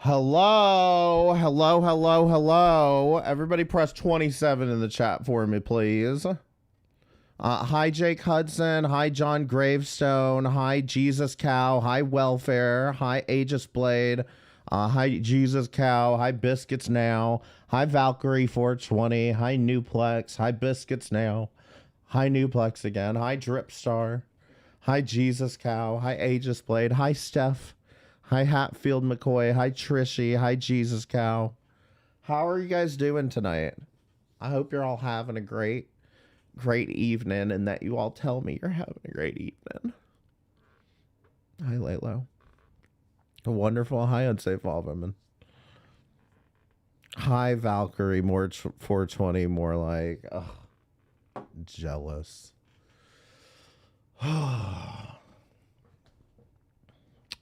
Hello, hello, hello, hello. Everybody press 27 in the chat for me, please. Hi, Jake Hudson. Hi, John Gravestone. Hi, Jesus Cow. Hi, Welfare. Hi, Aegis Blade. Hi, Jesus Cow. Hi, Biscuits Now. Hi, Valkyrie 420. Hi, Newplex. Hi, Biscuits Now. Hi, Newplex again. Hi, Dripstar. Hi, Jesus Cow. Hi, Aegis Blade. Hi, Steph. Hi, Hatfield McCoy. Hi, Trishy. Hi, Jesus Cow. How are you guys doing tonight? I hope you're all having a great evening, and that you all tell me you're having a great evening. Hi, Laylo. Wonderful. Hi, Unsafe Woman. Hi, Valkyrie. More 420. More like, ugh, jealous.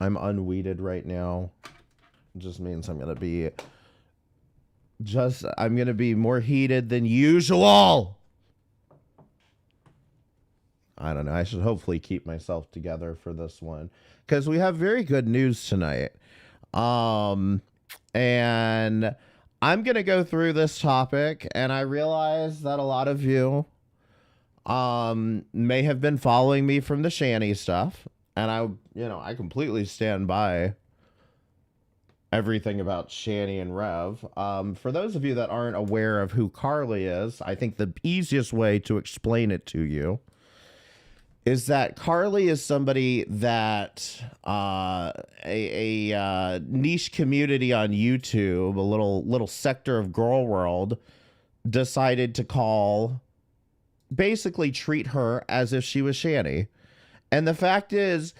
I'm unweeded right now. It just means I'm gonna be more heated than usual. I don't know. I should hopefully keep myself together for this one because we have very good news tonight. And I'm gonna go through this topic, and I realize that a lot of you may have been following me from the Shanny stuff, and I completely stand by everything about Shanny and Rev. For those of you that aren't aware of who Carly is, I think the easiest way to explain it to you is that Carly is somebody that a niche community on YouTube, a little sector of Girl World, decided to basically treat her as if she was Shanny. And the fact is,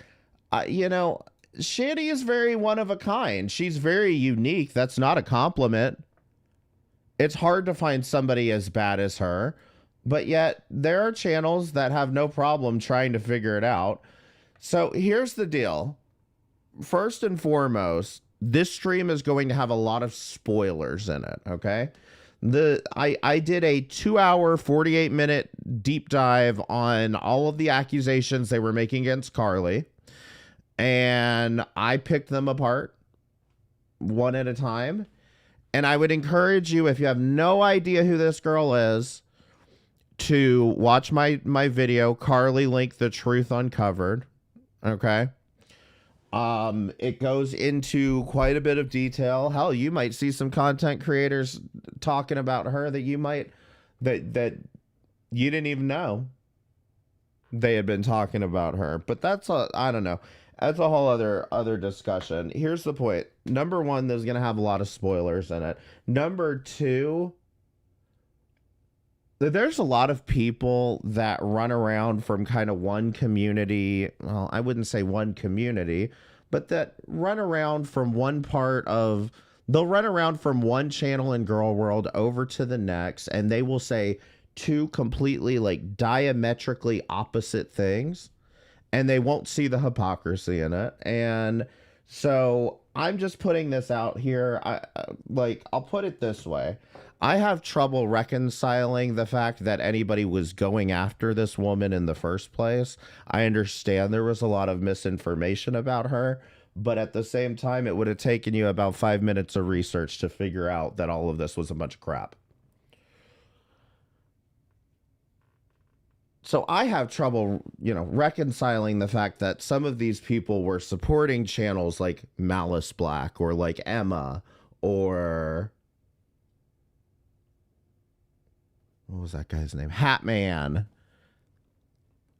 Shanny is very one of a kind. She's very unique. That's not a compliment. It's hard to find somebody as bad as her. But yet, there are channels that have no problem trying to figure it out. So here's the deal. First and foremost, this stream is going to have a lot of spoilers in it, okay? I did a 2-hour, 48-minute deep dive on all of the accusations they were making against Carly. And I picked them apart one at a time. And I would encourage you, if you have no idea who this girl is, to watch my video, Carly Link, The Truth Uncovered. Okay. It goes into quite a bit of detail. Hell, you might see some content creators talking about her that you didn't even know they had been talking about her. But I don't know. That's a whole other discussion. Here's the point. Number one, there's going to have a lot of spoilers in it. Number two, there's a lot of people that run around from kind of one community. Well, I wouldn't say one community, but that run around from they'll run around from one channel in Girl World over to the next, and they will say two completely like diametrically opposite things, and they won't see the hypocrisy in it. And so I'm just putting this out here. I'll put it this way. I have trouble reconciling the fact that anybody was going after this woman in the first place. I understand there was a lot of misinformation about her, but at the same time, it would have taken you about 5 minutes of research to figure out that all of this was a bunch of crap. So I have trouble, reconciling the fact that some of these people were supporting channels like Malice Black or like Emma or... what was that guy's name? Hatman.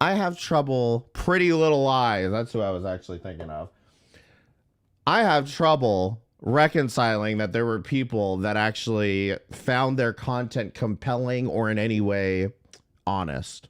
I have trouble. Pretty Little Lies. That's who I was actually thinking of. I have trouble reconciling that there were people that actually found their content compelling or in any way honest.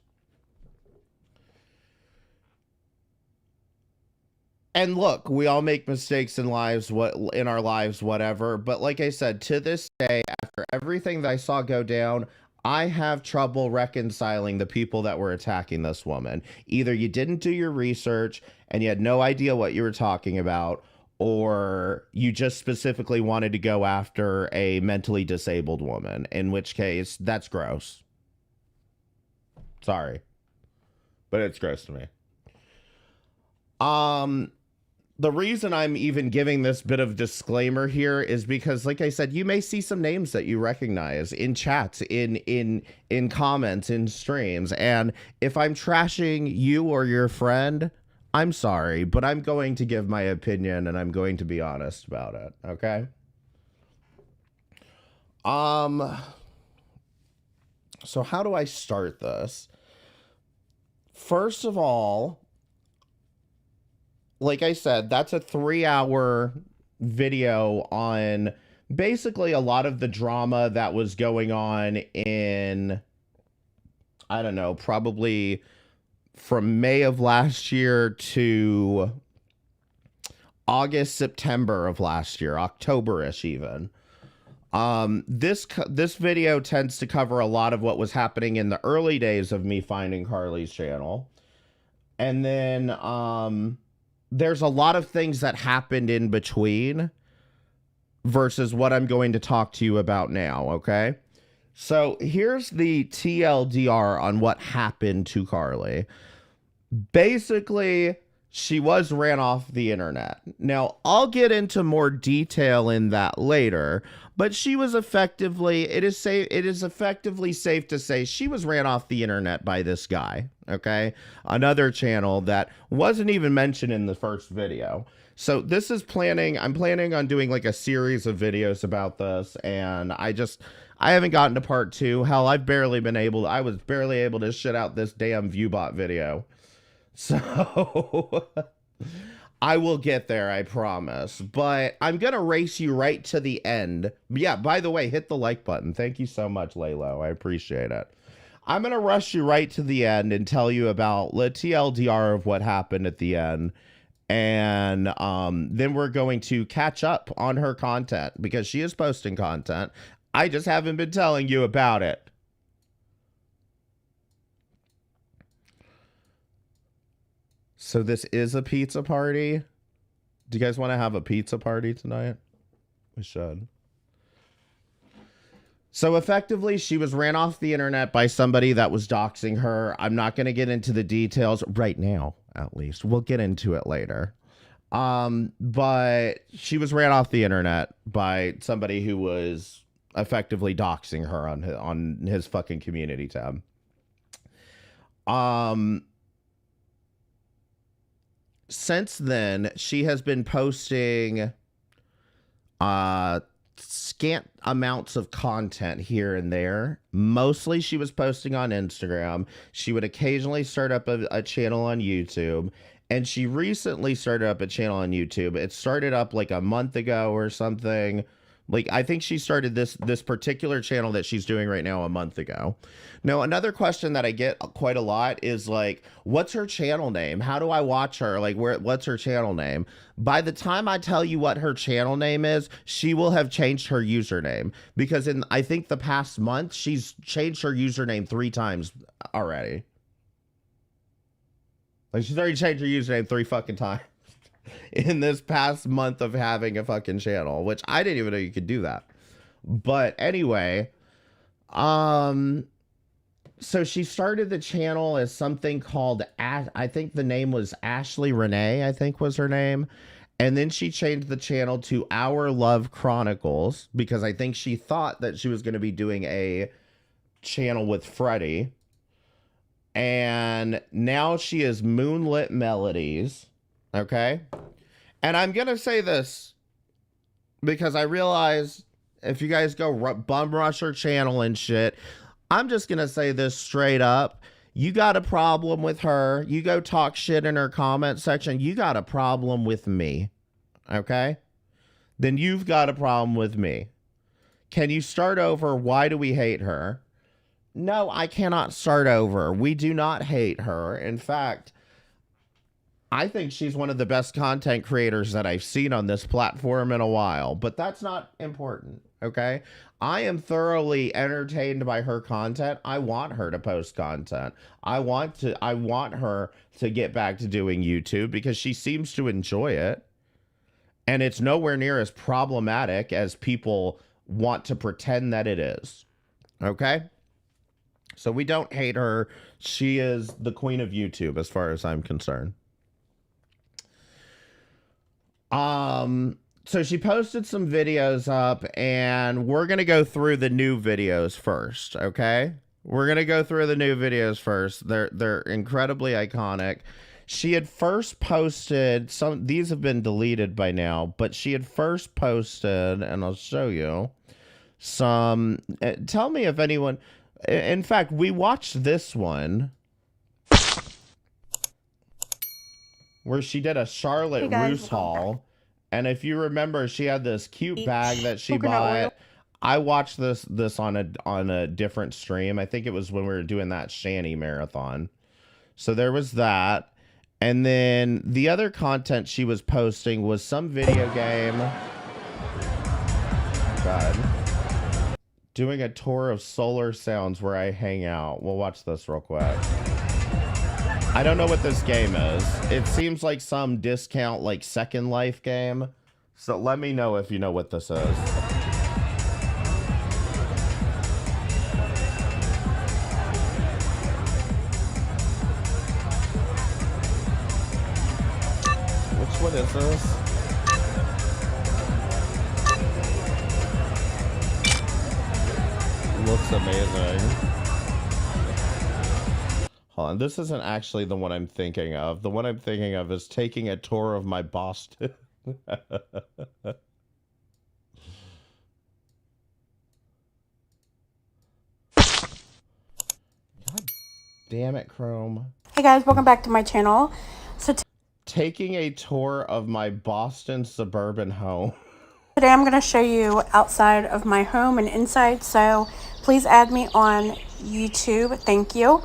And look, we all make mistakes in our lives, whatever. But like I said, to this day, after everything that I saw go down, I have trouble reconciling the people that were attacking this woman. Either you didn't do your research and you had no idea what you were talking about, or you just specifically wanted to go after a mentally disabled woman, in which case that's gross. Sorry, but it's gross to me. The reason I'm even giving this bit of disclaimer here is because, like I said, you may see some names that you recognize in chats, in comments, in streams. And if I'm trashing you or your friend, I'm sorry, but I'm going to give my opinion and I'm going to be honest about it. Okay. So how do I start this? First of all, like I said, that's a 3-hour video on basically a lot of the drama that was going on in, I don't know, probably from May of last year to August, September of last year, October-ish even. This video tends to cover a lot of what was happening in the early days of me finding Carly's channel. And then there's a lot of things that happened in between versus what I'm going to talk to you about now, okay? So here's the TLDR on what happened to Carly. Basically, she was ran off the internet. Now, I'll get into more detail in that later, but she was effectively, it is effectively safe to say she was ran off the internet by this guy, okay? Another channel that wasn't even mentioned in the first video. So this is I'm planning on doing like a series of videos about this, and I haven't gotten to part 2. Hell, I was barely able to shit out this damn Viewbot video. So I will get there, I promise. But I'm going to race you right to the end. Yeah, by the way, hit the like button. Thank you so much, Laylo. I appreciate it. I'm going to rush you right to the end and tell you about the TLDR of what happened at the end. And then we're going to catch up on her content because she is posting content. I just haven't been telling you about it. So this is a pizza party. Do you guys want to have a pizza party tonight? We should. So effectively, she was ran off the internet by somebody that was doxing her. I'm not going to get into the details right now, at least. We'll get into it later. But she was ran off the internet by somebody who was effectively doxing her on his fucking community tab. Since then, she has been posting scant amounts of content here and there. Mostly she was posting on Instagram. She would occasionally start up a channel on YouTube. And she recently started up a channel on YouTube. It started up like a month ago or something. Like, I think she started this particular channel that she's doing right now a month ago. Now, another question that I get quite a lot is like, what's her channel name? How do I watch her? Like, what's her channel name? By the time I tell you what her channel name is, she will have changed her username. Because in, I think, the past month, she's changed her username 3 times already. Like, she's already changed her username 3 fucking times in this past month of having a fucking channel, which I didn't even know you could do that. But anyway, so she started the channel as something called, I think the name was Ashley Renee, I think was her name. And then she changed the channel to Our Love Chronicles because I think she thought that she was going to be doing a channel with Freddie. And now she is Moonlit Melodies. Okay. And I'm going to say this because I realize if you guys go bum rush her channel and shit, I'm just going to say this straight up. You got a problem with her. You go talk shit in her comment section. You got a problem with me. Okay. Then you've got a problem with me. Can you start over? Why do we hate her? No, I cannot start over. We do not hate her. In fact, I think she's one of the best content creators that I've seen on this platform in a while, but that's not important, okay? I am thoroughly entertained by her content. I want her to post content. I want her to get back to doing YouTube because she seems to enjoy it. And it's nowhere near as problematic as people want to pretend that it is, okay? So we don't hate her. She is the queen of YouTube as far as I'm concerned. So she posted some videos up and we're going to go through the new videos first. Okay. We're going to go through the new videos first. They're incredibly iconic. She had first posted these have been deleted by now, but she had first posted, and I'll show you some, tell me if anyone, in fact, we watched this one. where she did a Charlotte Hey guys, Russe haul. And if you remember, she had this cute bag that she bought. oil. I watched this on a different stream. I think it was when we were doing that Shanny marathon. So there was that. And then the other content she was posting was some video game. God. Doing a tour of Solar Sounds where I hang out. We'll watch this real quick. I don't know what this game is. It seems like some discount like Second Life game. So let me know if you know what this is. What is this? Looks amazing. Hold on, this isn't actually the one I'm thinking of. The one I'm thinking of is taking a tour of my Boston. God damn it, Chrome. Hey guys, welcome back to my channel. So taking a tour of my Boston suburban home. Today I'm going to show you outside of my home and inside, so please add me on YouTube, thank you,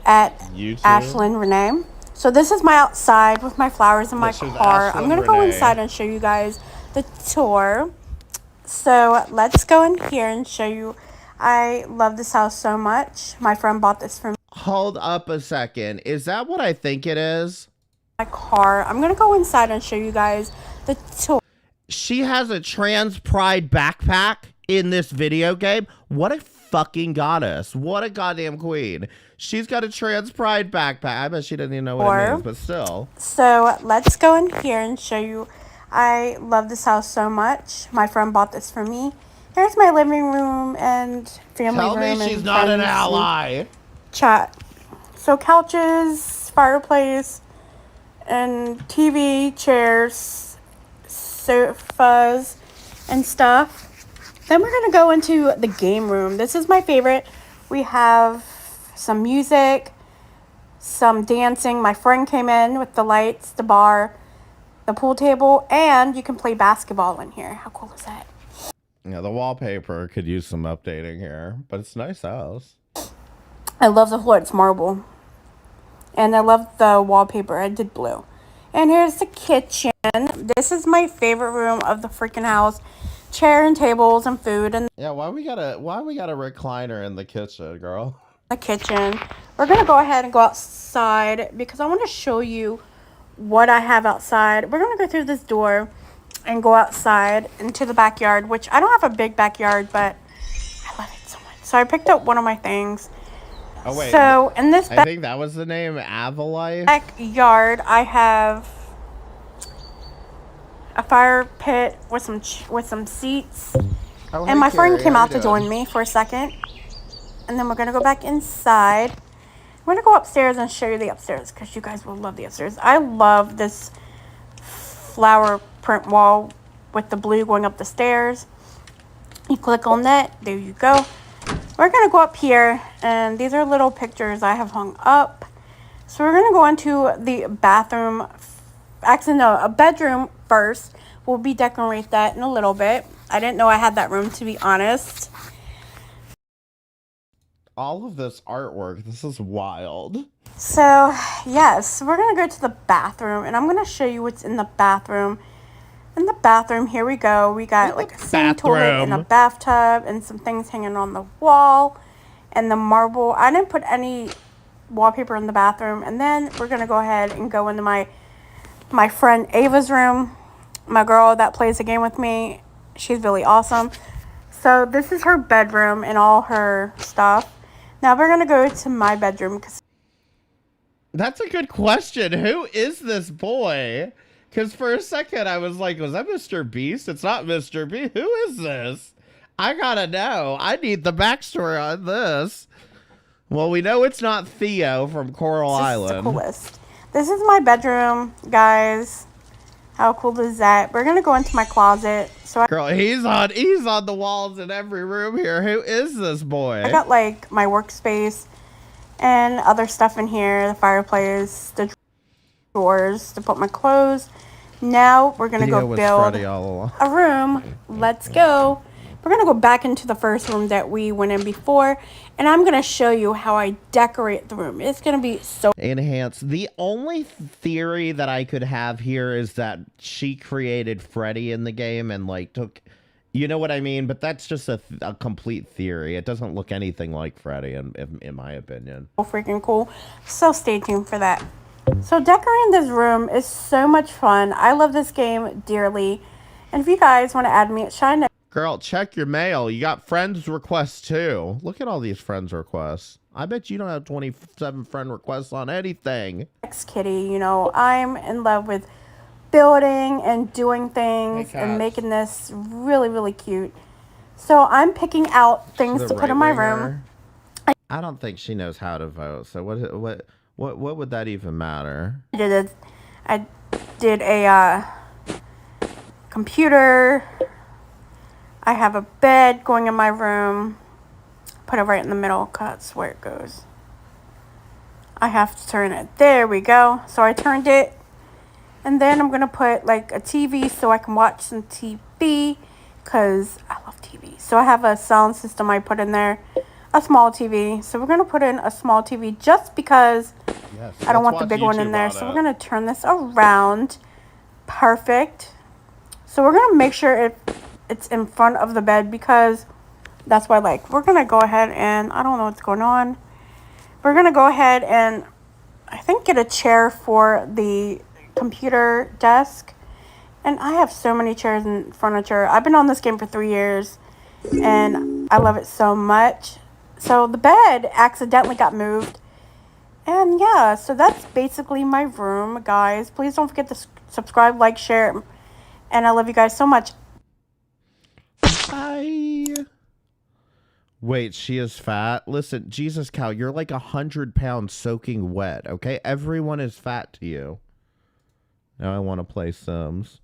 at Ashlyn Renee. So this is my outside with my flowers in my car. I'm going to go inside and show you guys the tour. So let's go in here and show you. I love this house so much. My friend bought this for me. Hold up a second. Is that what I think it is? My car. I'm going to go inside and show you guys the tour. She has a trans pride backpack in this video game. What a fucking goddess. What a goddamn queen. She's got a trans pride backpack. I bet she doesn't even know what it means, but still. So let's go in here and show you. I love this house so much. My friend bought this for me. Here's my living room and family room. Tell me she's not an ally. Chat. So couches, fireplace, and TV, chairs, sofas, and stuff. Then we're going to go into the game room. This is my favorite. We have some music, some dancing. My friend came in with the lights, the bar, the pool table, and you can play basketball in here. How cool is that? Yeah, the wallpaper could use some updating here, but it's a nice house. I love the floor. It's marble. And I love the wallpaper. I did blue. And here's the kitchen. This is my favorite room of the freaking house. Chair and tables and food. And yeah, why we got a recliner in the kitchen, girl? The kitchen. We're gonna go ahead and go outside because I want to show you what I have outside. We're gonna go through this door and go outside into the backyard, which I don't have a big backyard, but I love it so much. So I picked up one of my things. Oh wait. So in this I think that was the name, Avalife. Backyard, I have a fire pit with some seats. Oh, and my friend came out to join me for a second. And then we're going to go back inside. I'm going to go upstairs and show you the upstairs because you guys will love the upstairs. I love this flower print wall with the blue going up the stairs. You click on that. There you go. We're going to go up here. And these are little pictures I have hung up. So we're going to go into the bathroom. Actually, no, a bedroom first. We'll be decorate that in a little bit. I didn't know I had that room, to be honest. All of this artwork, this is wild. So, yes, we're going to go to the bathroom, and I'm going to show you what's in the bathroom. In the bathroom, here we go. We got like a sink toilet and a bathtub and some things hanging on the wall and the marble. I didn't put any wallpaper in the bathroom. And then we're going to go ahead and go into my friend Ava's room, my girl that plays the game with me. She's really awesome. So this is her bedroom and all her stuff. Now we're going to go to my bedroom. That's a good question. Who is this boy? Because for a second I was like, was that Mr. Beast? It's not Mr. Beast. Who is this? I gotta know. I need the backstory on this. Well, we know it's not Theo from Coral Island. This is the coolest. This is my bedroom, guys. How cool is that? We're gonna go into my closet. So girl, he's on the walls in every room here. Who is this boy? I got like my workspace and other stuff in here, the fireplace, drawers to put my clothes. Now we're gonna go build a room. Let's go. We're gonna go back into the first room that we went in before, and I'm gonna show you how I decorate the room. It's gonna be so enhanced. The only theory that I could have here is that she created Freddy in the game and like took, you know what I mean? But that's just a complete theory. It doesn't look anything like Freddy in my opinion. Freaking cool. So stay tuned for that. So decorating this room is so much fun. I love this game dearly. And if you guys want to add me at Shine, girl, check your mail. You got friends requests too. Look at all these friends requests. I bet you don't have 27 friend requests on anything. Next kitty, you know, I'm in love with building and doing things and making this really, really cute. So I'm picking out things to put in my room. I don't think she knows how to vote. So what would that even matter? I did a computer. I have a bed going in my room. Put it right in the middle because that's where it goes. I have to turn it. There we go. So I turned it. And then I'm going to put like a TV so I can watch some TV because I love TV. So I have a sound system I put in there. A small TV. So we're going to put in a small TV just because I don't want the big one in there. So we're going to turn this around. Perfect. So we're going to make sure it's in front of the bed because that's what I like. We're going to go ahead and I don't know what's going on. We're going to go ahead and I think get a chair for the computer desk. And I have so many chairs and furniture. I've been on this game for 3 years and I love it so much. So the bed accidentally got moved. And yeah, so that's basically my room, guys. Please don't forget to subscribe, like, share. And I love you guys so much. Bye. Wait, she is fat? Listen, Jesus cow, you're like 100 pounds soaking wet, okay? Everyone is fat to you. Now I want to play Sims.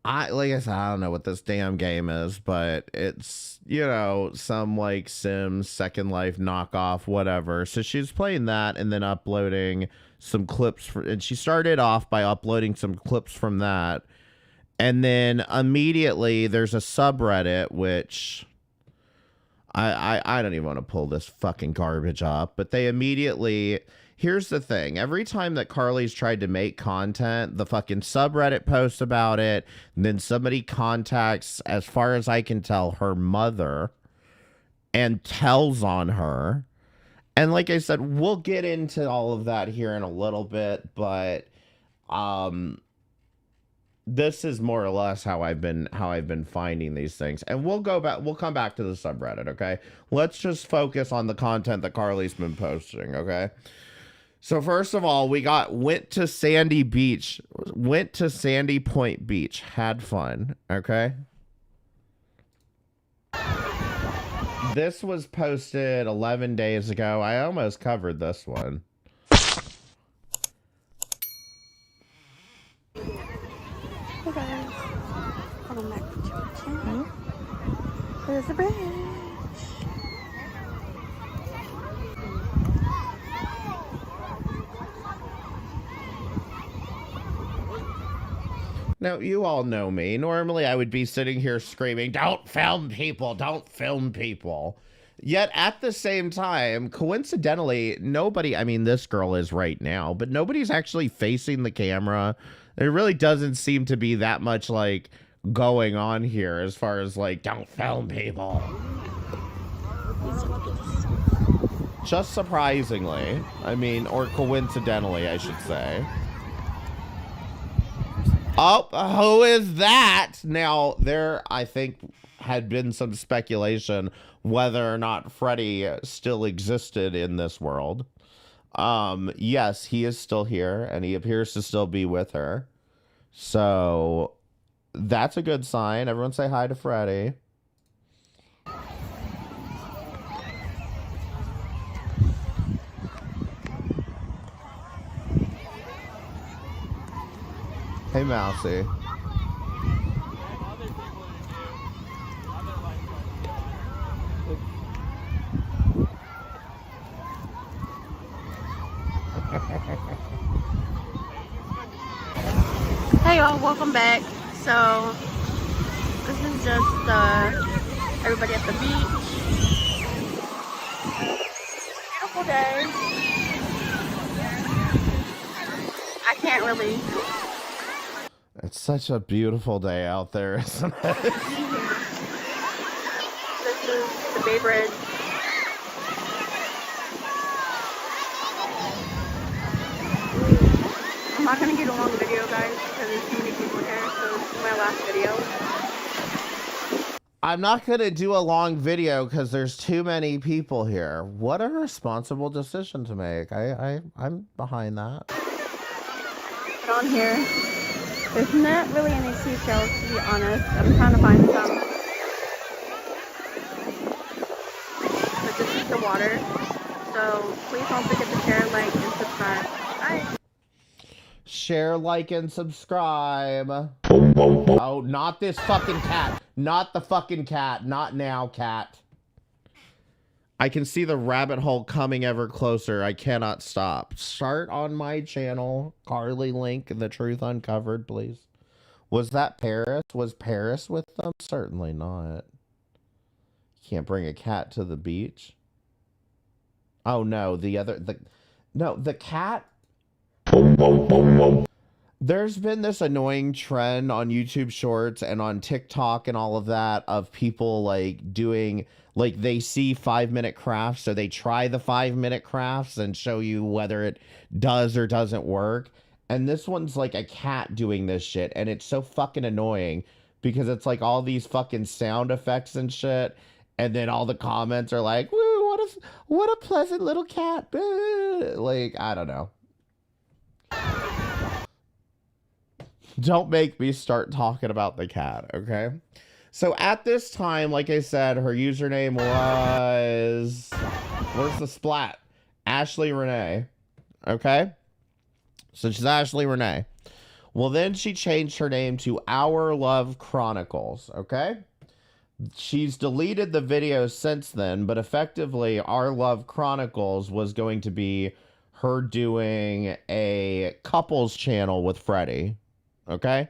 Like I said, I don't know what this damn game is, but it's, you know, some like Sims, Second Life knockoff, whatever. So she's playing that and then uploading some clips and she started off by uploading some clips from that. And then immediately there's a subreddit, which I don't even want to pull this fucking garbage up, but they immediately... Here's the thing. Every time that Carly's tried to make content, the fucking subreddit posts about it, and then somebody contacts, as far as I can tell, her mother and tells on her. And like I said, we'll get into all of that here in a little bit, but this is more or less how I've been finding these things. And we'll come back to the subreddit, okay? Let's just focus on the content that Carly's been posting, okay? So first of all, we went to Sandy Point Beach, had fun, okay? This was posted 11 days ago. I almost covered this one. Hey guys, welcome back to my channel. There's the bridge. Now, you all know me. Normally, I would be sitting here screaming, "Don't film people! Don't film people!" Yet, at the same time, coincidentally, nobody, I mean, this girl is right now, but nobody's actually facing the camera. There really doesn't seem to be that much, like, going on here as far as, like, don't film people. Just surprisingly. I mean, or coincidentally, I should say. Oh, who is that? Now, there, I think, had been some speculation whether or not Freddy still existed in this world. Yes, he is still here, and he appears to still be with her. So, that's a good sign. Everyone say hi to Freddy. Hey, Mousy. welcome back. So this is just everybody at the beach. Beautiful day. I can't really. It's such a beautiful day out there, isn't it? This is the Bay Bridge. I'm not gonna get a long video, guys, because there's too many people here. So this is my last video. I'm not going to do a long video because there's too many people here. What a responsible decision to make. I'm behind that. But on here, there's not really any seashells, to be honest. I'm trying to find some. But this is the water. So please don't forget to share, like, and subscribe. Bye. Share, like, and subscribe. Oh, not this fucking cat. Not the fucking cat. Not now, cat. I can see the rabbit hole coming ever closer. I cannot stop. Start on my channel. Carly Link, The Truth Uncovered, please. Was that Paris? Was Paris with them? Certainly not. Can't bring a cat to the beach. Oh, no. The cat... There's been this annoying trend on YouTube Shorts and on TikTok and all of that of people like doing, like they see 5-minute crafts, so they try the 5-minute crafts and show you whether it does or doesn't work. And this one's like a cat doing this shit, and it's so fucking annoying because it's like all these fucking sound effects and shit, and then all the comments are like, "Woo, what a pleasant little cat." Like, I don't know. Don't make me start talking about the cat, okay? So at this time, like I said, her username was... Where's the splat? Ashley Renee, okay? So she's Ashley Renee. Well, then she changed her name to Our Love Chronicles, okay? She's deleted the videos since then, but effectively, Our Love Chronicles was going to be her doing a couples channel with Freddie. Okay?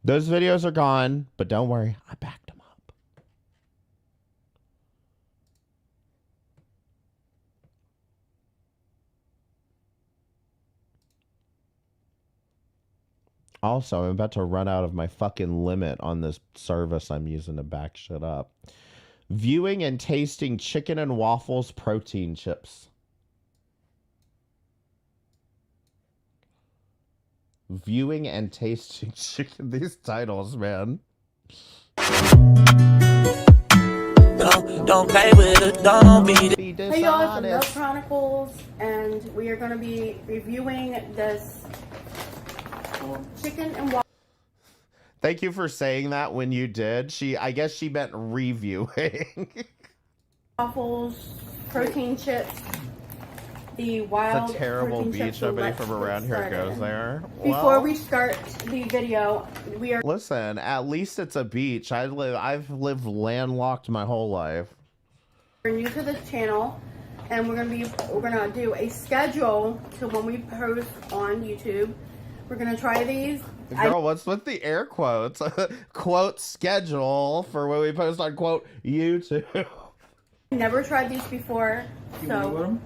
Those videos are gone, but don't worry, I backed them up. Also, I'm about to run out of my fucking limit on this service I'm using to back shit up. Viewing and tasting chicken and waffles protein chips. Viewing and tasting chicken. These titles, man. Don't play with it, don't beat it. Hey y'all, it's the Love Chronicles, and we are going to be reviewing this chicken and Thank you for saying that when you did. I guess she meant reviewing. waffles, protein chips. The wild It's a terrible protein beach. chips, so Nobody let's from get around here started. goes there. Before we start the video, we are listen. At least it's a beach. I've lived landlocked my whole life. new to this channel, and we're gonna do a schedule to when we post on YouTube. We're gonna try these. Girl, what's with the air quotes? Quote schedule for when we post on quote YouTube. I never tried these before, so.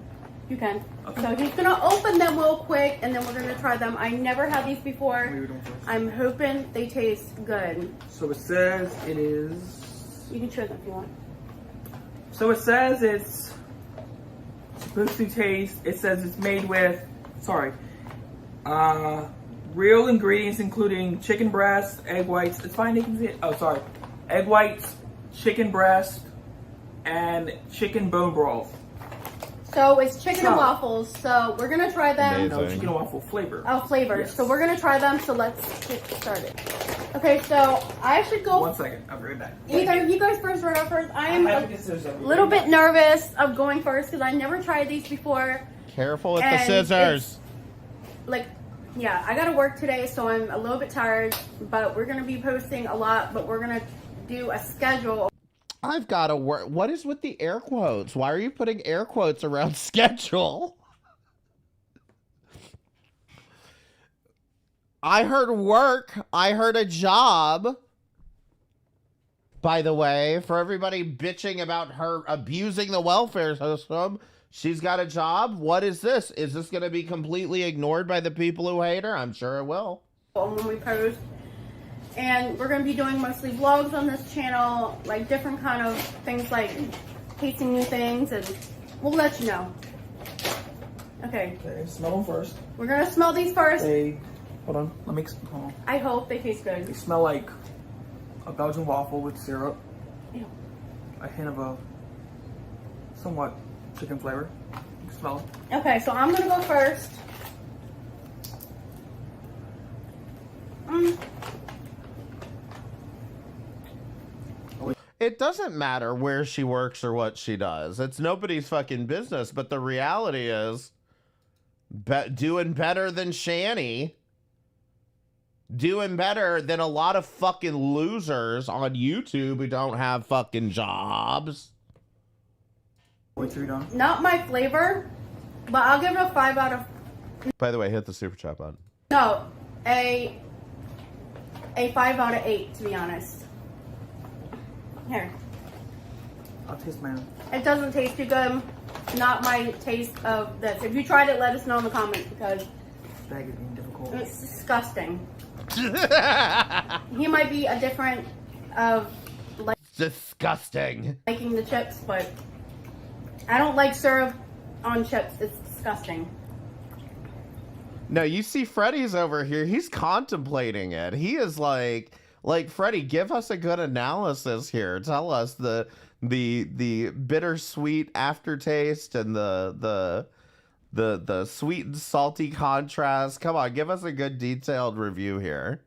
You can. Okay. So he's gonna open them real quick, and then we're gonna try them. I never had these before. I'm hoping they taste good. So it says it is. You can try them if you want. So it says it's supposed to taste. It says it's made with. Sorry. Real ingredients including chicken breast, egg whites. It's fine. They can see it. Oh, sorry. Egg whites, chicken breast, and chicken bone broth. So it's chicken and waffles. So we're gonna try them. No, chicken and waffle flavor. Oh, flavors. Yes. So we're gonna try them. So let's get started. Okay, so I should go. 1 second. I'll be right back. Either you guys first or I first. I am have to a get scissors. little bit nervous of going first because I never tried these before. Careful with the And scissors. Like, yeah, I gotta work today, so I'm a little bit tired. But we're gonna be posting a lot. But we're gonna do a schedule. I've got to work. What is with the air quotes? Why are you putting air quotes around schedule? I heard work. I heard a job. By the way, for everybody bitching about her abusing the welfare system, she's got a job. What is this? Is this going to be completely ignored by the people who hate her? I'm sure it will. When we post. And we're going to be doing mostly vlogs on this channel, like different kind of things like tasting new things, and we'll let you know. Okay. Okay, smell them first. We're going to smell these first. Hold on. Hold on. I hope they taste They good. smell like a Belgian waffle with syrup. Ew. A hint of a somewhat chicken flavor. You can smell it. Okay, so I'm going to go first. It doesn't matter where she works or what she does. It's nobody's fucking business. But the reality is, doing better than Shani, doing better than a lot of fucking losers on YouTube who don't have fucking jobs. Wait till you're done. Not my flavor, but I'll give it a 5 out of... By the way, hit the super chat button. No, a 5 out of 8, to be honest. Here. I'll taste mine. It doesn't taste too good. Not my taste of this. If you tried it, let us know in the comments because This bag is being difficult. it's disgusting. He might be a different of Disgusting. liking the chips, but I don't like syrup on chips. It's disgusting. No, you see Freddy's over here. He's contemplating it. He is like Freddy, give us a good analysis here. Tell us the bittersweet aftertaste and the sweet and salty contrast. Come on, give us a good detailed review here.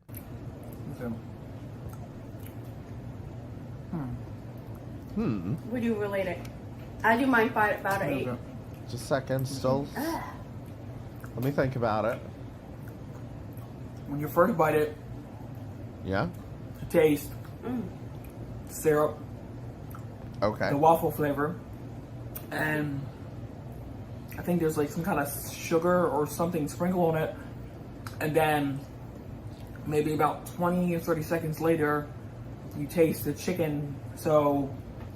Okay. Would you relate it? I do mine 5 out of 8. Just a second, still. Let me think about it. When you first bite it, Yeah. you taste syrup, Okay. the waffle flavor, and I think there's like some kind of sugar or something sprinkled on it, and then maybe about 20 or 30 seconds later, you taste the chicken. So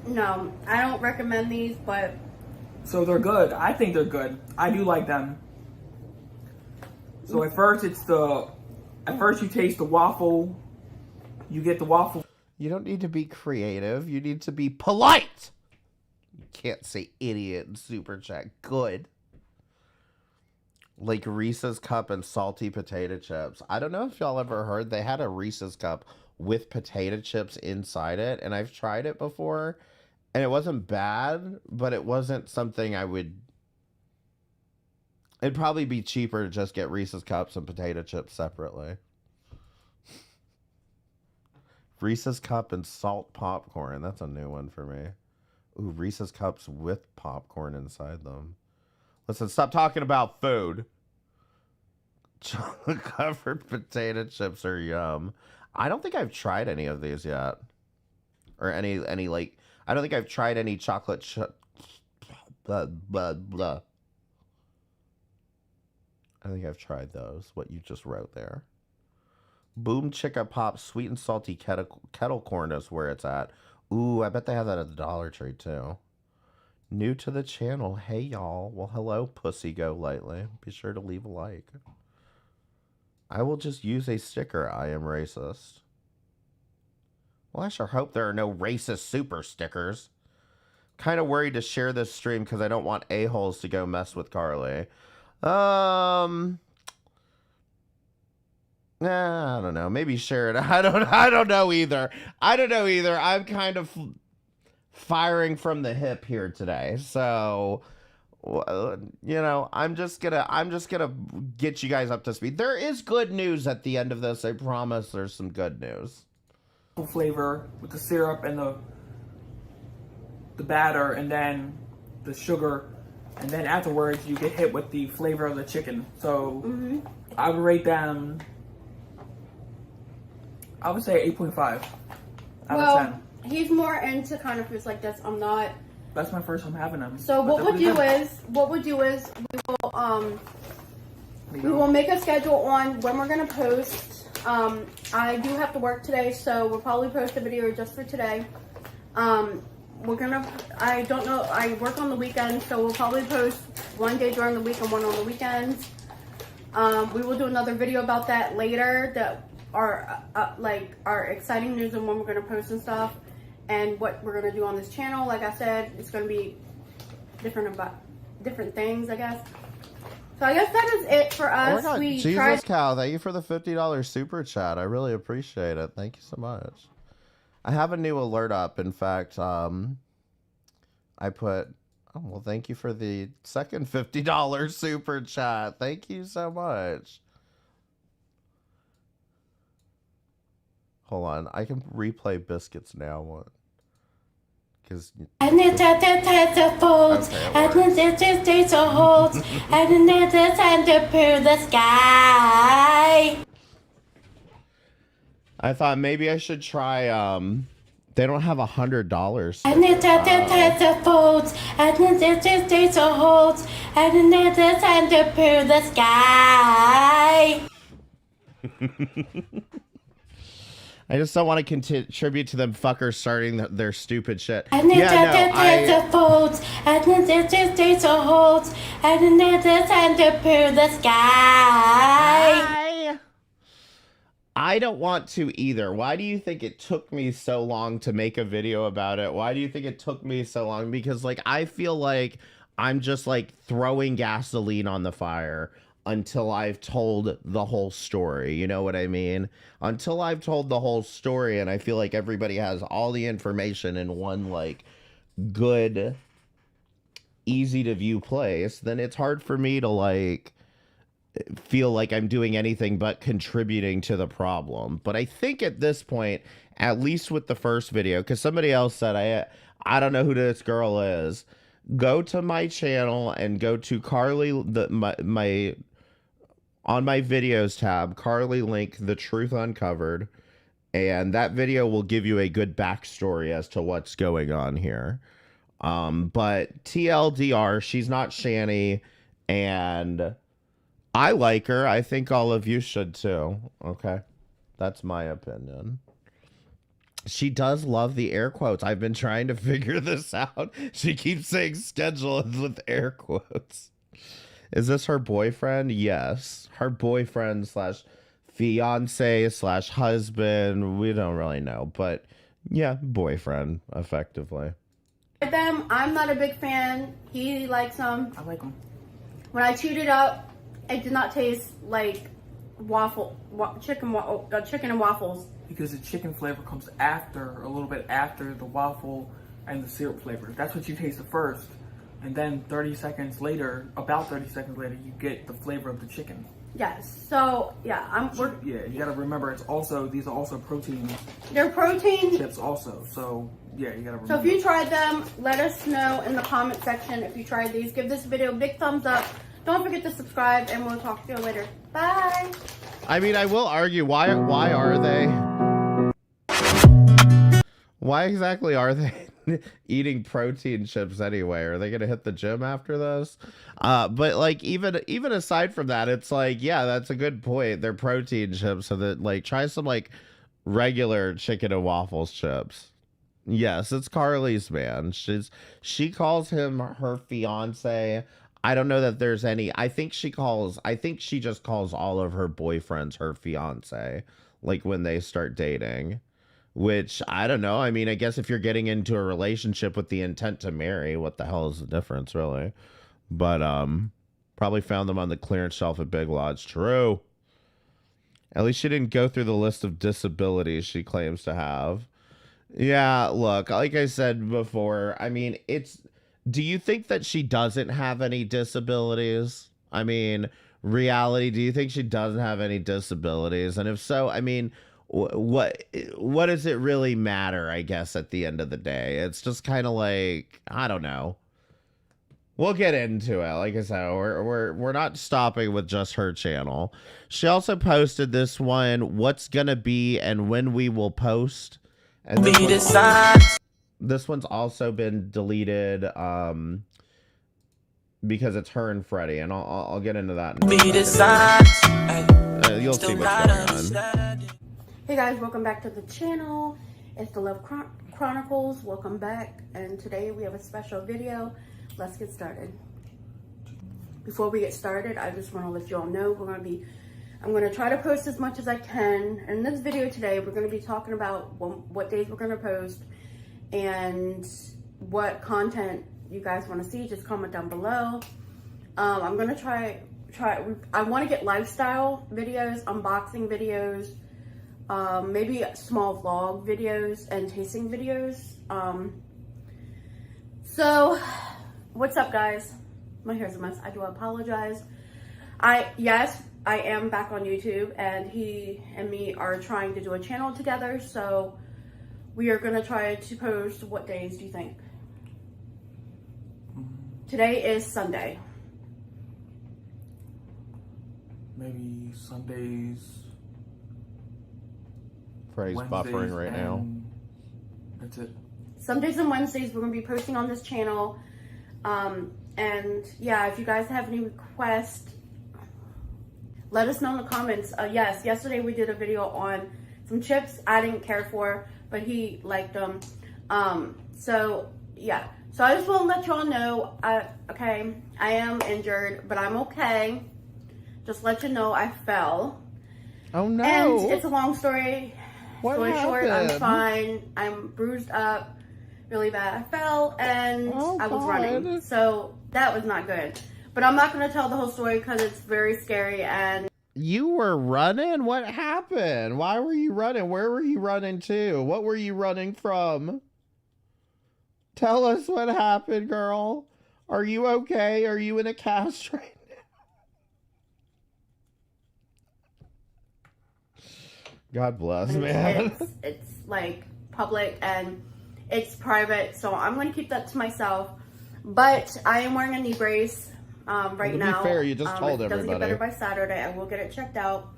No, I don't recommend these, but they're good. I think they're good. I do like them. So at first you taste the waffle. You get the waffle. You don't need to be creative. You need to be polite. You can't say idiot and super chat. Good. Like Reese's Cup and salty potato chips. I don't know if y'all ever heard they had a Reese's Cup with potato chips inside it. And I've tried it before. And it wasn't bad, but it wasn't something I would... It'd probably be cheaper to just get Reese's Cups and potato chips separately. Reese's Cup and salt popcorn. That's a new one for me. Ooh, Reese's Cups with popcorn inside them. Listen, stop talking about food. Chocolate covered potato chips are yum. I don't think I've tried any of these yet. Or any like... I don't think I've tried any chocolate blah, blah, blah. I think I've tried those. What you just wrote there. Boom Chicka Pop sweet and salty kettle corn is where it's at. Ooh, I bet they have that at the Dollar Tree too. New to the channel. Hey y'all. Well, hello, Pussy Go Lightly. Be sure to leave a like. I will just use a sticker. I am racist. Well, I sure hope there are no racist super stickers. Kind of worried to share this stream because I don't want a-holes to go mess with Carly. Nah, I don't know. Maybe share it. I don't know either. I'm kind of firing from the hip here today. So, you know, I'm just gonna get you guys up to speed. There is good news at the end of this. I promise there's some good news. Flavor with the syrup and the batter and then the sugar, and then afterwards you get hit with the flavor of the chicken. So I would rate them, I would say 8.5 out of 10. He's more into kind of foods like this. I'm not. That's my first time having them. So But what they're we'll pretty do good. is we will You We know? will make a schedule on when we're gonna post. I do have to work today, so we'll probably post a video just for today. I don't know, I work on the weekends, so we'll probably post one day during the week and one on the weekends. We will do another video about that later, that are like our exciting news and when we're gonna post and stuff, and what we're gonna do on this channel. Like I said, it's gonna be different things, I guess. So I guess that is it for Oh my us. God. We Jesus tried. cow, thank you for the $50 super chat. I really appreciate it. Thank you so much. I have a new alert up. In fact, I put, oh, well, thank you for the second $50 super chat. Thank you so much. Hold on. I can replay Biscuits now. Because And it's at the folds, and it's just days of holds, and it's time to prove the sky. I thought maybe I should try, they don't have $100. And it's at the folds, and it's just days of holds, and it's time to prove the sky. I just don't want to contribute to them fuckers starting their stupid shit. And it's Yeah, at no, the folds, and it's just days of holds, and it's time to prove the sky. I don't want to either. Why do you think it took me so long to make a video about it? Why do you think it took me so long? Because, like, I feel like I'm just, like, throwing gasoline on the fire until I've told the whole story. You know what I mean? Until I've told the whole story and I feel like everybody has all the information in one, like, good, easy to view place, then it's hard for me to, like, feel like I'm doing anything but contributing to the problem. But I think at this point, at least with the first video, because somebody else said, I don't know who this girl is, go to my channel and go to Carly, my on my videos tab, Carly link The Truth Uncovered, and that video will give you a good backstory as to what's going on here. But TLDR, she's not Shani, and I like her. I think all of you should too. Okay. That's my opinion. She does love the air quotes. I've been trying to figure this out. She keeps saying schedule with air quotes. Is this her boyfriend? Yes. Her boyfriend slash fiance slash husband. We don't really know. But yeah, boyfriend, effectively. Them, I'm not a big fan. He likes them. I like them. When I chewed it up, it did not taste like chicken and waffles. Because the chicken flavor comes after, a little bit after the waffle and the syrup flavor. That's what you taste first. And then 30 seconds later, about 30 seconds later, you get the flavor of the chicken. Yes. So yeah, Yeah, you gotta remember these are also protein they're protein. chips also. So yeah, you gotta remember. So if you tried them, let us know in the comment section if you tried these. Give this video a big thumbs up. Don't forget to subscribe, and we'll talk to you later. Bye. I mean, I will argue, why are they? Why exactly are they eating protein chips anyway? Are they gonna hit the gym after this? But like even aside from that, it's like, yeah, that's a good point. They're protein chips, so that like try some like regular chicken and waffles chips. Yes, it's Carly's man. She calls him her fiance. I don't know that there's any. I think she just calls all of her boyfriends her fiance, like when they start dating. Which, I don't know. I mean, I guess if you're getting into a relationship with the intent to marry, what the hell is the difference, really? But, probably found them on the clearance shelf at Big Lots. True. At least she didn't go through the list of disabilities she claims to have. Yeah, look, like I said before, I mean, do you think that she doesn't have any disabilities? I mean, reality, do you think she doesn't have any disabilities? And if so, I mean, what does it really matter, I guess, at the end of the day? It's just kind of like, I don't know. We'll get into it. Like I said, we're not stopping with just her channel. She also posted this one, what's gonna be and when we will post. And this one's also been deleted. because it's her and Freddie, and I'll get into that. In Be a second. decides. You'll see Still what's not going on. understanding. Hey guys, welcome back to the channel. It's the Love Chronicles. Welcome back. And today we have a special video. Let's get started. Before we get started, I just want to let you all know I'm going to try to post as much as I can. In this video today, we're going to be talking about what days we're going to post and what content you guys want to see. Just comment down below. I'm going to try. I want to get lifestyle videos, unboxing videos, maybe small vlog videos and tasting videos. So what's up, guys? My hair's a mess. I do apologize. Yes, I am back on YouTube, and he and me are trying to do a channel together. So we are gonna try to post. What days do you think? Today is Sunday. Maybe Sundays, Freddie's Wednesdays, buffering right now. and that's it. Sundays and Wednesdays we're gonna be posting on this channel. And yeah, if you guys have any requests, let us know in the comments. Yes, yesterday we did a video on some chips I didn't care for, but he liked them. So yeah, so I just want to let y'all know, okay, I am injured, but I'm okay. Just let you know I fell. Oh no! And it's a long story. What Story short, I'm happened? fine. I'm bruised up really bad. I fell and Oh, I was God. running. So that was not good. But I'm not going to tell the whole story because it's very scary. And You were running? What happened? Why were you running? Where were you running to? What were you running from? Tell us what happened, girl. Are you okay? Are you in a cast right now? God bless, man. it's like public and it's private. So I'm going to keep that to myself. But I am wearing a knee brace right To be now. fair, you just told if it doesn't get everybody. better by Saturday, I will get it checked out.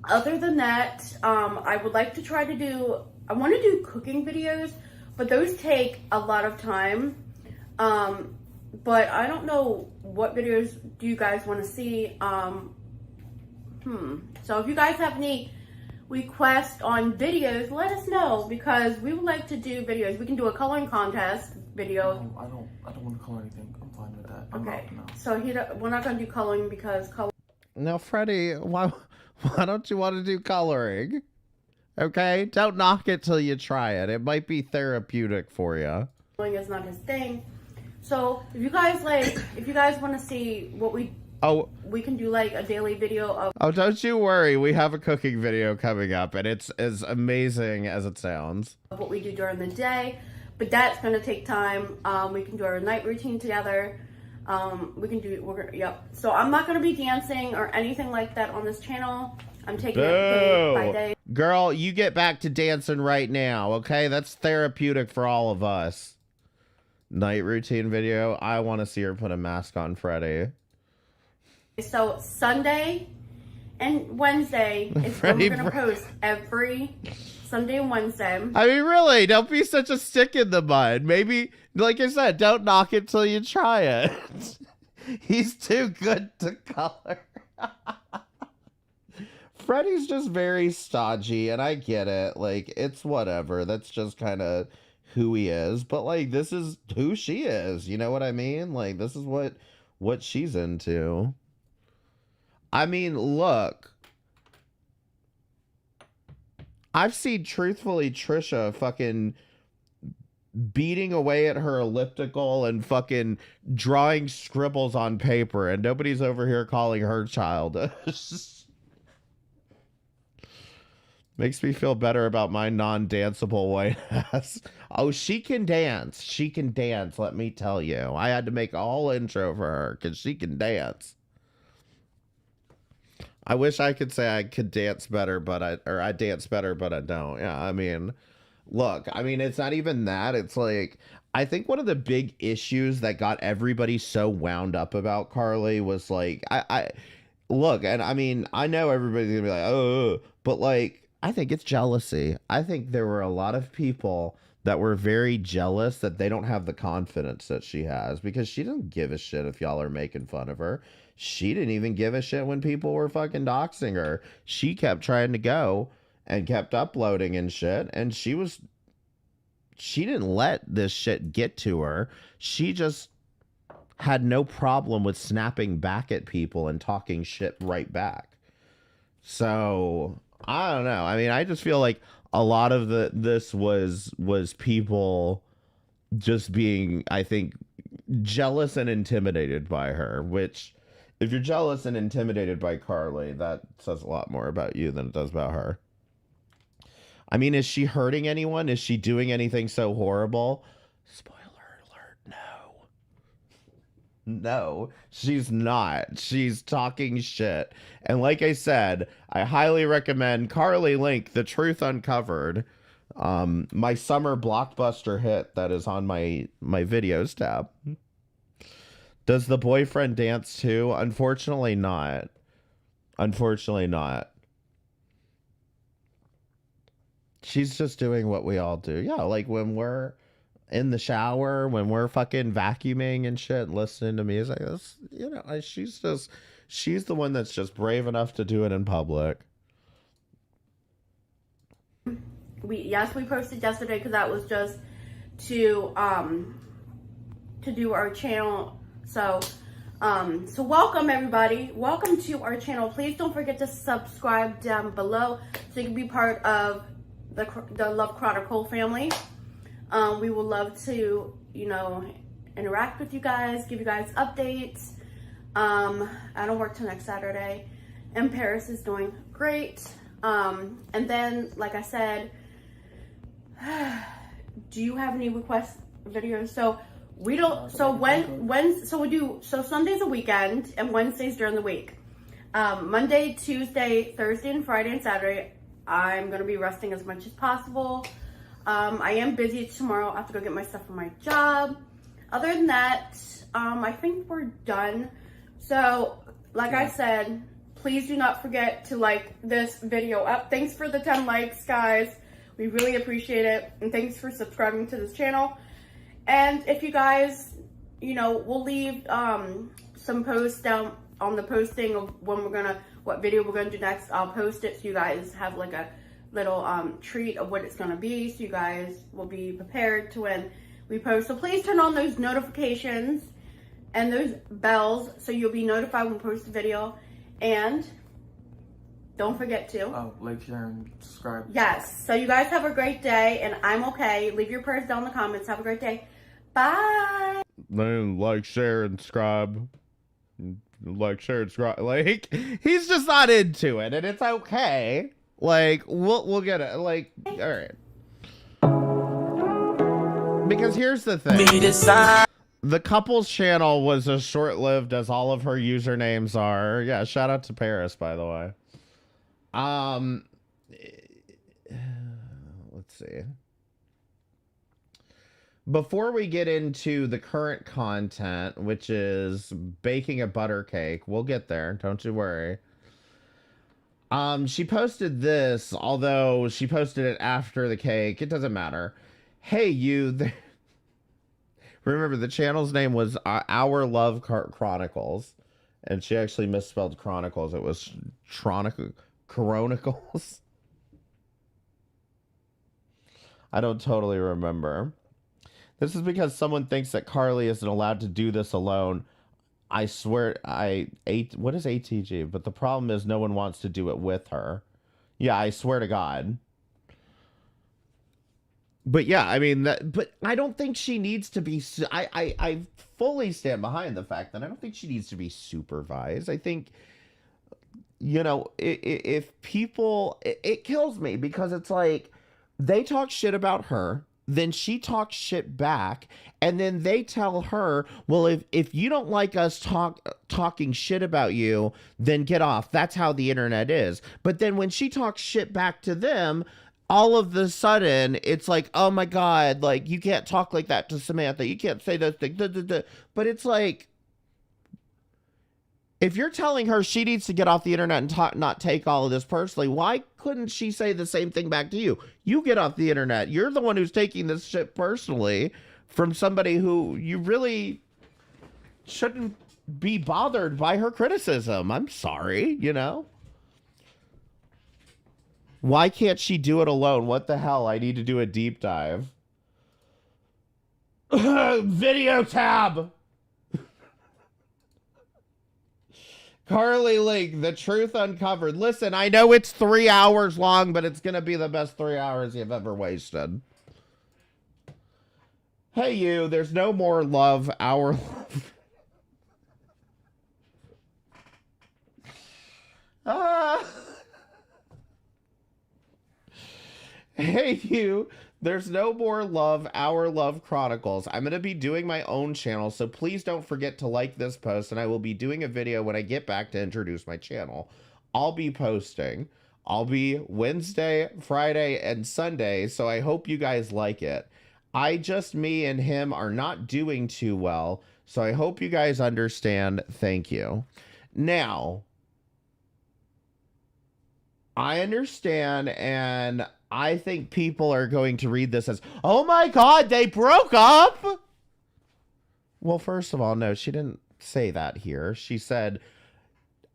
Other than that, I would like to try to do, I want to do cooking videos, but those take a lot of time. But I don't know what videos do you guys want to see. So if you guys have any requests on videos, let us know, because we would like to do videos. We can do a coloring contest video. No, I don't want to color anything. I'm fine with that. Okay, No. so we're not going to do coloring because Now, Freddie, why don't you want to do coloring? Okay? Don't knock it till you try it. It might be therapeutic for you. coloring is not his thing. So if you guys want to see what we can do, like a daily video of Oh, don't you worry. We have a cooking video coming up, and it's as amazing as it sounds. what we do during the day, but that's going to take time. We can do our night routine together. Yep. So I'm not going to be dancing or anything like that on this channel. I'm taking it day by day. Girl, you get back to dancing right now, okay? That's therapeutic for all of us. Night routine video. I want to see her put a mask on Freddie. So Sunday and Wednesday is when Freddie we're going to post every Sunday and Wednesday. I mean, really, don't be such a stick in the mud. Maybe, like I said, don't knock it till you try it. He's too good to color. Freddie's just very stodgy, and I get it. Like, it's whatever. That's just kind of who he is. But, like, this is who she is. You know what I mean? Like, this is what she's into. I mean, look. I've seen, truthfully, Trisha fucking beating away at her elliptical and fucking drawing scribbles on paper, and nobody's over here calling her childish. Makes me feel better about my non-danceable white ass. Oh, she can dance. She can dance, let me tell you. I had to make a whole intro for her because she can dance. I wish I could say I could dance better, but I dance better, but I don't. Yeah, I mean, look, I mean, it's not even that. It's like, I think one of the big issues that got everybody so wound up about Carly was like, look, and I mean, I know everybody's gonna be like, oh, but like, I think it's jealousy. I think there were a lot of people that were very jealous that they don't have the confidence that she has, because she doesn't give a shit if y'all are making fun of her. She didn't even give a shit when people were fucking doxing her. She kept trying to go and kept uploading and shit, and she didn't let this shit get to her. She just had no problem with snapping back at people and talking shit right back. So I don't know. I mean, I just feel like a lot of this was people just being, I think, jealous and intimidated by her, which, if you're jealous and intimidated by Carly, that says a lot more about you than it does about her. I mean, is she hurting anyone? Is she doing anything so horrible? Spoiler alert, no. No, she's not. She's talking shit. And like I said, I highly recommend Carly Link, The Truth Uncovered, my summer blockbuster hit that is on my videos tab. Does the boyfriend dance too? Unfortunately not. Unfortunately not. She's just doing what we all do. Yeah, like when we're in the shower, when we're fucking vacuuming and shit, listening to music. That's, you know, she's the one that's just brave enough to do it in public. We posted yesterday because that was just to do our channel. So welcome everybody. Welcome to our channel. Please don't forget to subscribe down below so you can be part of the Love Chronicle family. We would love to, you know, interact with you guys, give you guys updates. I don't work till next Saturday, and Paris is doing great. And then, like I said, do you have any request videos? So we don't. So we do. So Sunday's a weekend, and Wednesdays during the week. Monday, Tuesday, Thursday, and Friday and Saturday, I'm gonna be resting as much as possible. I am busy tomorrow. I have to go get my stuff from my job. Other than that, I think we're done. So, like I said, please do not forget to like this video up. Thanks for the 10 likes, guys. We really appreciate it. And thanks for subscribing to this channel. And if you guys, you know, we'll leave some posts down on the posting of what video we're gonna do next. I'll post it so you guys have like a little treat of what it's gonna be, so you guys will be prepared to when we post. So please turn on those notifications and those bells so you'll be notified when we post the video. And don't forget to like, share, and subscribe. Yes. So you guys have a great day, and I'm okay. Leave your prayers down in the comments. Have a great day. Bye. Then like, share, and subscribe. Like, share, and subscribe. Like, he's just not into it, and it's okay. Like, we'll get it. Like, all right. Because here's the thing. The couples channel was as short-lived as all of her usernames are. Yeah, shout out to Paris, by the way. Let's see. Before we get into the current content, which is baking a butter cake, we'll get there. Don't you worry. She posted this, although she posted it after the cake. It doesn't matter. Hey, you. Remember, the channel's name was Our Love Chronicles, and she actually misspelled Chronicles. It was Chronicles. I don't totally remember. This is because someone thinks that Carly isn't allowed to do this alone. I swear, what is ATG? But the problem is no one wants to do it with her. Yeah, I swear to God. But yeah, I mean, but I don't think she needs to be, I fully stand behind the fact that I don't think she needs to be supervised. I think, you know, if people, it kills me because it's like, they talk shit about her, then she talks shit back, and then they tell her, well, if you don't like us talking shit about you, then get off. That's how the internet is. But then when she talks shit back to them, all of a sudden, it's like, oh my God, like, you can't talk like that to Samantha. You can't say those things. But it's like, If you're telling her she needs to get off the internet and not take all of this personally, why couldn't she say the same thing back to you? You get off the internet. You're the one who's taking this shit personally from somebody who you really shouldn't be bothered by her criticism. I'm sorry, you know? Why can't she do it alone? What the hell? I need to do a deep dive. Video tab! Carly Link, The Truth Uncovered. Listen, I know it's 3 hours long, but it's going to be the best 3 hours you've ever wasted. Hey, you, there's no more love, our love. Hey, you, there's no more love, our love chronicles. I'm going to be doing my own channel, so please don't forget to like this post, and I will be doing a video when I get back to introduce my channel. I'll be posting. I'll be Wednesday, Friday, and Sunday, so I hope you guys like it. Me and him are not doing too well, so I hope you guys understand. Thank you. Now, I understand, and I think people are going to read this as, oh my God, they broke up. Well, first of all, no, she didn't say that here. She said,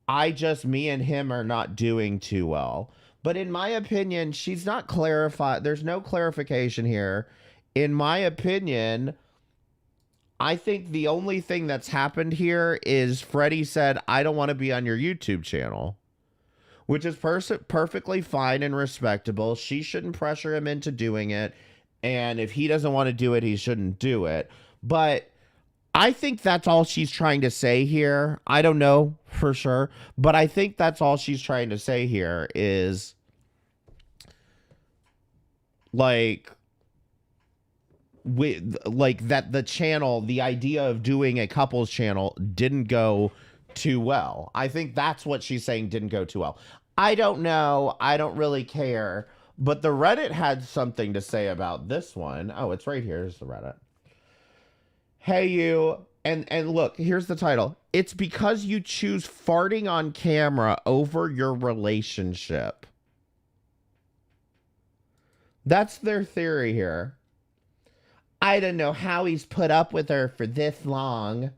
me and him are not doing too well. But in my opinion, she's not clarified. There's no clarification here. In my opinion, I think the only thing that's happened here is Freddie said, I don't want to be on your YouTube channel. Which is perfectly fine and respectable. She shouldn't pressure him into doing it. And if he doesn't want to do it, he shouldn't do it. But I think that's all she's trying to say here. I don't know for sure. But I think that's all she's trying to say here is, like that the channel, the idea of doing a couples channel didn't go too well. I think that's what she's saying, didn't go too well. I don't know. I don't really care. But the Reddit had something to say about this one. Oh, it's right here. Here's the Reddit. Hey, you. And look, here's the title. It's because you choose farting on camera over your relationship. That's their theory here. I don't know how he's put up with her for this long.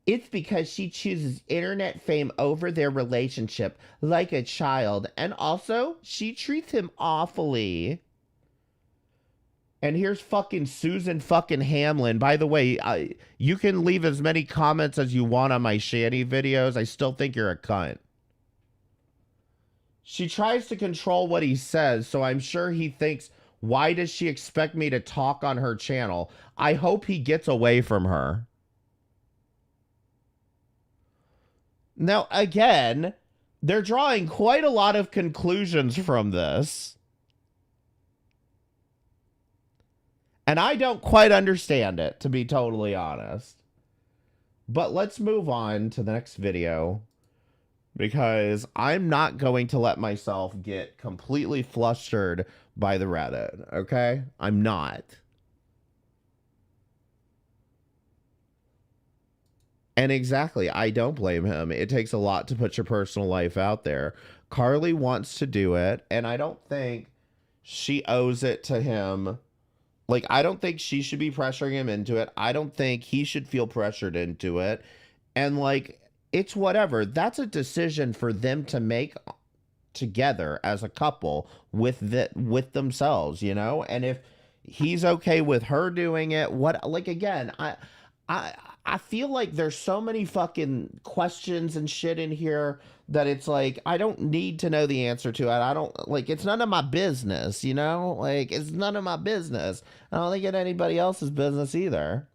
It's because she chooses internet fame over their relationship like a child. And also, she treats him awfully. And here's fucking Susan fucking Hamlin. By the way, you can leave as many comments as you want on my Shanny videos. I still think you're a cunt. She tries to control what he says, so I'm sure he thinks, why does she expect me to talk on her channel? I hope he gets away from her. Now, again, they're drawing quite a lot of conclusions from this. And I don't quite understand it, to be totally honest. But let's move on to the next video, because I'm not going to let myself get completely flustered by the Reddit, okay? I'm not. And exactly, I don't blame him. It takes a lot to put your personal life out there. Carly wants to do it, and I don't think she owes it to him. Like, I don't think she should be pressuring him into it. I don't think he should feel pressured into it. And, like, it's whatever. That's a decision for them to make together as a couple with themselves, you know? And if he's okay with her doing it, again, I feel like there's so many fucking questions and shit in here that it's like, I don't need to know the answer to it. I don't, like, it's none of my business, you know? Like, it's none of my business. I don't think it's anybody else's business either.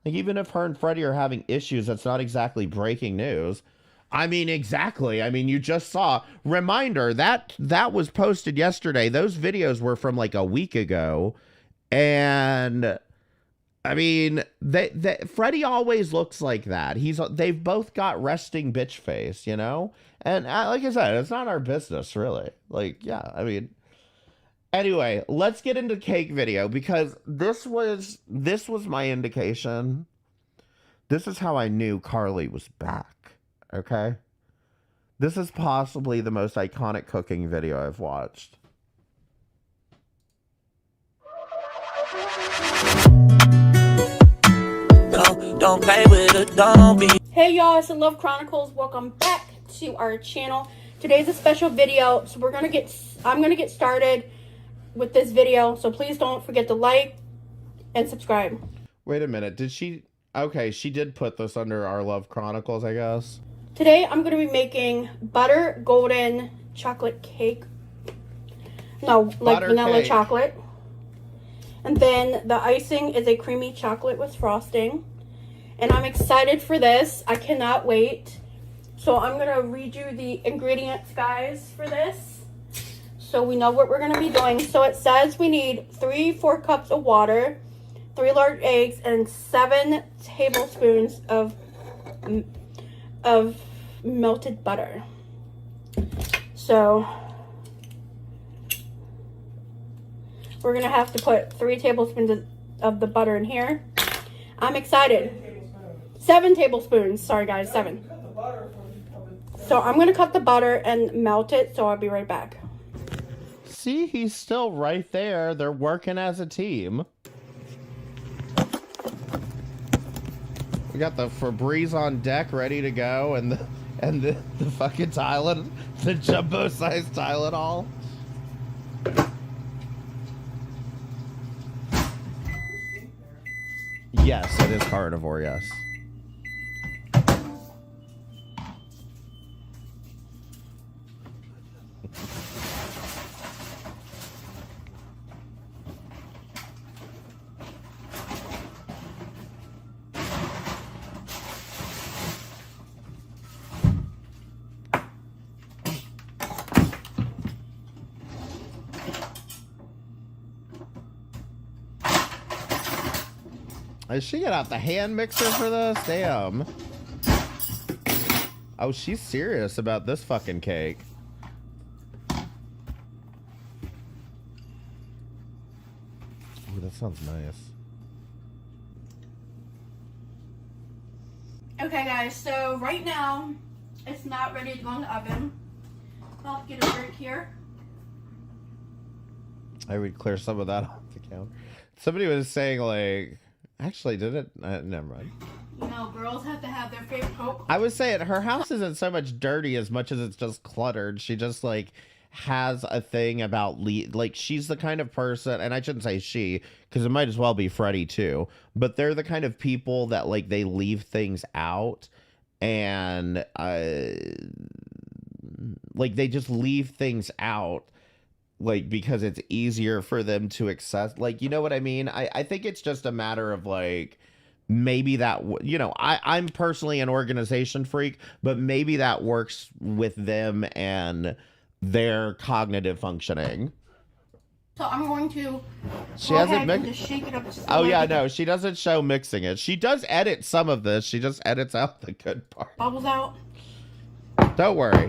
Like, even if her and Freddie are having issues, that's not exactly breaking news. I mean, exactly. I mean, you just saw, reminder, that was posted yesterday. Those videos were from like a week ago. And I mean, Freddie always looks like that. They've both got resting bitch face, you know? And like I said, it's not our business, really. Like, yeah, I mean, anyway, let's get into cake video, because this was my indication. This is how I knew Carly was back, okay? This is possibly the most iconic cooking video I've watched. Don't play with it, don't be. Hey y'all, it's the Love Chronicles. Welcome back to our channel. Today's a special video, so I'm gonna get started with this video. So please don't forget to like and subscribe. Wait a minute, did she? Okay, she did put this under our Love Chronicles, I guess. Today I'm gonna be making butter golden chocolate cake. No, like Butter vanilla cake. chocolate. And then the icing is a creamy chocolate with frosting. And I'm excited for this. I cannot wait. So I'm going to read you the ingredients, guys, for this. So we know what we're going to be doing. So it says we need 4 cups of water, 3 large eggs, and 7 tablespoons of melted butter. So we're going to have to put 3 tablespoons of the butter in here. I'm excited. 7 tablespoons. Sorry, guys, 7. So I'm going to cut the butter and melt it, so I'll be right back. See, he's still right there. They're working as a team. We got the Febreze on deck ready to go, and the fucking Tylenol, the jumbo-sized Tylenol. Yes, it is carnivore, yes. Did she get out the hand mixer for this? Damn. Oh, she's serious about this fucking cake. Ooh, that sounds nice. Okay, guys, so right now, it's not ready to go in the oven. I'll get a drink here. I would clear some of that off the counter. Somebody was saying, like... Actually, did it? Never mind. You know, girls have to have their favorite Coke. I was saying, her house isn't so much dirty as much as it's just cluttered. She just, like, has a thing about... Like, she's the kind of person... And I shouldn't say she, because it might as well be Freddie, too. But they're the kind of people that, like, they leave things out. And, like, they just leave things out. Like, because it's easier for them to access, like, you know what I mean? I think it's just a matter of, like, maybe that, you know, I'm personally an organization freak, but maybe that works with them and their cognitive functioning. So I'm going to She go hasn't ahead and just shake it up. Oh, yeah, no, she doesn't show mixing it. She does edit some of this. She just edits out the good part. Bubbles out. Don't worry.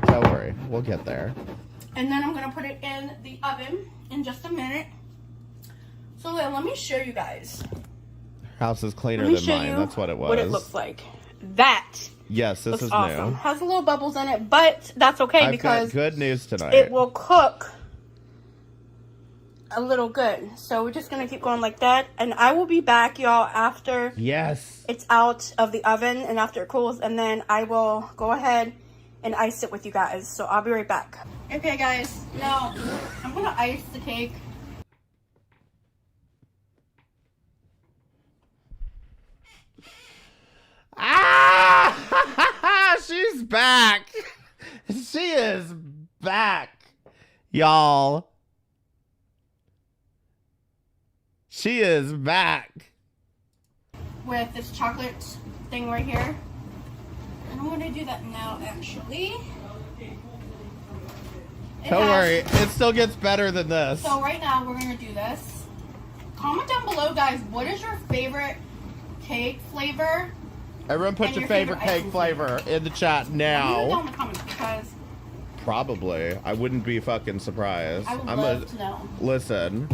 We'll get there. And then I'm going to put it in the oven in just a minute. So then let me show you guys. House is cleaner Let me than show mine. you That's what it was. what it looks like. That Yes, this looks is awesome. new. Has a little bubbles in it, but that's okay I've because got good news tonight. it will cook a little good. So we're just going to keep going like that. And I will be back, y'all, after Yes. it's out of the oven and after it cools. And then I will go ahead and ice it with you guys. So I'll be right back. Okay, guys. Now, I'm going to ice the cake. Ah! She's back. She is back, y'all. She is back. With this chocolate thing right here. And I'm going to do that now, actually. Don't worry, it still gets better than this. So right now, we're going to do this. Comment down below, guys, what is your favorite cake flavor? Everyone put and your your favorite favorite cake icing flavor in the chat Leave it down now. in the comments because Probably. I wouldn't be fucking surprised. I would love to know. Listen,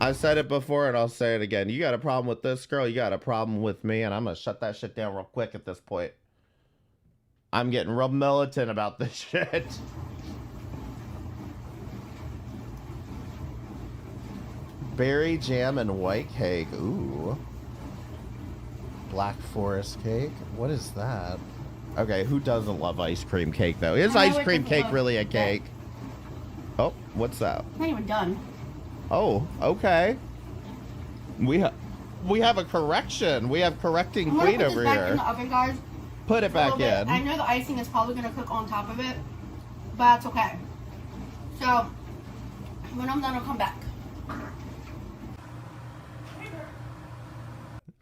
I said it before and I'll say it again. You got a problem with this girl, you got a problem with me, and I'm gonna shut that shit down real quick at this point. I'm getting real militant about this shit. Berry jam and white cake. Ooh. Black forest cake. What is that? Okay, who doesn't love ice cream cake though? Is ice cream cake really a cake? Oh, what's that? It's not even done. Oh, okay. We have a correction. We have correcting I'm gonna queen put this over back here. in the oven, guys. Put it For a little back bit. in. I know the icing is probably gonna cook on top of it, but it's okay. So when I'm done, I'll come back.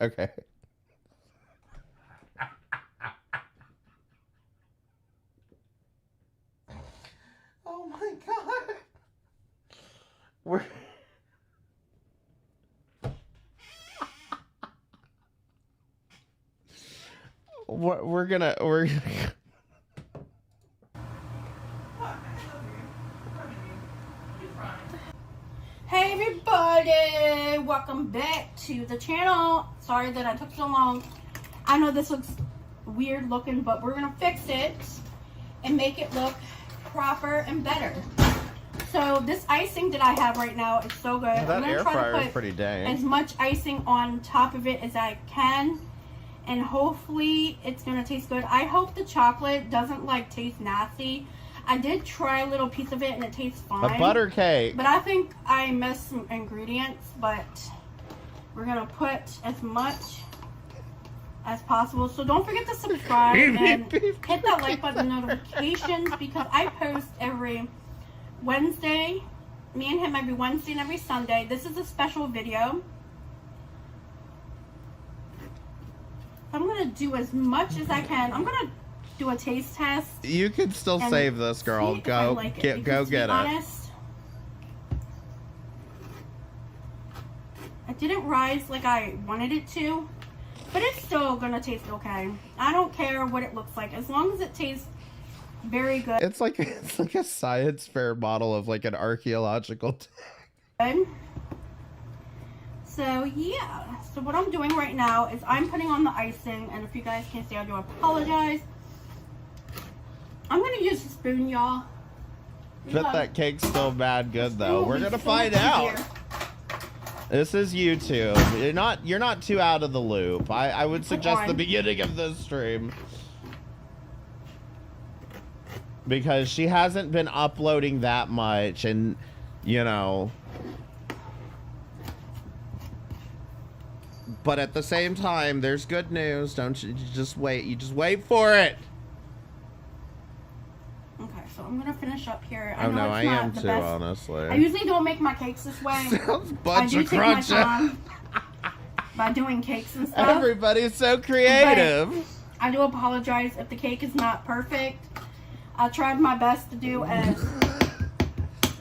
Okay. Oh my god. We're gonna Hey everybody, welcome back to the channel. Sorry that I took so long. I know this looks weird looking, but we're gonna fix it and make it look proper and better. So this icing that I have right now is so good. that I'm gonna air try fryer to is put pretty dang. as much icing on top of it as I can, and hopefully it's gonna taste good. I hope the chocolate doesn't like taste nasty. I did try a little piece of it and it tastes fine. A butter cake. But I think I missed some ingredients, but we're gonna put as much as possible. So don't forget to subscribe and hit that like button, notifications, because I post every Wednesday. Me and him every Wednesday and every Sunday. This is a special video. I'm gonna do as much as I can. I'm gonna do a taste test. You can still and save this, girl. see if I Go like it, get because to be it. honest, it didn't rise like I wanted it to, but it's still gonna taste okay. I don't care what it looks like as long as it tastes very good. It's like a science fair model of like an archaeological. So yeah, so what I'm doing right now is I'm putting on the icing, and if you guys can't see, I do apologize. I'm gonna use a spoon, y'all. Bet that cake's still bad good though. We're gonna find Easier. out. This is YouTube. You're not too out of the loop. I would suggest the beginning of this stream, because she hasn't been uploading that much, and you know. But at the same time, there's good news. Don't you just wait? You just wait for it. Okay, so I'm gonna finish up here. Oh no, it's I not am the too, best. honestly. I usually don't make my cakes this way. Sounds I bunch do of take my crunch. time by doing cakes and stuff. Everybody's so creative. I do apologize if the cake is not perfect. I tried my best to do as...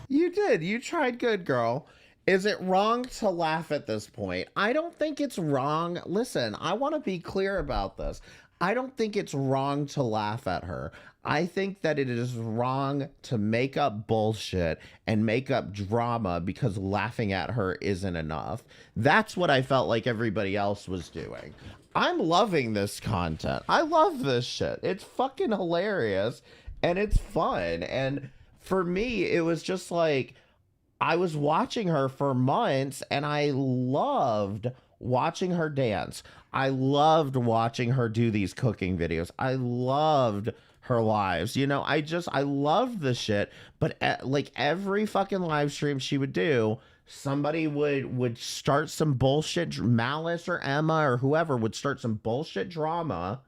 You did. You tried good, girl. Is it wrong to laugh at this point? I don't think it's wrong. Listen, I want to be clear about this. I don't think it's wrong to laugh at her. I think that it is wrong to make up bullshit and make up drama because laughing at her isn't enough. That's what I felt like everybody else was doing. I'm loving this content. I love this shit. It's fucking hilarious and it's fun. And for me, it was just like, I was watching her for months and I loved watching her dance. I loved watching her do these cooking videos. I loved her lives. You know, I loved the shit. But like every fucking live stream she would do, somebody would start some bullshit. Malice or Emma or whoever would start some bullshit drama.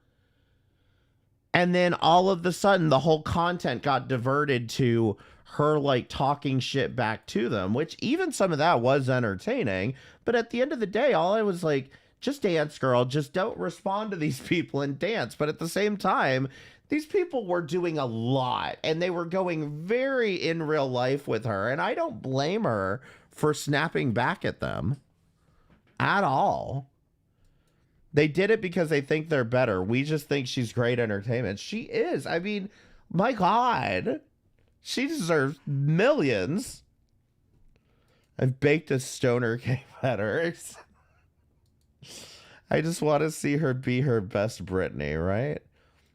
And then all of a sudden, the whole content got diverted to her like talking shit back to them, which even some of that was entertaining. But at the end of the day, all I was like, just dance, girl. Just don't respond to these people and dance. But at the same time, these people were doing a lot and they were going very in real life with her. And I don't blame her for snapping back at them at all. They did it because they think they're better. We just think she's great entertainment. She is. I mean, my God. She deserves millions. I've baked a stoner cake better. I just want to see her be her best Britney, right?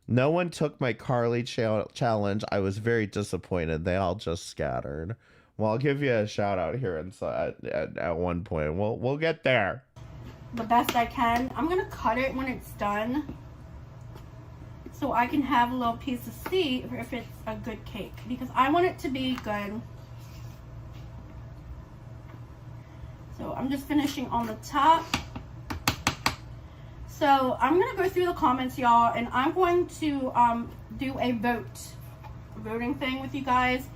No one took my Carly challenge. I was very disappointed. They all just scattered. Well, I'll give you a shout out here inside at one point. We'll get there. The best I can. I'm gonna cut it when it's done, so I can have a little piece to see if it's a good cake, because I want it to be good. So I'm just finishing on the top. So I'm gonna go through the comments, y'all, and I'm going to do a voting thing with you guys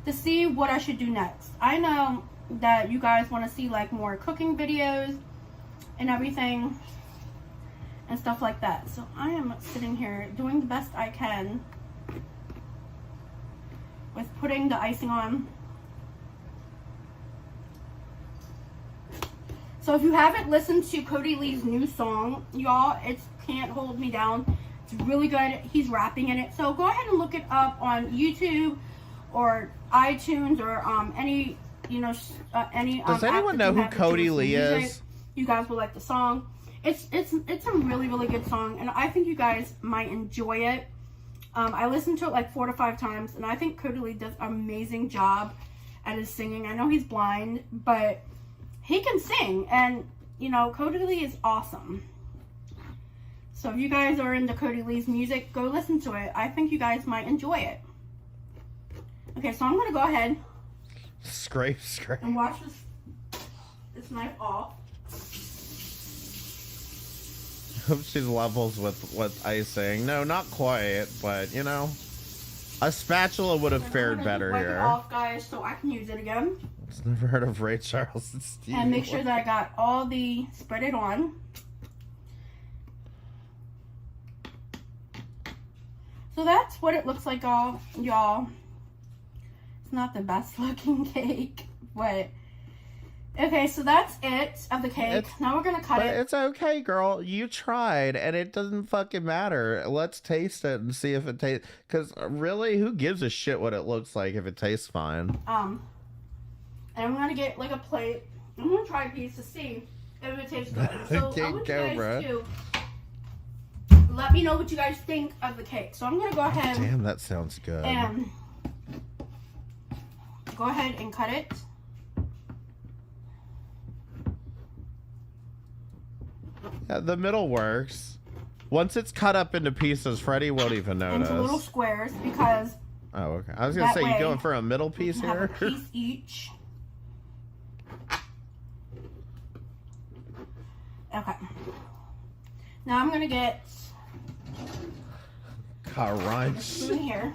to see what I should do next. I know that you guys want to see like more cooking videos and everything and stuff like that. So I am sitting here doing the best I can with putting the icing on. So if you haven't listened to Cody Lee's new song, y'all, it's Can't Hold Me Down. It's really good. He's rapping in it. So go ahead and look it up on YouTube or iTunes or any, you know, any. Does anyone know who Cody Lee is? You guys will like the song. It's a really, really good song, and I think you guys might enjoy it. I listened to it like 4 to 5 times, and I think Cody Lee does an amazing job at his singing. I know he's blind, but he can sing, and you know, Cody Lee is awesome. So if you guys are into Cody Lee's music, go listen to it. I think you guys might enjoy it. Okay, so I'm gonna go ahead Scrape. and wash this knife off. Hope she's levels with icing. No, not quite, but you know, a spatula would have fared better wipe here. It off, guys, so I can use it again. I've never heard of Ray Charles and Steve. And make sure that I got all the spread it on. So that's what it looks like, y'all. It's not the best looking cake, but okay, so that's it of the cake. Now we're gonna cut it. It's okay, girl. You tried, and it doesn't fucking matter. Let's taste it and see if it tastes. Because really, who gives a shit what it looks like if it tastes fine? And I'm gonna get like a plate. I'm gonna try a piece to see if it tastes good. So I want you guys to let me know what you guys think of the cake. So I'm gonna go ahead. Damn, that sounds good. And go ahead and cut it. Yeah, the middle works. Once it's cut up into pieces, Freddie won't even notice. Into little squares, because oh, okay. I was gonna say, you going for a middle piece we can here? have a piece each. Okay. Now I'm gonna get a Crunch. spoon here.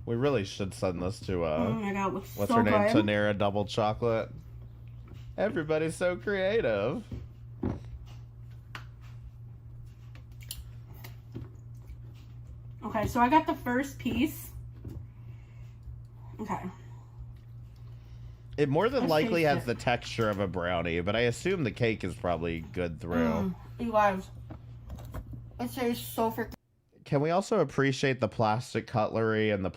We really should send this to Oh my god, it looks what's so her name? good. Tanera Double Chocolate. Everybody's so creative. Okay, so I got the first piece. Okay. It more than Let's likely taste has it. the texture of a brownie, but I assume the cake is probably good through. You guys, it tastes so freaking. Can we also appreciate the plastic cutlery and the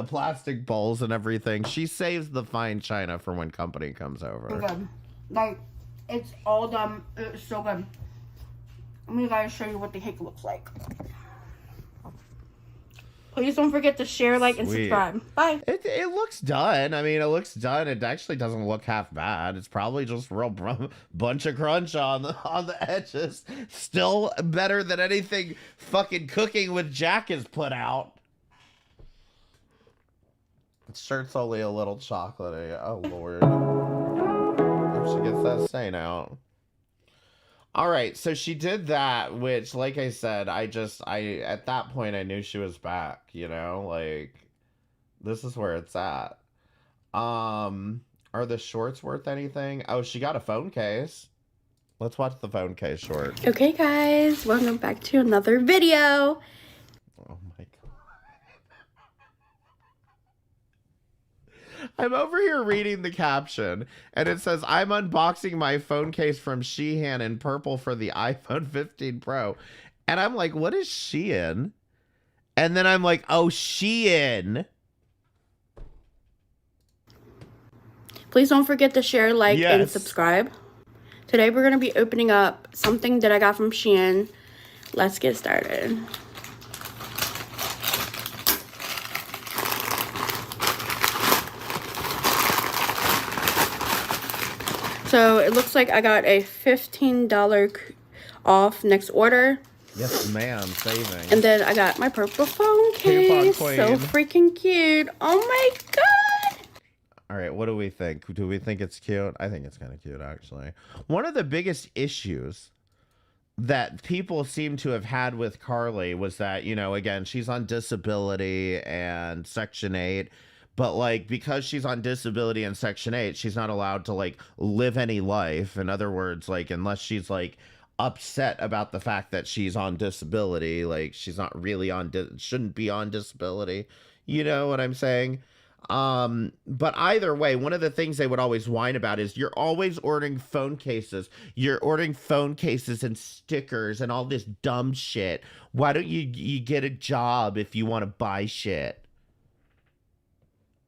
plastic bowls and everything? She saves the fine china for when company comes over. Good. Like, it's all done. It's so good. Let me guys show you what the cake looks like. Please don't forget to share, like, and Sweet. subscribe. Bye. It looks done. I mean, it looks done. It actually doesn't look half bad. It's probably just real bunch of crunch on the edges. Still better than anything fucking Cooking with Jack has put out. The shirt's only a little chocolatey. Oh Lord. Hope she gets that stain out. All right, so she did that, which, like I said, I at that point I knew she was back, you know, like this is where it's at. Are the shorts worth anything? Oh, she got a phone case. Let's watch the phone case short. Okay, guys, welcome back to another video. Oh my god. I'm over here reading the caption, and it says, I'm unboxing my phone case from Shein in purple for the iPhone 15 Pro. And I'm like, what is Shein? And then I'm like, oh, Shein. Please don't forget to share, like, and Yes. subscribe. Today we're going to be opening up something that I got from Shein. Let's get started. So it looks like I got a $15 off next order. Yes, ma'am. Saving. And then I got my purple phone Coupon case. queen. So freaking cute. Oh my god. All right, what do we think? Do we think it's cute? I think it's kind of cute, actually. One of the biggest issues that people seem to have had with Carly was that, you know, again, she's on disability and Section 8. But, like, because she's on disability and Section 8, she's not allowed to, like, live any life. In other words, like, unless she's, like, upset about the fact that she's on disability, like, she's not really shouldn't be on disability. You know what I'm saying? But either way, one of the things they would always whine about is you're always ordering phone cases. You're ordering phone cases and stickers and all this dumb shit. Why don't you get a job if you want to buy shit?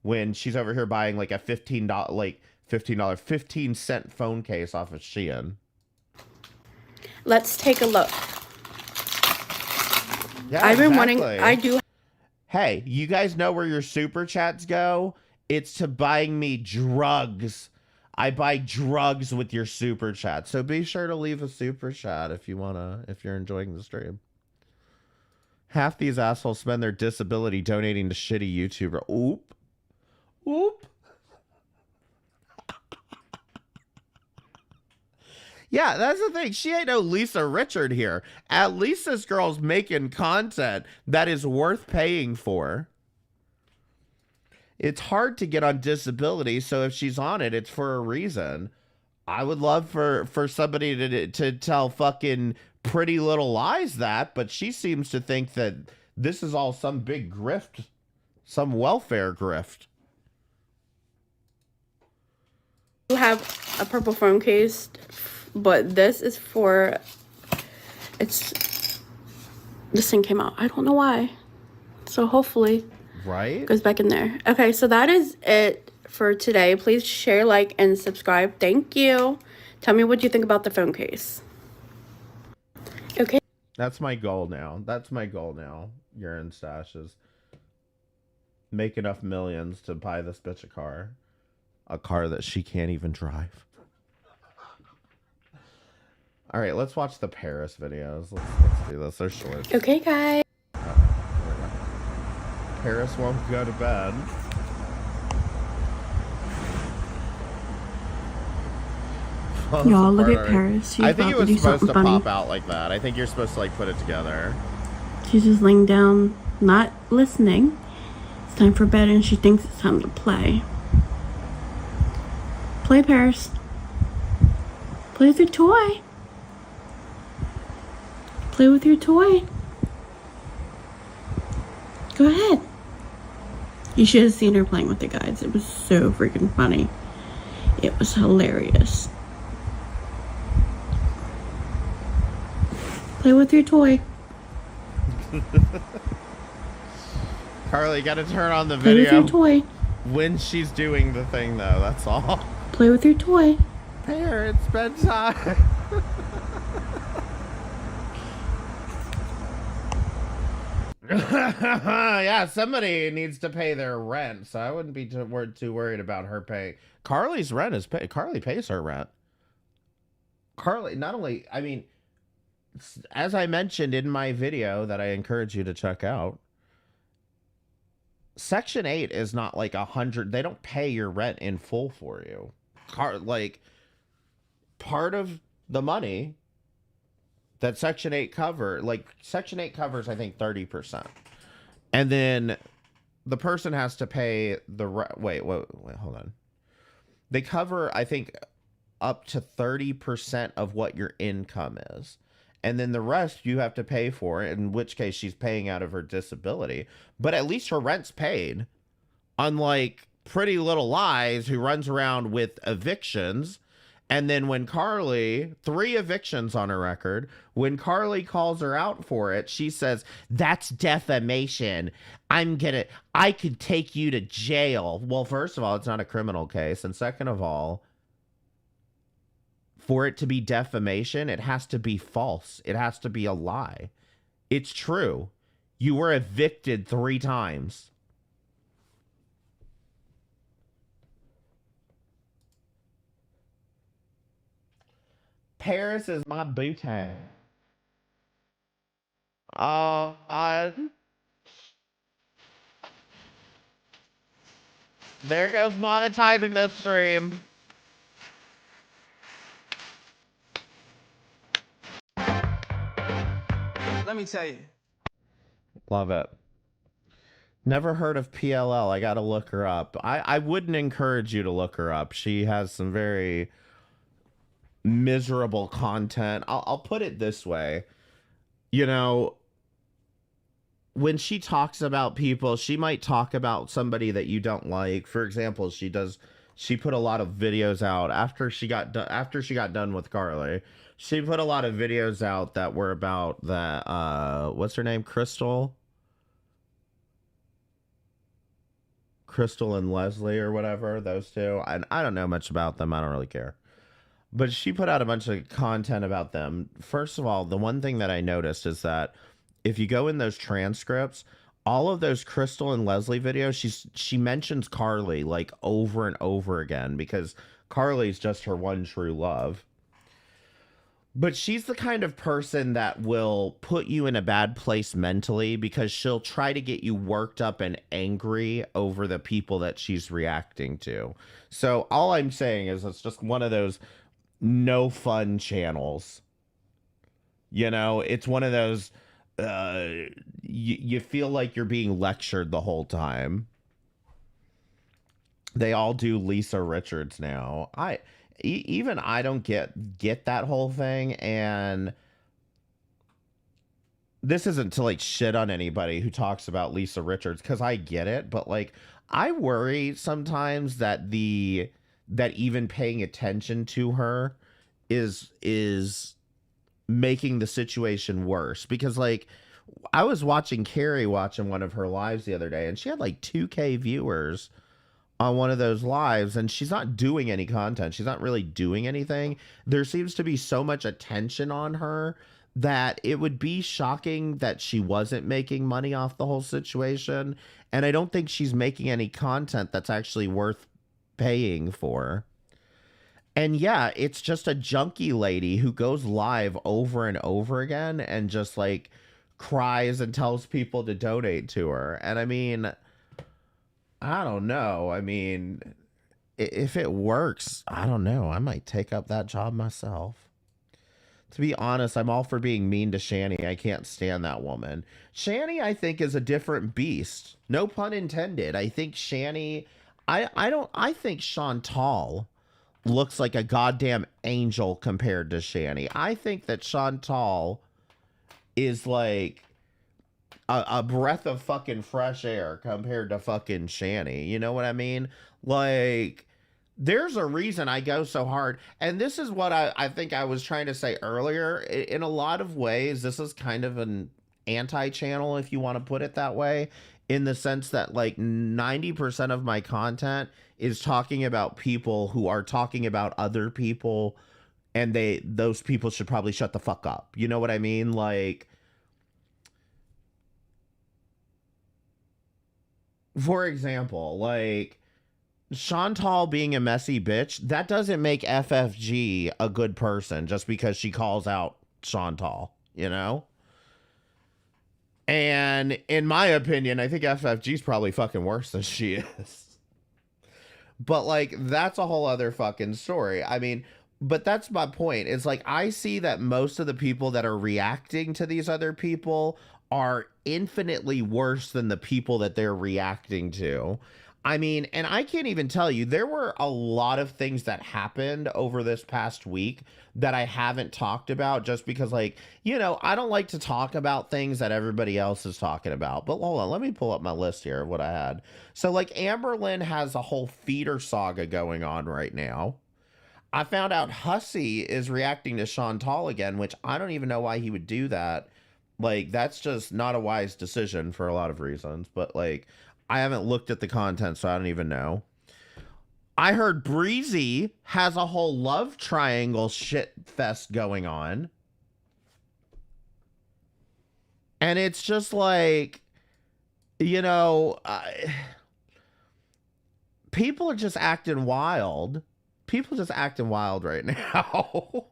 When she's over here buying like a $15 phone case off of Shein. Let's take a look. Yeah, I've been exactly. wanting, I do. Hey, you guys know where your super chats go? It's to buying me drugs. I buy drugs with your super chat. So be sure to leave a super chat if you're enjoying the stream. Half these assholes spend their disability donating to shitty YouTuber. Oop. Oop. Yeah, that's the thing. She ain't no Lisa Richard here. At least this girl's making content that is worth paying for. It's hard to get on disability, so if she's on it, it's for a reason. I would love for somebody to tell fucking Pretty Little Lies that, but she seems to think that this is all some big grift, some welfare grift. You have a purple phone case, but this is for, this thing came out. I don't know why. So hopefully Right? it goes back in there. Okay, so that is it for today. Please share, like, and subscribe. Thank you. Tell me what you think about the phone case. Okay. That's my goal now. That's my goal now. Urine stashes. Make enough millions to buy this bitch a car. A car that she can't even drive. All right, let's watch the Paris videos. Let's do this. They're short. Okay, guys. Paris won't go to bed. Y'all, look at Paris. She's I think it about to was do supposed to something funny. pop out like that. I think you're supposed to like put it together. She's just laying down, not listening. It's time for bed, and she thinks it's time to play. Play, Paris. Play with your toy. Play with your toy. Go ahead. You should have seen her playing with the guys. It was so freaking funny. It was hilarious. Play with your toy. Carly, you gotta turn on the Play with video your toy. when she's doing the thing, though. That's all. Play with your toy. Parents, bedtime. Yeah, somebody needs to pay their rent, so I wouldn't be too worried about her paying. Carly's rent is paid. Carly pays her rent. Carly, not only, I mean, as I mentioned in my video that I encourage you to check out, Section 8 is not like 100. They don't pay your rent in full for you. Like, part of the money that Section 8 Section 8 covers, I think, 30%. And then the person has to pay the, wait, hold on. They cover, I think, up to 30% of what your income is. And then the rest you have to pay for, in which case she's paying out of her disability. But at least her rent's paid. Unlike Pretty Little Lies, who runs around with evictions And then when Carly, 3 evictions on her record, when Carly calls her out for it, she says, that's defamation. I could take you to jail. Well, first of all, it's not a criminal case. And second of all, for it to be defamation, it has to be false. It has to be a lie. It's true. You were evicted 3 times. Paris is my booty. There goes monetizing this stream. Let me tell you. Love it. Never heard of PLL. I gotta look her up. I wouldn't encourage you to look her up. She has some very miserable content. I'll put it this way. You know, when she talks about people, she might talk about somebody that you don't like. For example, she put a lot of videos out after she got done with Carly. She put a lot of videos out that were about that what's her name? Crystal and Leslie or whatever, those two. I don't know much about them. I don't really care. But she put out a bunch of content about them. First of all, the one thing that I noticed is that if you go in those transcripts, all of those Crystal and Leslie videos, she mentions Carly like over and over again because Carly's just her one true love. But she's the kind of person that will put you in a bad place mentally because she'll try to get you worked up and angry over the people that she's reacting to. So all I'm saying is it's just one of those no fun channels. You know, it's one of those you feel like you're being lectured the whole time. They all do Lisa Richards now. Even I don't get that whole thing, and this isn't to like shit on anybody who talks about Lisa Richards because I get it, but like I worry sometimes that even paying attention to her is making the situation worse because like I was watching Carrie watching one of her lives the other day and she had like 2K viewers on one of those lives and she's not doing any content. She's not really doing anything. There seems to be so much attention on her that it would be shocking that she wasn't making money off the whole situation. And I don't think she's making any content that's actually worth paying for. And yeah, it's just a junkie lady who goes live over and over again and just like cries and tells people to donate to her. And I mean, I don't know. I mean, if it works, I don't know. I might take up that job myself. To be honest, I'm all for being mean to Shani. I can't stand that woman. Shani, I think, is a different beast. No pun intended. I think Shani, I think Chantal looks like a goddamn angel compared to Shani. I think that Chantal is like a breath of fucking fresh air compared to fucking Shani. You know what I mean? Like, there's a reason I go so hard. And this is what I think I was trying to say earlier. In a lot of ways, this is kind of an anti-channel, if you want to put it that way, in the sense that like 90% of my content is talking about people who are talking about other people, and those people should probably shut the fuck up. You know what I mean? Like, for example, like Chantal being a messy bitch, that doesn't make FFG a good person just because she calls out Chantal, you know? And in my opinion, I think FFG's probably fucking worse than she is. But like, that's a whole other fucking story. I mean, but that's my point. It's like, I see that most of the people that are reacting to these other people are infinitely worse than the people that they're reacting to. I mean, and I can't even tell you, there were a lot of things that happened over this past week that I haven't talked about just because, like, you know, I don't like to talk about things that everybody else is talking about. But hold on, let me pull up my list here of what I had. So, like, Amberlynn has a whole feeder saga going on right now. I found out Hussey is reacting to Chantal again, which I don't even know why he would do that. Like, that's just not a wise decision for a lot of reasons. But, like, I haven't looked at the content, so I don't even know. I heard Breezy has a whole love triangle shit fest going on. And it's just like, you know, people are just acting wild. People just acting wild right now.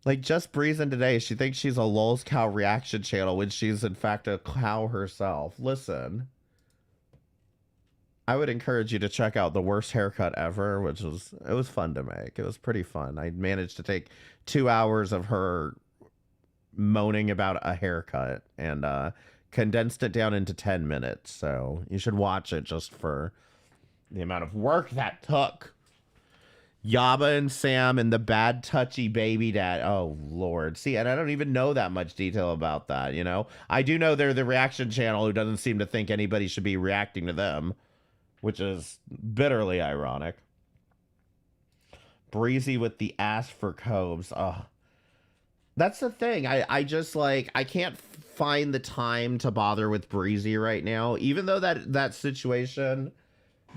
Like, just Breezing today, she thinks she's a Lulz Cow reaction channel when she's in fact a cow herself. Listen, I would encourage you to check out The Worst Haircut Ever, which was, it was fun to make. It was pretty fun. I managed to take 2 hours of her moaning about a haircut and condensed it down into 10 minutes. So you should watch it just for the amount of work that took. Yaba and Sam and the bad touchy baby dad. Oh, Lord. See, and I don't even know that much detail about that, you know? I do know they're the reaction channel who doesn't seem to think anybody should be reacting to them, which is bitterly ironic. Breezy with the ass for Cobes. Oh, that's the thing. I just, like, I can't find the time to bother with Breezy right now. Even though that situation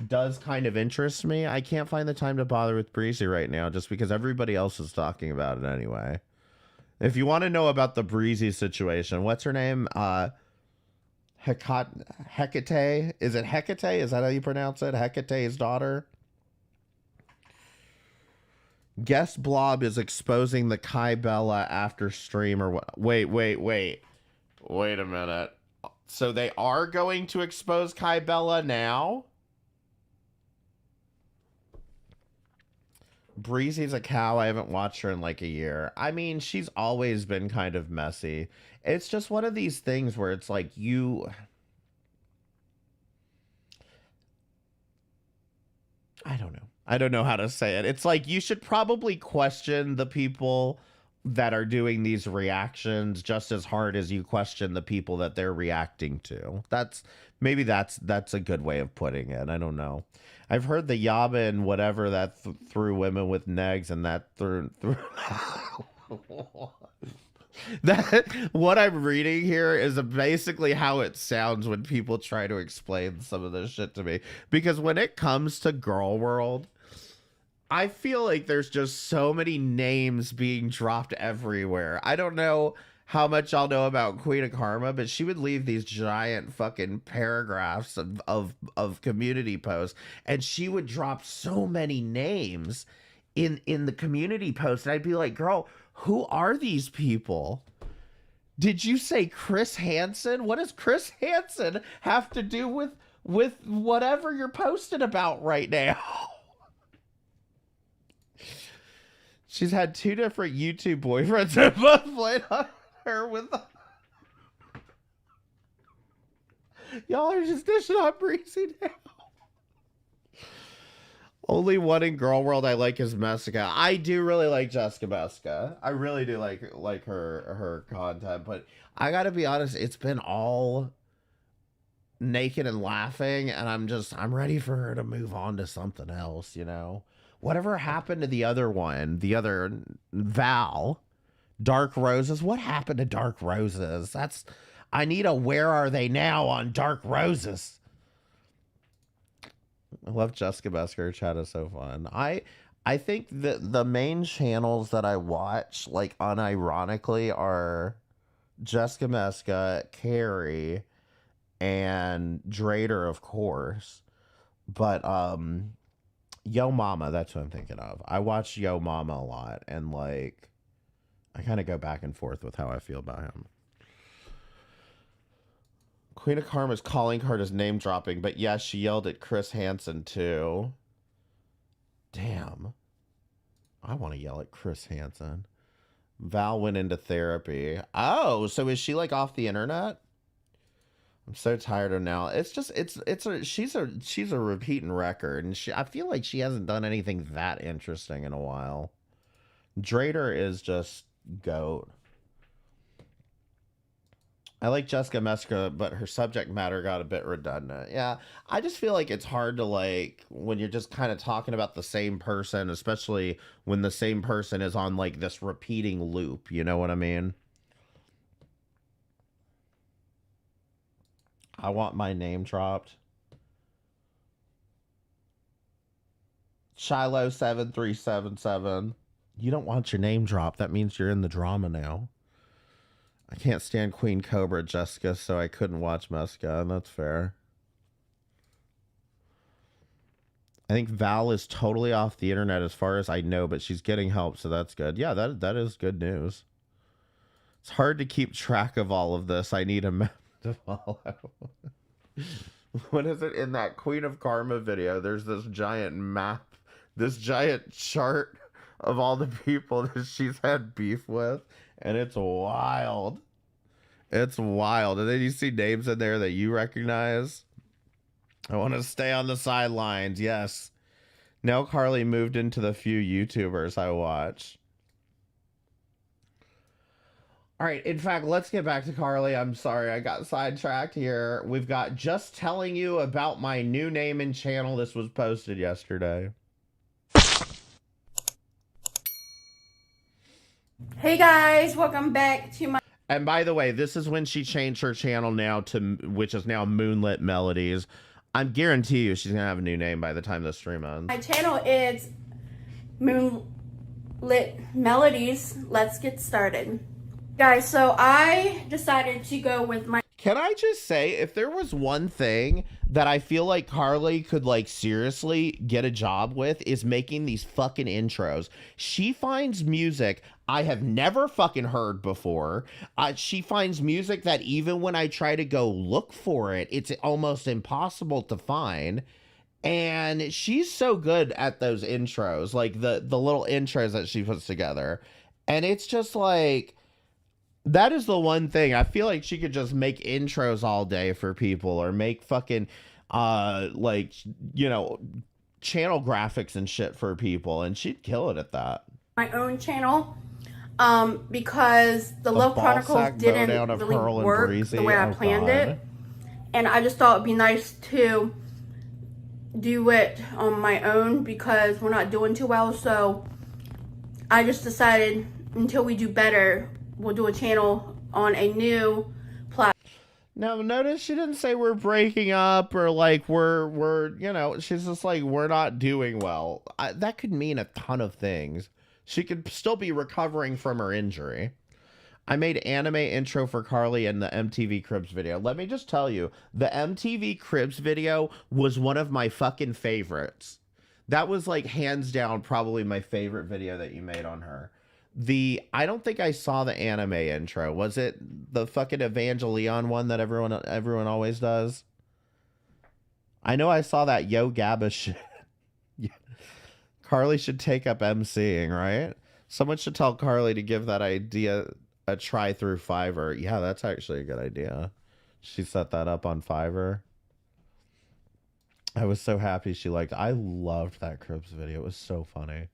does kind of interest me, I can't find the time to bother with Breezy right now just because everybody else is talking about it anyway. If you want to know about the Breezy situation, what's her name? Hecate? Is it Hecate? Is that how you pronounce it? Hecate's daughter? Guest Blob is exposing the Kai Bella after stream or what? Wait a minute. So they are going to expose Kai Bella now? Breezy's a cow. I haven't watched her in like a year. I mean, she's always been kind of messy. It's just one of these things where it's like I don't know. I don't know how to say it. It's like you should probably question the people that are doing these reactions just as hard as you question the people that they're reacting to. That's a good way of putting it. I don't know. I've heard the Yaba and whatever that threw women with negs and that threw that what I'm reading here is basically how it sounds when people try to explain some of this shit to me. Because when it comes to Girl World, I feel like there's just so many names being dropped everywhere. I don't know how much y'all know about Queen of Karma, but she would leave these giant fucking paragraphs of community posts, and she would drop so many names in the community post, and I'd be like, girl, who are these people? Did you say Chris Hansen? What does Chris Hansen have to do with whatever you're posting about right now? She's had 2 different YouTube boyfriends and both played on her with y'all are just dishing on Breezy now. Only one in Girl World I like is Messica. I do really like Jessica Messica. I really do like her content, but I gotta be honest, it's been all naked and laughing, and I'm ready for her to move on to something else, you know? Whatever happened to the other one, the other Val, Dark Roses? What happened to Dark Roses? I need a Where Are They Now on Dark Roses. I love Jessica Messica. Her chat is so fun. I think that the main channels that I watch, like unironically, are Jessica Messica, Carrie, and Drader, of course. But Yo Mama, that's what I'm thinking of. I watch Yo Mama a lot, and like I kind of go back and forth with how I feel about him. Queen of Karma's calling card is name dropping, but yes, she yelled at Chris Hansen too. Damn. I want to yell at Chris Hansen. Val went into therapy. Oh, so is she like off the internet? I'm so tired of now. It's just she's a repeating record, and I feel like she hasn't done anything that interesting in a while. Drader is just GOAT. I like Jessica Meska, but her subject matter got a bit redundant. Yeah, I just feel like it's hard to like when you're just kind of talking about the same person, especially when the same person is on like this repeating loop. You know what I mean? I want my name dropped. Shiloh7377. You don't want your name dropped. That means you're in the drama now. I can't stand Queen Cobra, Jessica, so I couldn't watch Meska, and that's fair. I think Val is totally off the internet as far as I know, but she's getting help, so that's good. Yeah, that is good news. It's hard to keep track of all of this. I need a map to follow. What is it in that Queen of Karma video? There's this giant map, this giant chart of all the people that she's had beef with, and it's wild. It's wild. And then you see names in there that you recognize. I want to stay on the sidelines. Yes. Now Carly moved into the few YouTubers I watch. All right. In fact, let's get back to Carly. I'm sorry. I got sidetracked here. We've got just telling you about my new name and channel. This was posted yesterday. Hey guys, welcome back to my... And by the way, this is when she changed her channel now to, which is now Moonlit Melodies. I'm guarantee you she's going to have a new name by the time this stream ends. My channel is Moonlit Melodies. Let's get started. Guys, so I decided to go with my... Can I just say, if there was one thing that I feel like Carly could, like, seriously get a job with, is making these fucking intros. She finds music I have never fucking heard before. She finds music that even when I try to go look for it, it's almost impossible to find. And she's so good at those intros, like the little intros that she puts together. And it's just like... That is the one thing. I feel like she could just make intros all day for people, or make fucking, like, you know, channel graphics and shit for people, and she'd kill it at that. My own channel, because the Love Chronicles didn't really work the way I planned it, and I just thought it'd be nice to do it on my own because we're not doing too well. So I just decided until we do better, we'll do a channel on a new platform. Now, notice she didn't say we're breaking up or like we're you know, she's just like, we're not doing well. That could mean a ton of things. She could still be recovering from her injury. I made anime intro for Carly in the MTV Cribs video. Let me just tell you, the MTV Cribs video was one of my fucking favorites. That was like hands down probably my favorite video that you made on her. I don't think I saw the anime intro. Was it the fucking Evangelion one that everyone always does? I know I saw that Yo Gabba shit. Carly should take up emceeing, right? Someone should tell Carly to give that idea a try through Fiverr. Yeah, that's actually a good idea. She set that up on Fiverr. I was so happy she liked it. I loved that Cribs video. It was so funny.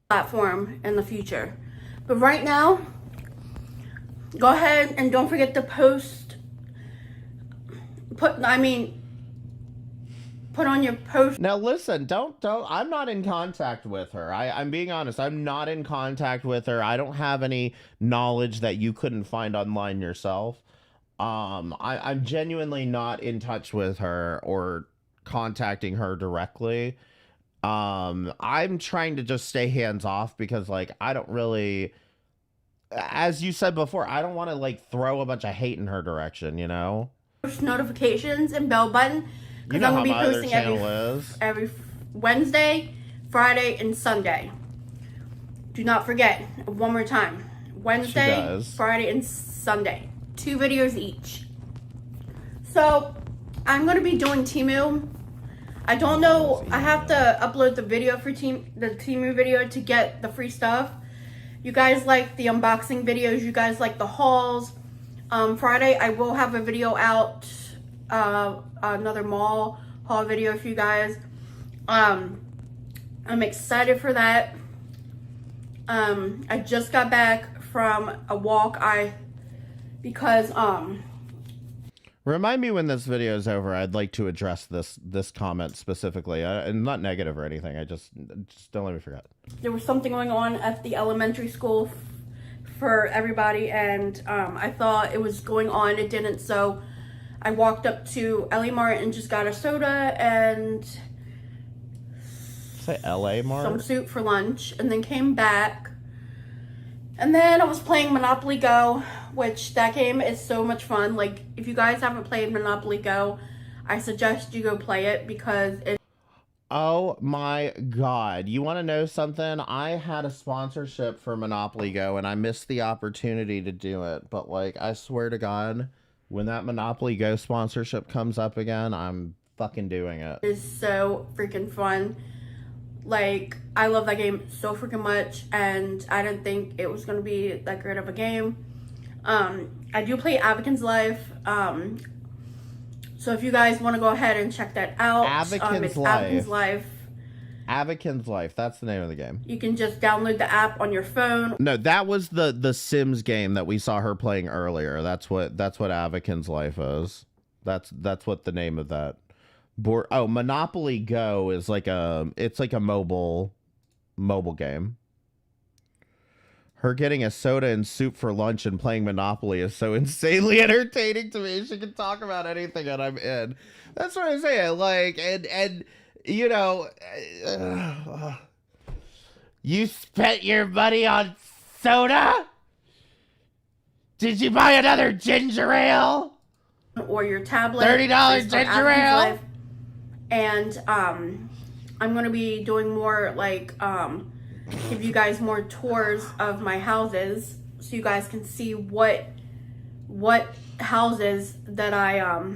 Platform in the future, but right now, go ahead and don't forget to put on your post. Now listen, don't I'm not in contact with her. I'm being honest, I'm not in contact with her. I don't have any knowledge that you couldn't find online yourself. I'm genuinely not in touch with her or contacting her directly. I'm trying to just stay hands off because, like, I don't really, as you said before, I don't want to like throw a bunch of hate in her direction, you know? Push notifications and bell button because I'm gonna be posting every Wednesday, Friday, and Sunday. Do not forget, one more time, Wednesday, Friday, and Sunday, 2 videos each. So I'm gonna be doing Temu. I don't know, I have to upload the video for the Temu video to get the free stuff. You guys like the unboxing videos, you guys like the hauls. Friday I will have a video out, another mall haul video for you guys. I'm excited for that. I just got back from a walk. Because Remind me when this video is over. I'd like to address this comment specifically, and not negative or anything. I just don't let me forget. there was something going on at the elementary school for everybody, and I thought it was going on. It didn't, so I walked up to Ellie Mart and just got a soda and Say LA Mart? some soup for lunch, and then came back. And then I was playing Monopoly Go, which that game is so much fun. Like, if you guys haven't played Monopoly Go, I suggest you go play it because it. Oh my God. You want to know something? I had a sponsorship for Monopoly Go and I missed the opportunity to do it. But like, I swear to God, when that Monopoly Go sponsorship comes up again, I'm fucking doing it. Is so freaking fun. Like, I love that game so freaking much, and I didn't think it was going to be that great of a game. I do play Avakin's Life, so if you guys want to go ahead and check that out, Avakin's Avakin's Life. Avakin's Life, that's the name of the game. You can just download the app on your phone. No, that was the Sims game that we saw her playing earlier. That's what Avakin's Life is. That's what the name of that board. Oh, Monopoly Go is like it's like a mobile game. Her getting a soda and soup for lunch and playing Monopoly is so insanely entertaining to me. She can talk about anything and I'm in. That's what I'm saying. Like, and you know, you spent your money on soda? Did you buy another ginger ale? Or your tablet. $30 It's called ginger Avakin's ale? Life. And I'm going to be doing more, like, give you guys more tours of my houses so you guys can see what houses that I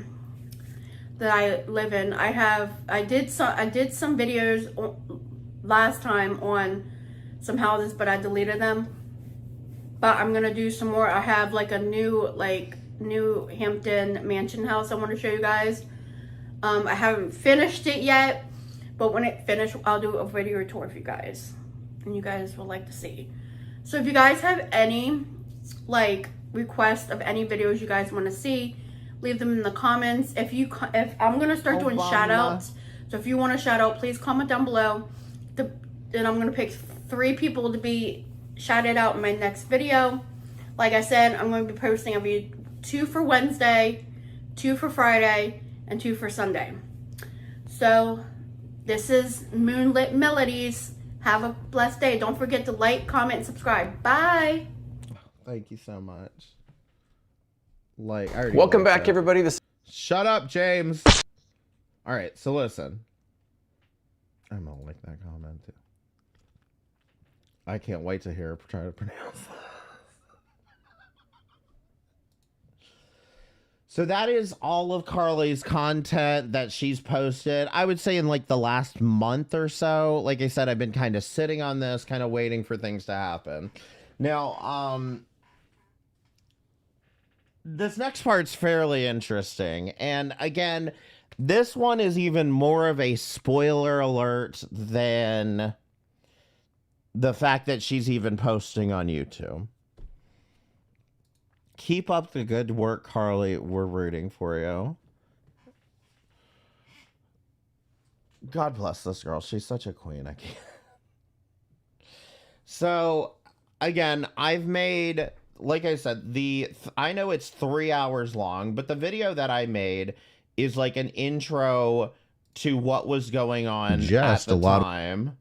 live in. I did some videos last time on some houses, but I deleted them. But I'm gonna do some more. I have like a new Hampton mansion house I want to show you guys. I haven't finished it yet, but when it finished, I'll do a video tour for you guys, and you guys will like to see. So if you guys have any like requests of any videos you guys want to see, leave them in the comments. If I'm gonna start doing shout outs, so if you want to shout out, please comment down below. Then I'm gonna pick 3 people to be shouted out in my next video. Like I said, I'm going to be posting 2 for Wednesday, 2 for Friday, and 2 for Sunday. So this is Moonlit Melodies. Have a blessed day. Don't forget to like, comment, and subscribe. Bye. Thank you so much. Like, I already Welcome liked back, that. everybody. Shut up, James. All right, so listen. I'm gonna like that comment too. I can't wait to hear her try to pronounce that. So that is all of Carly's content that she's posted. I would say in like the last month or so. Like I said, I've been kind of sitting on this, kind of waiting for things to happen. Now, this next part's fairly interesting. And again, this one is even more of a spoiler alert than the fact that she's even posting on YouTube. Keep up the good work, Carly. We're rooting for you. God bless this girl. She's such a queen. I can't. So, again, I've made, like I said, I know it's 3 hours long, but the video that I made is like an intro to what was going on at the time.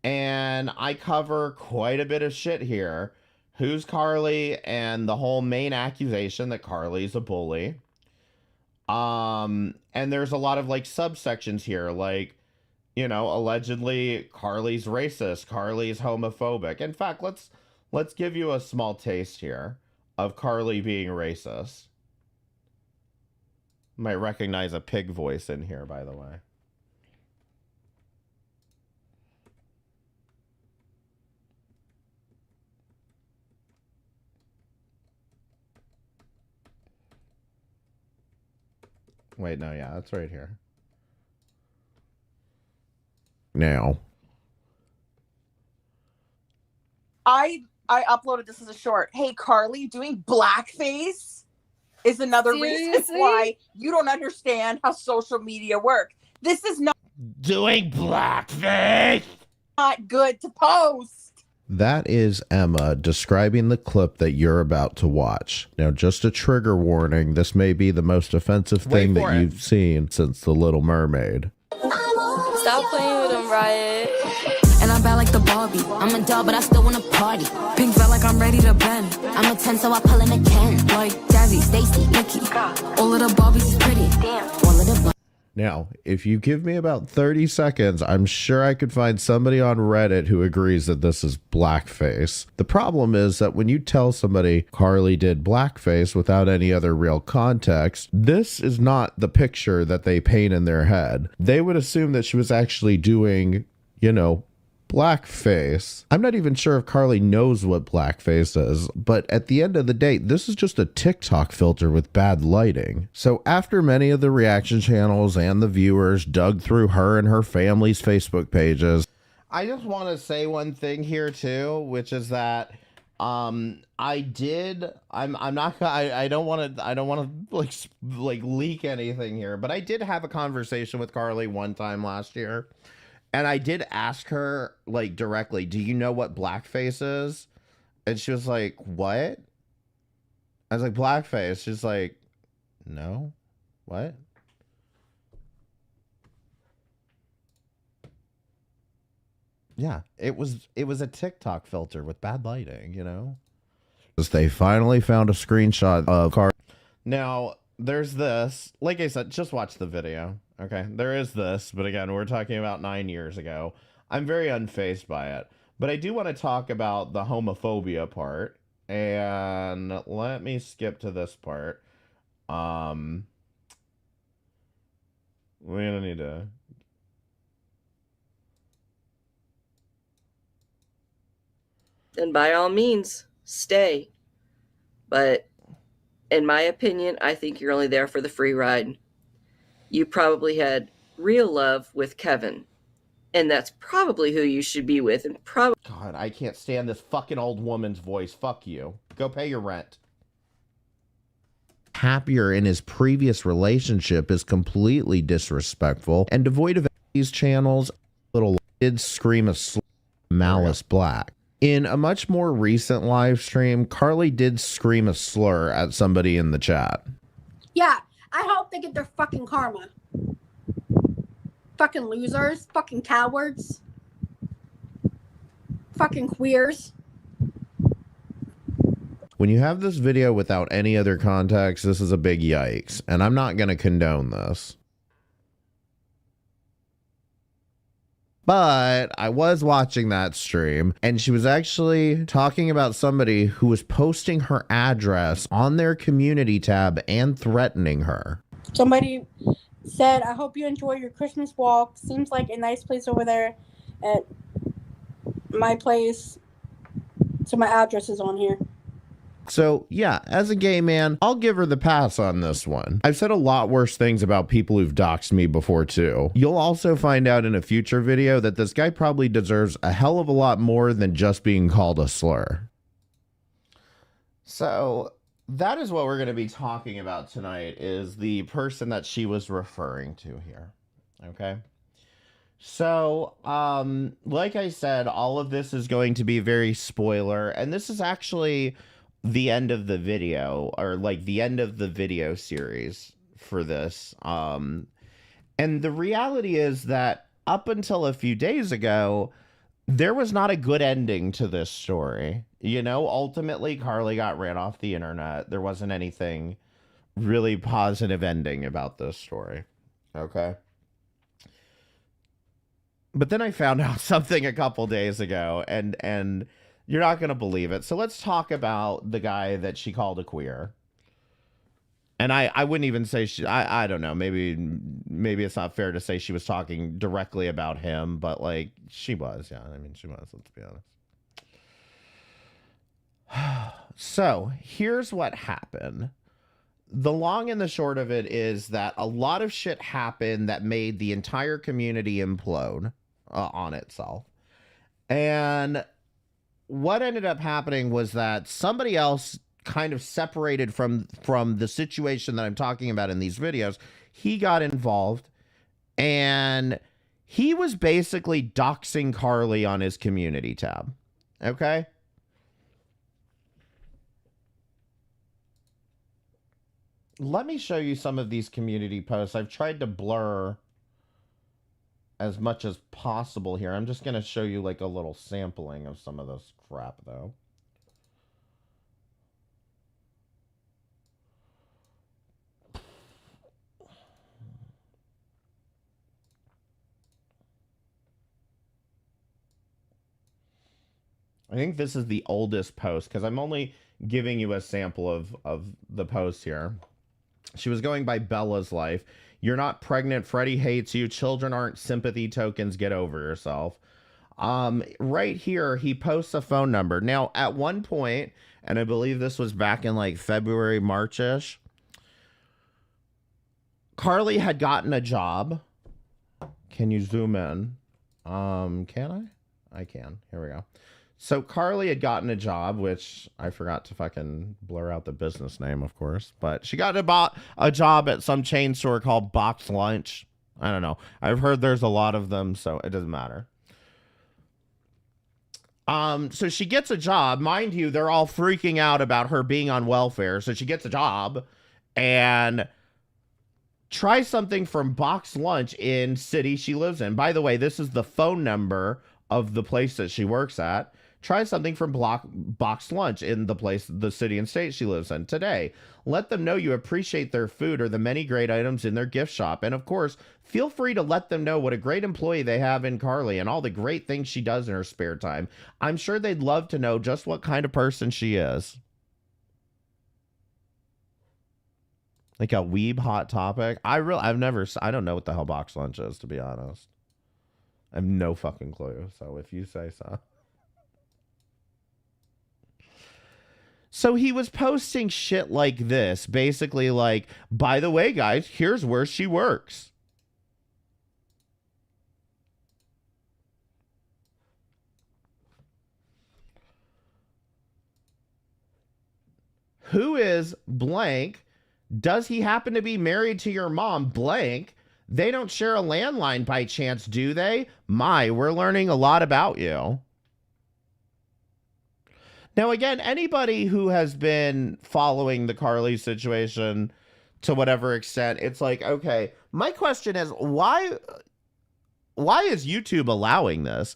And I cover quite a bit of shit here. Who's Carly and the whole main accusation that Carly's a bully. And there's a lot of like subsections here, like, you know, allegedly Carly's racist, Carly's homophobic. In fact, let's give you a small taste here of Carly being racist. Might recognize a pig voice in here, by the way. Wait, no, yeah, that's right here. Now. I I uploaded this as a short. Hey, Carly, doing blackface is another reason Seriously? why you don't understand how social media work. This is Doing blackface. not good to post. That is Emma describing the clip that you're about to watch. Now, just a trigger warning, this may be the most offensive thing that you've seen since The Little Mermaid. Stop playing with him, Riot. And I'm bad like the Barbie. I'm a doll, but I still wanna party. Pink felt like I'm ready to bend. I'm a 10, so I pull in a Ken. Like Jazzy, Stacy, Nikki. All of the Barbies is pretty. Damn. All of the Now, if you give me about 30 seconds, I'm sure I could find somebody on Reddit who agrees that this is blackface. The problem is that when you tell somebody Carly did blackface without any other real context, this is not the picture that they paint in their head. They would assume that she was actually doing, you know, blackface. I'm not even sure if Carly knows what blackface is, but at the end of the day, this is just a TikTok filter with bad lighting. So after many of the reaction channels and the viewers dug through her and her family's Facebook pages, I just want to say one thing here too, which is that I don't want to like leak anything here, but I did have a conversation with Carly one time last year. And I did ask her, like, directly, do you know what blackface is? And she was like, what? I was like, blackface. She's like, no. What? Yeah, it was a TikTok filter with bad lighting, you know? They finally found a screenshot of Carly. Now, there's this. Like I said, just watch the video. Okay, there is this, but again, we're talking about 9 years ago. I'm very unfazed by it, but I do want to talk about the homophobia part, and let me skip to this part. We're gonna need to... And by all means, stay. But in my opinion, I think you're only there for the free ride. You probably had real love with Kevin, and that's probably who you should be with. And God, I can't stand this fucking old woman's voice. Fuck you. Go pay your rent. Happier in his previous relationship is completely disrespectful and devoid of these channels. Little did scream a Malice Black. In a much more recent live stream, Carly did scream a slur at somebody in the chat. Yeah, I hope they get their fucking karma. Fucking losers. Fucking cowards. Fucking queers. When you have this video without any other context, this is a big yikes, and I'm not going to condone this. But I was watching that stream, and she was actually talking about somebody who was posting her address on their community tab and threatening her. Somebody said, I hope you enjoy your Christmas walk. Seems like a nice place over there at my place. So my address is on here. So, yeah, as a gay man, I'll give her the pass on this one. I've said a lot worse things about people who've doxed me before, too. You'll also find out in a future video that this guy probably deserves a hell of a lot more than just being called a slur. So, that is what we're going to be talking about tonight, is the person that she was referring to here. Okay? So, like I said, all of this is going to be very spoiler, and this is actually the end of the video, or like the end of the video series for this. And the reality is that up until a few days ago, there was not a good ending to this story. You know, ultimately, Carly got ran off the internet. There wasn't anything really positive ending about this story. Okay. But then I found out something a couple days ago, and you're not going to believe it. So let's talk about the guy that she called a queer. And I wouldn't even say I don't know. Maybe it's not fair to say she was talking directly about him, but like she was. Yeah, I mean, she was. Let's be honest. So here's what happened. The long and the short of it is that a lot of shit happened that made the entire community implode on itself. And what ended up happening was that somebody else kind of separated from the situation that I'm talking about in these videos. He got involved, and he was basically doxing Carly on his community tab. Okay? Let me show you some of these community posts. I've tried to blur as much as possible here. I'm just going to show you like a little sampling of some of this crap, though. I think this is the oldest post because I'm only giving you a sample of the post here. She was going by Bella's Life. You're not pregnant. Freddie hates you. Children aren't sympathy tokens. Get over yourself. Right here, he posts a phone number. Now, at one point, and I believe this was back in like February, March-ish, Carly had gotten a job. Can you zoom in? Can I? I can. Here we go. So Carly had gotten a job, which I forgot to fucking blur out the business name, of course. But she got a job at some chain store called Box Lunch. I don't know. I've heard there's a lot of them, so it doesn't matter. So she gets a job. Mind you, they're all freaking out about her being on welfare. So she gets a job and tries something from Box Lunch in city she lives in. By the way, this is the phone number of the place that she works at. Try something from Box Lunch in the city and state she lives in today. Let them know you appreciate their food or the many great items in their gift shop. And of course, feel free to let them know what a great employee they have in Carly and all the great things she does in her spare time. I'm sure they'd love to know just what kind of person she is. Like a weeb hot topic. I don't know what the hell Box Lunch is, to be honest. I have no fucking clue. So if you say so. So he was posting shit like this, basically like, by the way, guys, here's where she works. Who is blank? Does he happen to be married to your mom? Blank. They don't share a landline by chance, do they? My, we're learning a lot about you. Now, again, anybody who has been following the Carly situation to whatever extent, it's like, okay, my question is, why is YouTube allowing this?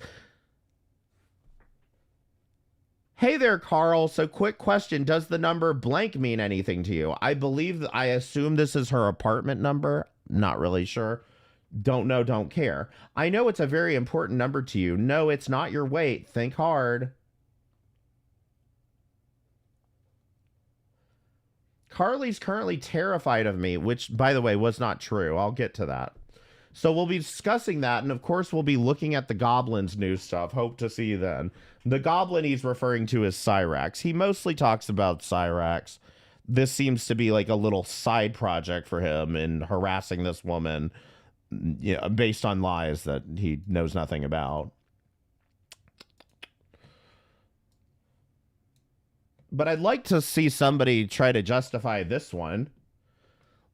Hey there, Carl. So quick question. Does the number blank mean anything to you? I assume this is her apartment number. Not really sure. Don't know, don't care. I know it's a very important number to you. No, it's not your weight. Think hard. Carly's currently terrified of me, which, by the way, was not true. I'll get to that. So we'll be discussing that, and of course we'll be looking at the Goblin's new stuff. Hope to see you then. The Goblin he's referring to is Cyrax. He mostly talks about Cyrax. This seems to be like a little side project for him in harassing this woman, you know, based on lies that he knows nothing about. But I'd like to see somebody try to justify this one.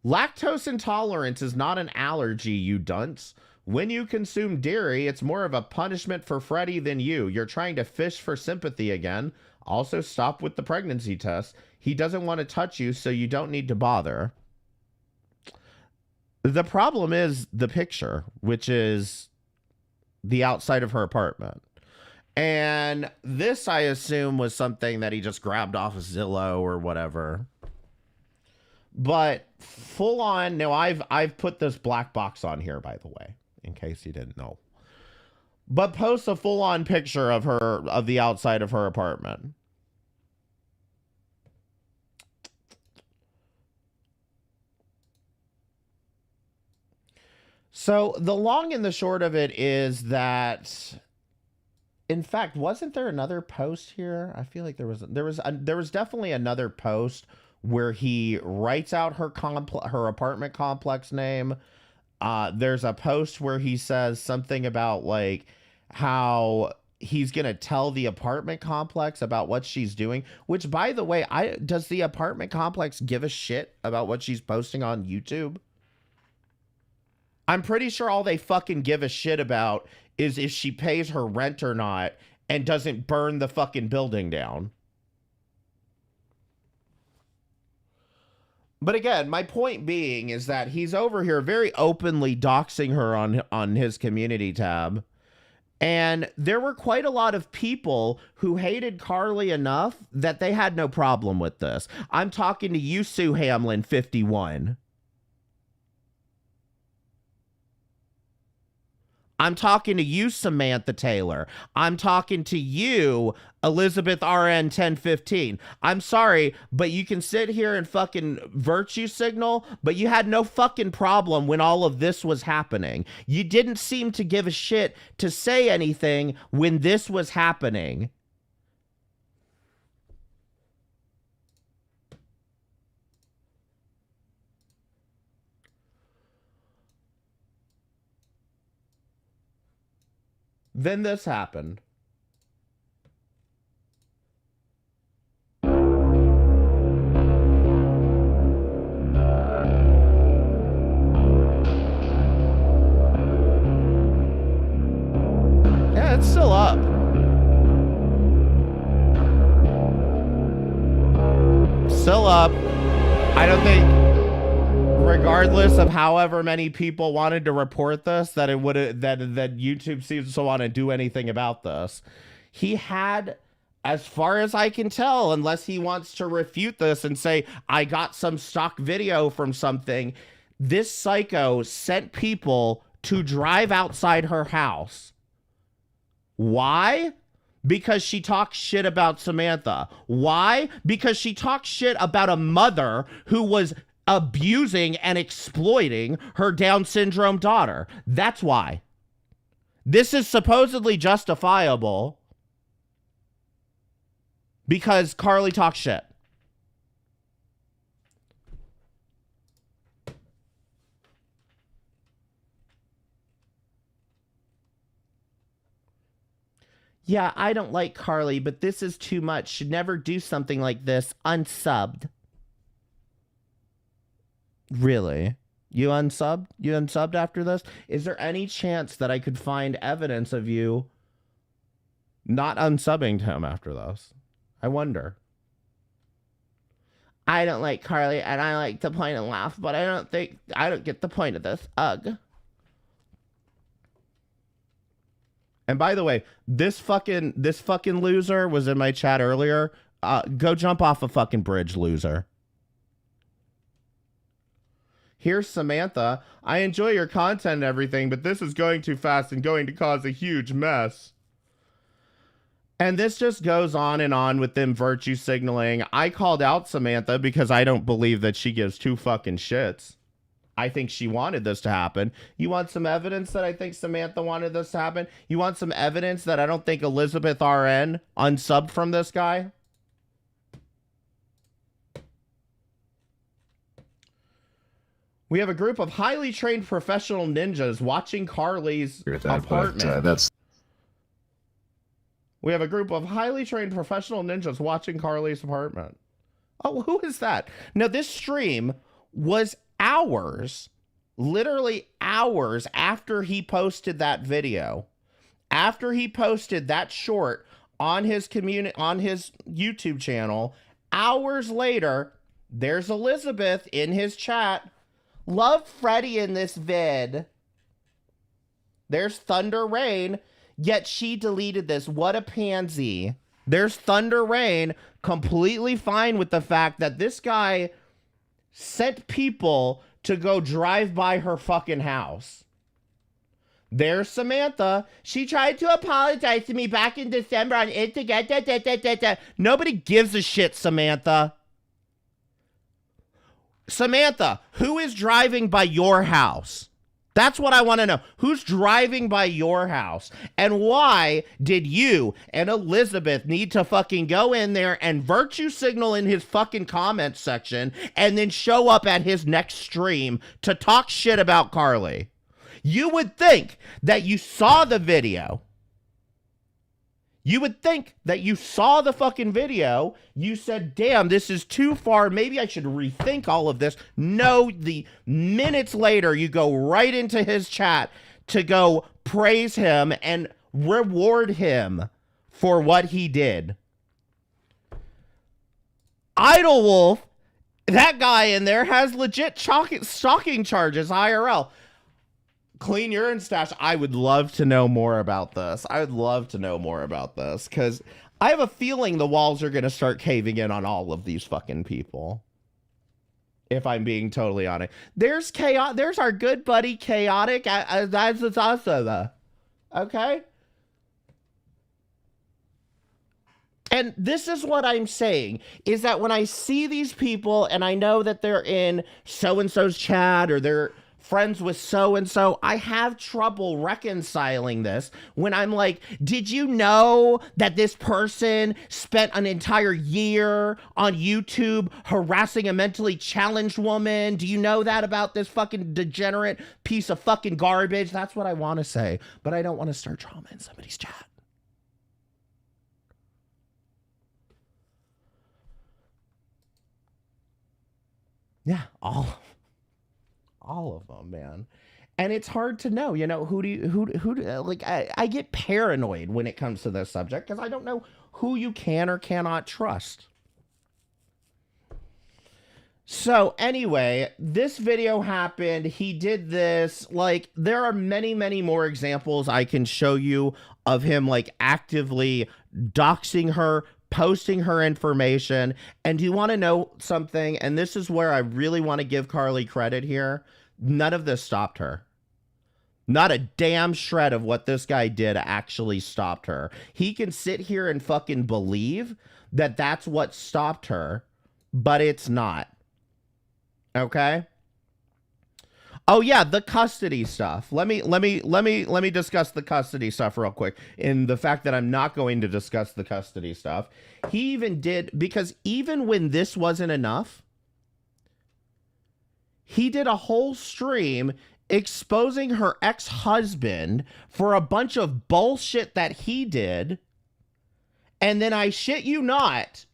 Lactose intolerance is not an allergy, you dunce. When you consume dairy, it's more of a punishment for Freddie than you. You're trying to fish for sympathy again. Also, stop with the pregnancy test. He doesn't want to touch you, so you don't need to bother. The problem is the picture, which is the outside of her apartment. And this, I assume, was something that he just grabbed off of Zillow or whatever. But full on, now I've put this black box on here, by the way, in case you didn't know. But post a full on picture of the outside of her apartment. So the long and the short of it is that, in fact, wasn't there another post here? I feel like there was definitely another post where he writes out her apartment complex name. There's a post where he says something about like how he's gonna tell the apartment complex about what she's doing, which, by the way, does the apartment complex give a shit about what she's posting on YouTube? I'm pretty sure all they fucking give a shit about is if she pays her rent or not and doesn't burn the fucking building down. But again, my point being is that he's over here very openly doxing her on his community tab. And there were quite a lot of people who hated Carly enough that they had no problem with this. I'm talking to you, Sue Hamlin, 51. I'm talking to you, Samantha Taylor. I'm talking to you, Elizabeth RN 1015. I'm sorry, but you can sit here and fucking virtue signal, but you had no fucking problem when all of this was happening. You didn't seem to give a shit to say anything when this was happening. Then this happened. Yeah, it's still up. Still up. I don't think, regardless of however many people wanted to report this, that it would that YouTube seems to want to do anything about this. He had, as far as I can tell, unless he wants to refute this and say, I got some stock video from something, this psycho sent people to drive outside her house. Why? Because she talks shit about Samantha. Why? Because she talks shit about a mother who was abusing and exploiting her Down syndrome daughter. That's why. This is supposedly justifiable because Carly talks shit. Yeah, I don't like Carly, but this is too much. Should never do something like this. Unsubbed. Really? You unsubbed? You unsubbed after this? Is there any chance that I could find evidence of you not unsubbing to him after this? I wonder. I don't like Carly, and I like to point and laugh, but I don't get the point of this. Ugh. And by the way, this fucking loser was in my chat earlier. Go jump off a fucking bridge, loser. Here's Samantha. I enjoy your content and everything, but this is going too fast and going to cause a huge mess. And this just goes on and on with them virtue signaling. I called out Samantha because I don't believe that she gives two fucking shits. I think she wanted this to happen. You want some evidence that I think Samantha wanted this to happen? You want some evidence that I don't think Elizabeth RN unsubbed from this guy? We have a group of highly trained professional ninjas watching Carly's apartment. We have a group of highly trained professional ninjas watching Carly's apartment. Oh, who is that? Now, this stream was hours, literally hours after he posted that video. After he posted that short on his YouTube channel, hours later, there's Elizabeth in his chat. Love Freddy in this vid. There's Thunder Rain, yet she deleted this. What a pansy. There's Thunder Rain, completely fine with the fact that this guy sent people to go drive by her fucking house. There's Samantha. She tried to apologize to me back in December on Instagram. Nobody gives a shit, Samantha. Samantha, who is driving by your house? That's what I want to know. Who's driving by your house? And why did you and Elizabeth need to fucking go in there and virtue signal in his fucking comment section and then show up at his next stream to talk shit about Carly? You would think that you saw the video You would think that you saw the fucking video, you said, damn, this is too far, maybe I should rethink all of this. No, the minutes later, you go right into his chat to go praise him and reward him for what he did. Idlewolf, that guy in there has legit stalking charges, IRL. Clean urine stash. I would love to know more about this. I would love to know more about this because I have a feeling the walls are going to start caving in on all of these fucking people. If I'm being totally honest. There's chaos. There's our good buddy Chaotic. That's also the. Okay? And this is what I'm saying, is that when I see these people and I know that they're in so-and-so's chat or they're friends with so-and-so, I have trouble reconciling this when I'm like, did you know that this person spent an entire year on YouTube harassing a mentally challenged woman? Do you know that about this fucking degenerate piece of fucking garbage? That's what I want to say, but I don't want to start drama in somebody's chat. Yeah, all of them, man. And it's hard to know, you know, like, I get paranoid when it comes to this subject because I don't know who you can or cannot trust. So anyway, this video happened. He did this. Like, there are many, many more examples I can show you of him, like, actively doxing her, posting her information. And do you want to know something? And this is where I really want to give Carly credit here. None of this stopped her. Not a damn shred of what this guy did actually stopped her. He can sit here and fucking believe that that's what stopped her, but it's not. Okay? Oh yeah, the custody stuff. Let me discuss the custody stuff real quick. In the fact that I'm not going to discuss the custody stuff. He even did, because even when this wasn't enough, he did a whole stream exposing her ex-husband for a bunch of bullshit that he did. And then, I shit you not,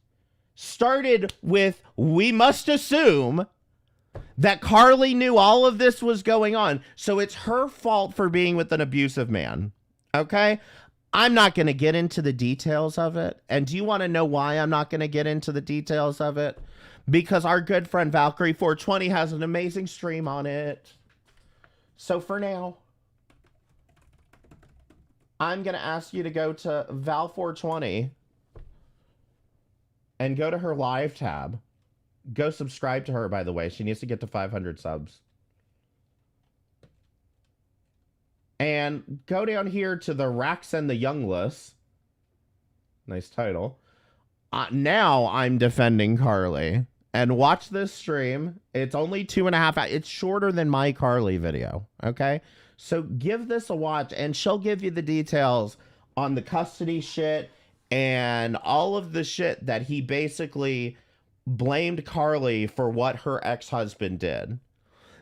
started with, we must assume that Carly knew all of this was going on, so it's her fault for being with an abusive man. Okay? I'm not going to get into the details of it. And do you want to know why I'm not going to get into the details of it? Because our good friend Valkyrie 420 has an amazing stream on it. So for now, I'm going to ask you to go to Val 420 and go to her live tab. Go subscribe to her, by the way. She needs to get to 500 subs. And go down here to the Rax and the Youngless. Nice title. Now I'm defending Carly. And watch this stream. It's only 2.5 hours. It's shorter than my Carly video. Okay? So give this a watch, and she'll give you the details on the custody shit and all of the shit that he basically blamed Carly for what her ex-husband did.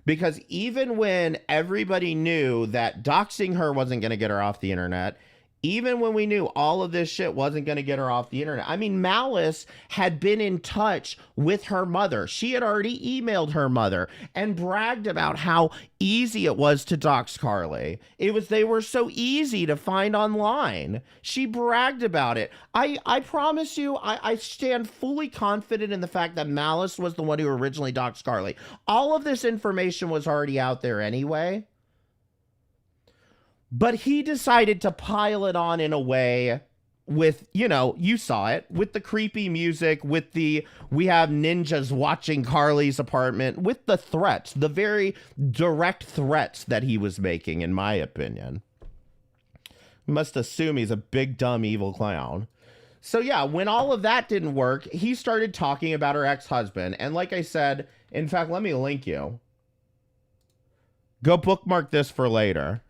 Because even when everybody knew that doxing her wasn't going to get her off the internet, even when we knew all of this shit wasn't going to get her off the internet. I mean, Malice had been in touch with her mother. She had already emailed her mother and bragged about how easy it was to dox Carly. They were so easy to find online. She bragged about it. I promise you, I stand fully confident in the fact that Malice was the one who originally doxed Carly. All of this information was already out there anyway. But he decided to pile it on in a way with, you know, you saw it, with the creepy music, with the, we have ninjas watching Carly's apartment, with the threats, the very direct threats that he was making, in my opinion. You must assume he's a big, dumb, evil clown. So yeah, when all of that didn't work, he started talking about her ex-husband. And like I said, in fact, let me link you. Go bookmark this for later.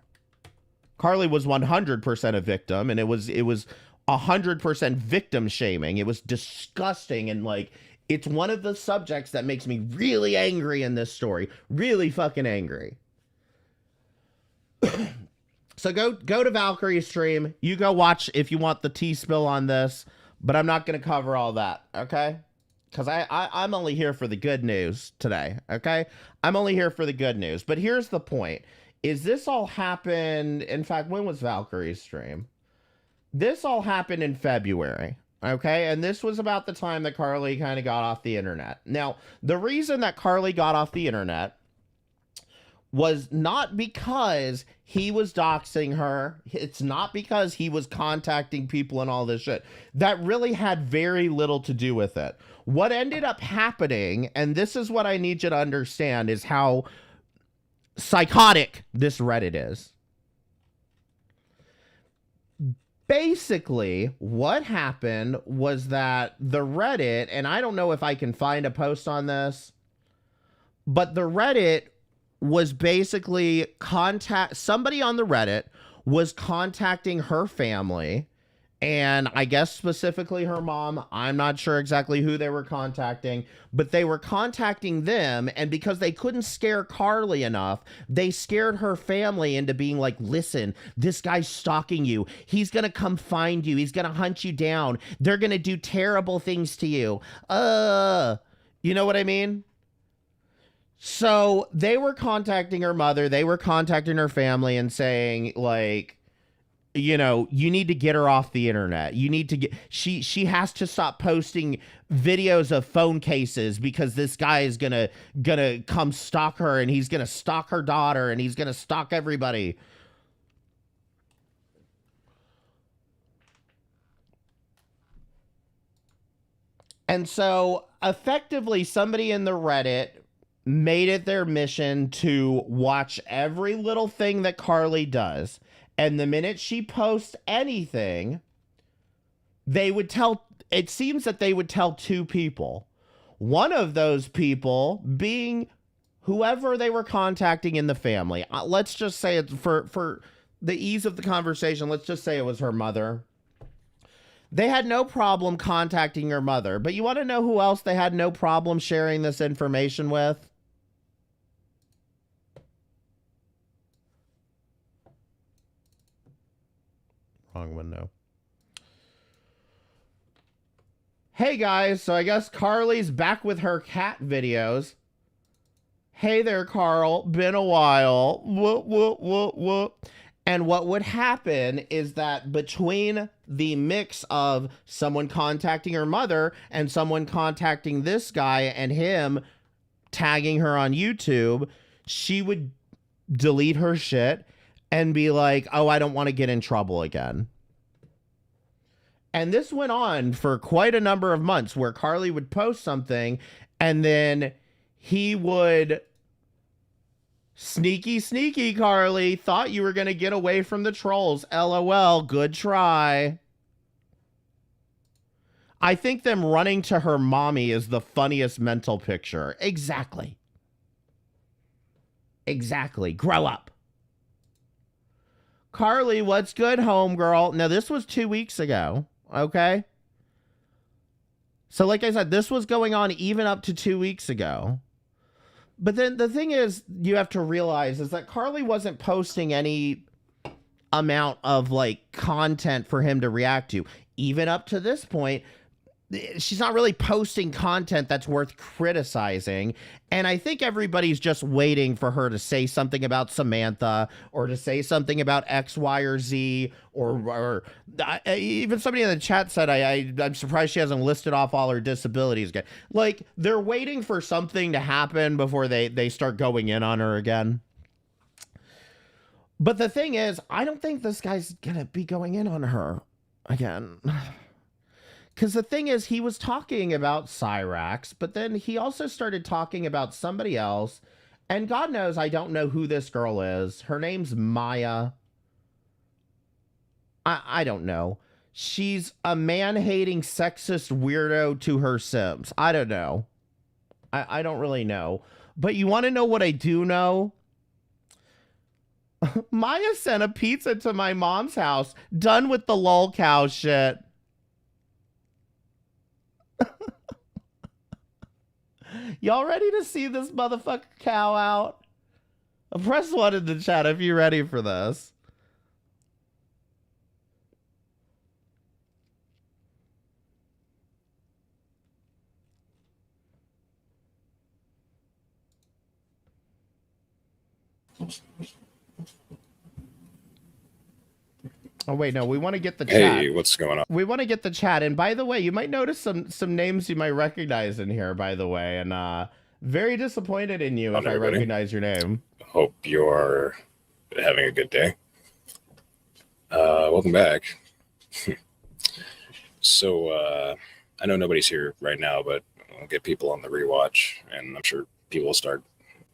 Carly was 100% a victim, and it was 100% victim shaming. It was disgusting, and like, it's one of the subjects that makes me really angry in this story. Really fucking angry. So go to Valkyrie's stream. You go watch if you want the tea spill on this, but I'm not going to cover all that, okay? Because I'm only here for the good news today, okay? I'm only here for the good news. But here's the point. Is this all happened... In fact, when was Valkyrie's stream? This all happened in February, okay? And this was about the time that Carly kind of got off the internet. Now, the reason that Carly got off the internet was not because he was doxing her. It's not because he was contacting people and all this shit. That really had very little to do with it. What ended up happening, and this is what I need you to understand, is how psychotic this Reddit is. Basically, what happened was that the Reddit, and I don't know if I can find a post on this, but the Reddit was basically somebody on the Reddit was contacting her family, and I guess specifically her mom. I'm not sure exactly who they were contacting, but they were contacting them, and because they couldn't scare Carly enough, they scared her family into being like, listen, this guy's stalking you. He's gonna come find you. He's gonna hunt you down. They're gonna do terrible things to you. You know what I mean? So they were contacting her mother, they were contacting her family and saying, like, you know, you need to get her off the internet. You need to get, she has to stop posting videos of phone cases because this guy is gonna come stalk her, and he's gonna stalk her daughter, and he's gonna stalk everybody. And so effectively somebody in the Reddit made it their mission to watch every little thing that Carly does. And the minute she posts anything, they would tell, it seems that they would tell two people. One of those people being whoever they were contacting in the family. Let's just say it for the ease of the conversation. Let's just say it was her mother. They had no problem contacting her mother, but you want to know who else they had no problem sharing this information with? Wrong window. Hey guys, so I guess Carly's back with her cat videos. Hey there, Carl. Been a while. Whoop, whoop, whoop, whoop. And what would happen is that between the mix of someone contacting her mother and someone contacting this guy and him tagging her on YouTube, she would delete her shit and be like, oh, I don't want to get in trouble again. And this went on for quite a number of months where Carly would post something and then he would, sneaky, sneaky, Carly, thought you were going to get away from the trolls. LOL, good try. I think them running to her mommy is the funniest mental picture. Exactly. Exactly. Grow up. Carly, what's good, homegirl? Now, this was 2 weeks ago, okay? So, like I said, this was going on even up to 2 weeks ago. But then the thing is, you have to realize is that Carly wasn't posting any amount of, like, content for him to react to. Even up to this point, she's not really posting content that's worth criticizing. And I think everybody's just waiting for her to say something about Samantha or to say something about X, Y, or Z, or even somebody in the chat said, I'm surprised she hasn't listed off all her disabilities again. Like, they're waiting for something to happen before they start going in on her again. But the thing is, I don't think this guy's gonna be going in on her again. Because the thing is, he was talking about Cyrax, but then he also started talking about somebody else. And God knows I don't know who this girl is. Her name's Maya. I don't know. She's a man-hating sexist weirdo to her Sims. I don't know. I don't really know. But you want to know what I do know? Maya sent a pizza to my mom's house. Done with the lolcow shit. Y'all ready to see this motherfucker cow out? Press 1 in the chat if you're ready for this. Oh wait, no, we want to get the chat. Hey, what's going on? We want to get the chat. And by the way, you might notice some names you might recognize in here, by the way. And very disappointed in you if I everybody. recognize your name. Hope you're having a good day. Welcome back. So, I know nobody's here right now, but I'll get people on the rewatch, and I'm sure people will start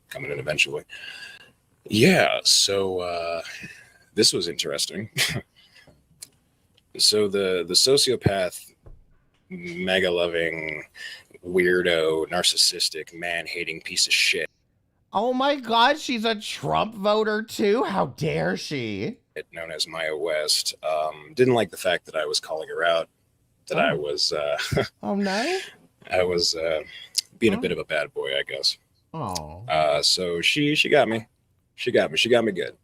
coming in eventually. Yeah, so this was interesting. So the sociopath, mega-loving, weirdo, narcissistic, man-hating piece of shit, Oh my God, she's a Trump voter too? How dare she? known as Maya West, didn't like the fact that I was calling her out, that I was Oh no? I was being a bit of a bad boy, I guess. Oh. So she got me. She got me good.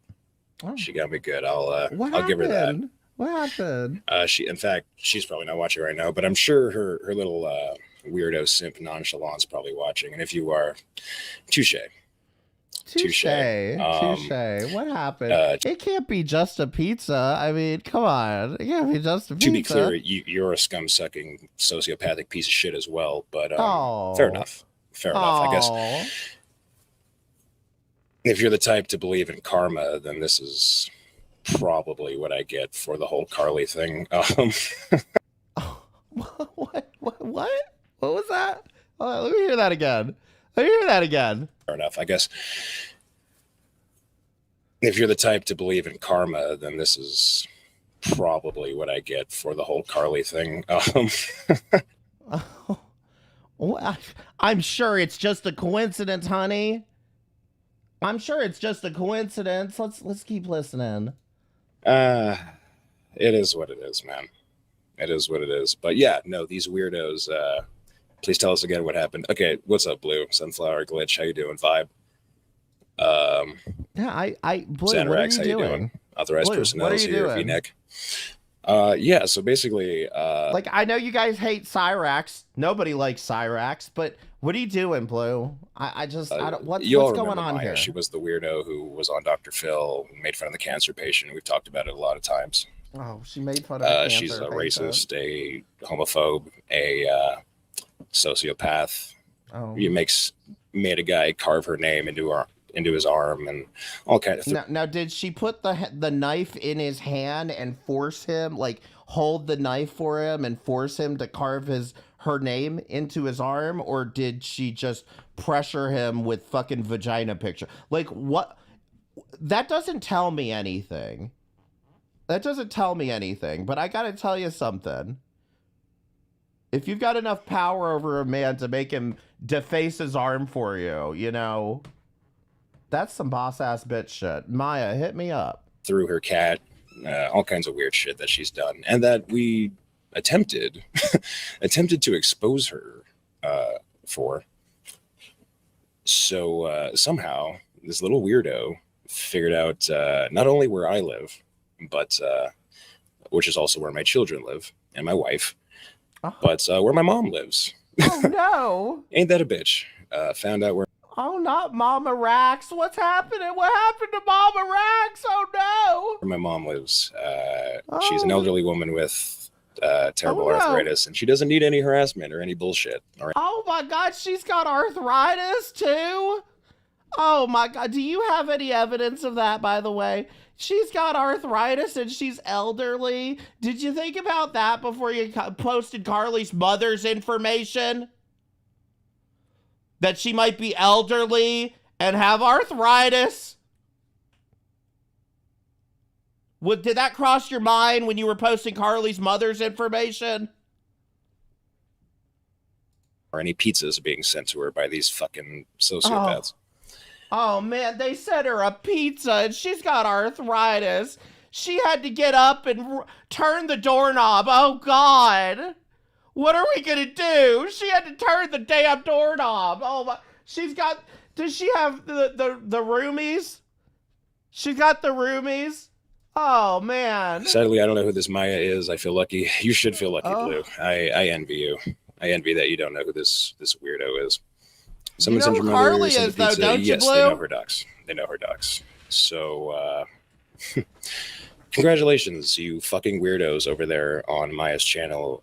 Oh. She got me good. What I'll give her that. happened? What happened? In fact, she's probably not watching right now, but I'm sure her little weirdo simp nonchalant's probably watching. And if you are, touche. Touche. Touche. What happened? It can't be just a pizza. I mean, come on. It can't be just a pizza. To be clear, you're a scum-sucking sociopathic piece of shit as well. But Oh. fair enough. Fair enough, I guess. Oh. If you're the type to believe in karma, then this is probably what I get for the whole Carly thing. What? What was that? Oh, let me hear that again. Fair enough, I guess. If you're the type to believe in karma, then this is probably what I get for the whole Carly thing. I'm sure it's just a coincidence, honey. I'm sure it's just a coincidence. Let's keep listening. It is what it is, man. It is what it is. But yeah, no, these weirdos. Please tell us again what happened. Okay, what's up, Blue? Sunflower Glitch, how you doing? Vibe. Yeah, Blue, Xanarex, what are you how doing? you doing? Authorized Blue, personnel what are you here, doing? V-neck. Yeah, so basically, Like, I know you guys hate Cyrax. Nobody likes Cyrax, but what are you doing, Blue? I don't. What's you all going remember on Maya. here? She was the weirdo who was on Dr. Phil, made fun of the cancer patient. We've talked about it a lot of times. Oh, she made fun of cancer. She's a racist, a homophobe, a sociopath. Oh. Made a guy carve her name into his arm and all kinds of Now, did she put the knife in his hand and force him, like, hold the knife for him and force him to carve her name into his arm, or did she just pressure him with fucking vagina picture? Like, what? That doesn't tell me anything. But I gotta tell you something. If you've got enough power over a man to make him deface his arm for you, you know, that's some boss-ass bitch shit. Maya, hit me up. through her cat, all kinds of weird shit that she's done, and that we attempted to expose her for. So somehow this little weirdo figured out not only where I live, but which is also where my children live and my wife, but where my mom lives. Oh no! Ain't that a bitch? Found out where. Oh, not Mama Rax. What's happening? What happened to Mama Rax? Oh no! Where my mom lives. She's an elderly woman with terrible Oh, no. arthritis, and she doesn't need any harassment or any bullshit. All right. Oh my God, she's got arthritis too? Oh my God, do you have any evidence of that, by the way? She's got arthritis and she's elderly. Did you think about that before you posted Carly's mother's information? That she might be elderly and have arthritis? Did that cross your mind when you were posting Carly's mother's information? Or any pizzas being sent to her by these fucking sociopaths. Oh man, they sent her a pizza and she's got arthritis. She had to get up and turn the doorknob. Oh God. What are we gonna do? She had to turn the damn doorknob. Oh my, does she have the roomies? She got the roomies? Oh man. Sadly, I don't know who this Maya is. I feel lucky. You should feel lucky, Blue. I envy you. I envy that you don't know who this weirdo is. Someone know sent who your mother Carly some is, though, pizza. don't you, Yes, Blue? they know her docs. know her docs. So, congratulations, you fucking weirdos over there on Maya's channel.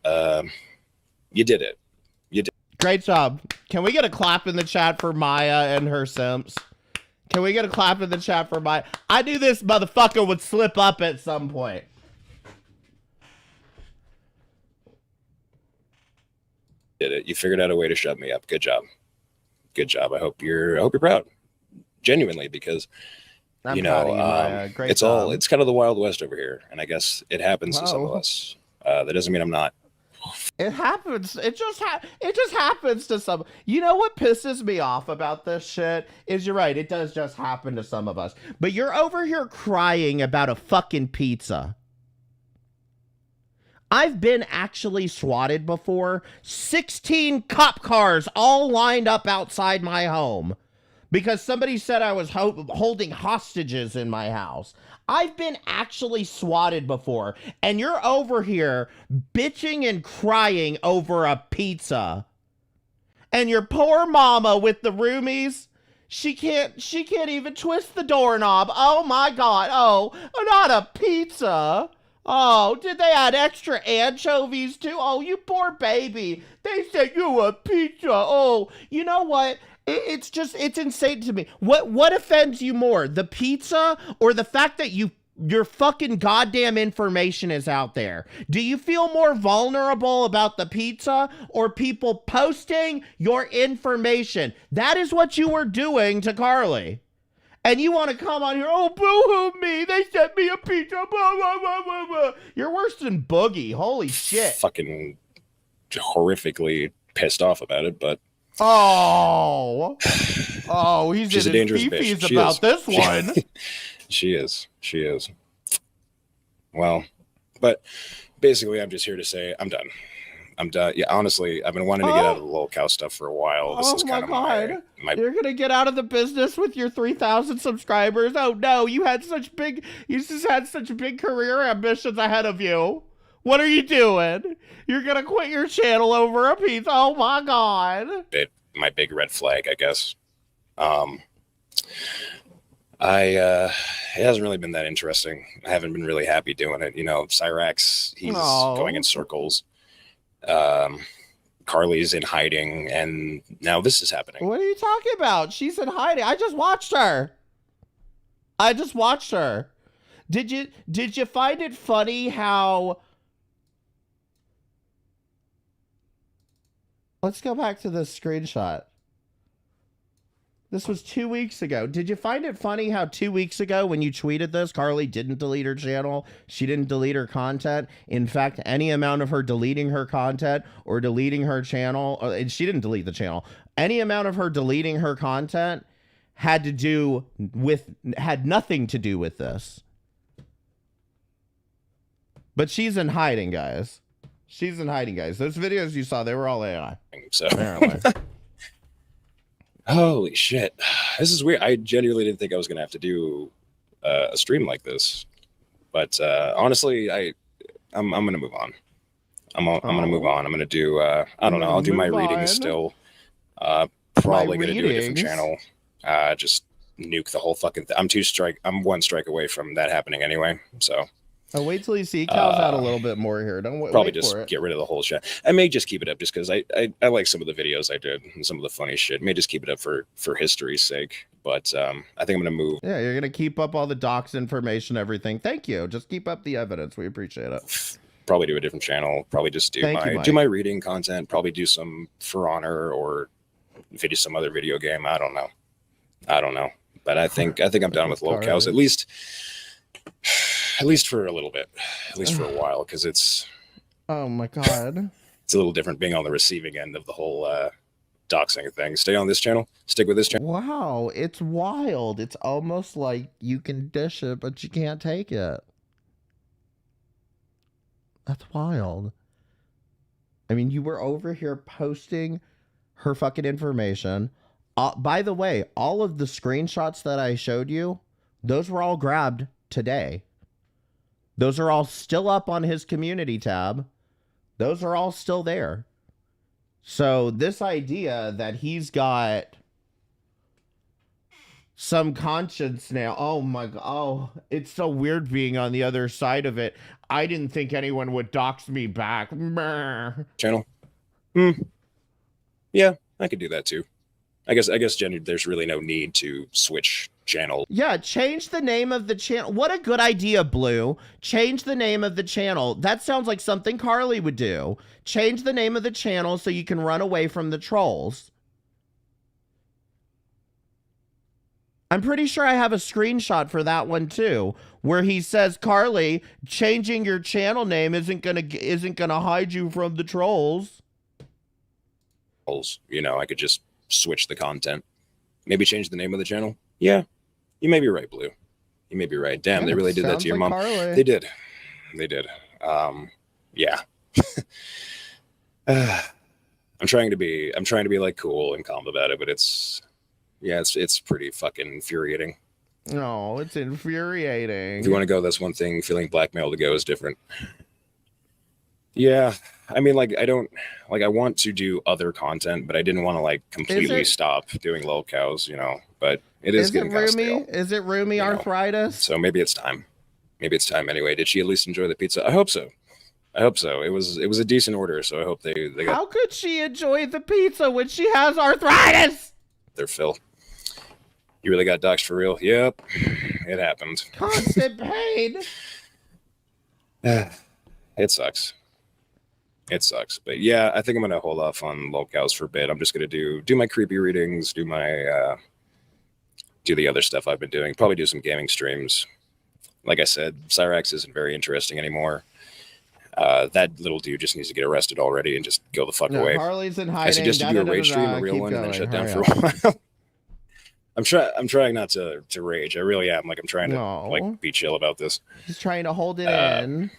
You did it. Great job. Can we get a clap in the chat for Maya and her simps? Can we get a clap in the chat for Maya? I knew this motherfucker would slip up at some point. Did it. You figured out a way to shut me up. Good job. Good job. I hope you're proud. Genuinely, because I'm you proud know, of you, Maya. Great it's job. it's kind of the Wild West over here, and I guess it happens to some of Wow. us. That doesn't mean I'm not. It happens. It just happens to some. You know what pisses me off about this shit is you're right. It does just happen to some of us. But you're over here crying about a fucking pizza. I've been actually swatted before. 16 cop cars all lined up outside my home because somebody said I was holding hostages in my house. I've been actually swatted before, and you're over here bitching and crying over a pizza. And your poor mama with the roomies, she can't even twist the doorknob. Oh my God. Oh, not a pizza. Oh, did they add extra anchovies too? Oh, you poor baby. They said you a pizza. Oh, you know what? It's insane to me. What offends you more, the pizza or the fact that your fucking goddamn information is out there? Do you feel more vulnerable about the pizza or people posting your information? That is what you were doing to Carly. And you want to come on here, oh, boo-hoo me, they sent me a pizza, blah, blah, blah, blah, blah. You're worse than Boogie, holy shit. Fucking horrifically pissed off about it, but Oh, he's she's a in dangerous his bitch. fee-fees She about is. this one. She is. Well, but basically, I'm just here to say I'm done. Yeah, honestly, I've been wanting to get out of the lol cow stuff for a while. This is kind of my You're gonna get out of the business with your 3,000 subscribers. Oh no, you just had such big career ambitions ahead of you. What are you doing? You're gonna quit your channel over a pizza? Oh my God. my big red flag, I guess. It hasn't really been that interesting. I haven't been really happy doing it. You know, Cyrax, he's going in circles. Carly's in hiding, and now this is happening. What are you talking about? She's in hiding. I just watched her. Did you find it funny how... Let's go back to this screenshot. This was 2 weeks ago. Did you find it funny how 2 weeks ago when you tweeted this, Carly didn't delete her channel? She didn't delete her content. In fact, any amount of her deleting her content or deleting her channel, she didn't delete the channel. Any amount of her deleting her content had nothing to do with this. But she's in hiding, guys. She's in hiding, guys. Those videos you saw, they were all AI. So apparently. Holy shit. This is weird. I genuinely didn't think I was going to have to do a stream like this. But honestly, I'm going to move on. I'm going to move on. I'm going to do, I don't know, I'll do my readings still. Probably going to do a different channel. Just nuke the whole fucking thing. I'm one strike away from that happening anyway. So. Oh, wait till you see Cal's out a little bit more here. Don't probably wait just for it. get rid of the whole shit. I may just keep it up just because I like some of the videos I did and some of the funny shit. May just keep it up for history's sake. But I think I'm gonna move. Yeah, you're gonna keep up all the docs information, everything. Thank you. Just keep up the evidence. We appreciate it. Probably do a different channel. Probably just do my reading content. Probably do some For Honor or video some other video game. I don't know. But I think I'm done with low cows at least for a little bit, at least for a while, because it's oh my God, it's a little different being on the receiving end of the whole doxing thing. Stay on this channel, stick with this channel. Wow, it's wild. It's almost like you can dish it but you can't take it. That's wild. I mean, you were over here posting her fucking information. By the way, all of the screenshots that I showed you, those were all grabbed today. Those are all still up on his community tab. Those are all still there. So this idea that he's got some conscience now. Oh my god. Oh, it's so weird being on the other side of it. I didn't think anyone would dox me back. Brr. Channel. Yeah, I could do that too. I guess Jenny, there's really no need to switch channel. Yeah, change the name of the channel. What a good idea, Blue. Change the name of the channel. That sounds like something Carly would do. Change the name of the channel so you can run away from the trolls. I'm pretty sure I have a screenshot for that one too, where he says, Carly, changing your channel name isn't gonna hide you from the trolls. You know, I could just switch the content. Maybe change the name of the channel. Yeah, you may be right, Blue. You may be right. Damn, Yeah, they really did that to your like mom. Carly. They did. They did. Yeah. I'm trying to be like cool and calm about it, but it's pretty fucking infuriating. No, it's infuriating. If you want to go, that's one thing. Feeling blackmailed to go is different. Yeah, I mean, like, I want to do other content, but I didn't want to like completely stop doing lol cows, you know. But it is getting kind of stale. Is it roomy arthritis? So maybe it's time. Maybe it's time anyway. Did she at least enjoy the pizza? I hope so. It was a decent order, so I hope they got. How could she enjoy the pizza when she has arthritis? Their fill. You really got doxxed for real? Yep, it happened. Constant pain. It sucks. It sucks, but yeah, I think I'm gonna hold off on lol cows for a bit. I'm just gonna do my creepy readings, do my do the other stuff I've been doing. Probably do some gaming streams. Like I said, Cyrax isn't very interesting anymore. That little dude just needs to get arrested already and just go the fuck away. Harley's in hiding. I suggested do a rage stream, a real one, and then shut down for a while. I'm trying not to rage. I really am. Like, I'm trying to like be chill about this. He's trying to hold it in.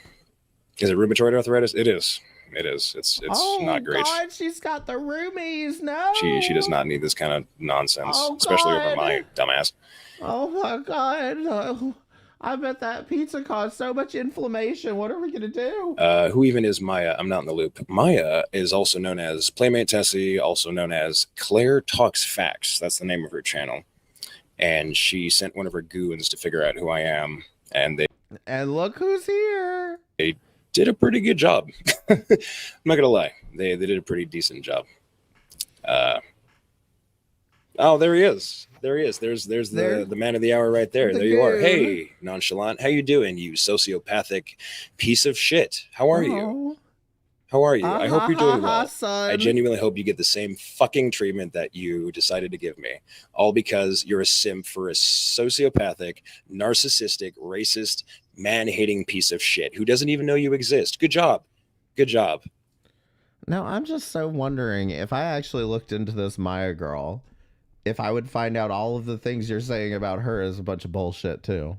Is it rheumatoid arthritis? It is. It's not great. Oh God, she's got the roomies. No, she does not need this kind of nonsense, especially over my dumbass. Oh my God. Oh, I bet that pizza caused so much inflammation. What are we gonna do? Who even is Maya? I'm not in the loop. Maya is also known as Playmate Tessie, also known as Claire Talks Facts. That's the name of her channel. And she sent one of her goons to figure out who I am, and look who's here. They did a pretty good job. I'm not gonna lie. They did a pretty decent job. Oh, there he is. There's the man of the hour right there. There you are. Hey, nonchalant. How you doing, you sociopathic piece of shit? How are you? How are you? I hope you're doing well. Son. I genuinely hope you get the same fucking treatment that you decided to give me. All because you're a simp for a sociopathic, narcissistic, racist, man-hating piece of shit who doesn't even know you exist. Good job. Good job. Now, I'm just so wondering if I actually looked into this Maya girl, if I would find out all of the things you're saying about her is a bunch of bullshit too.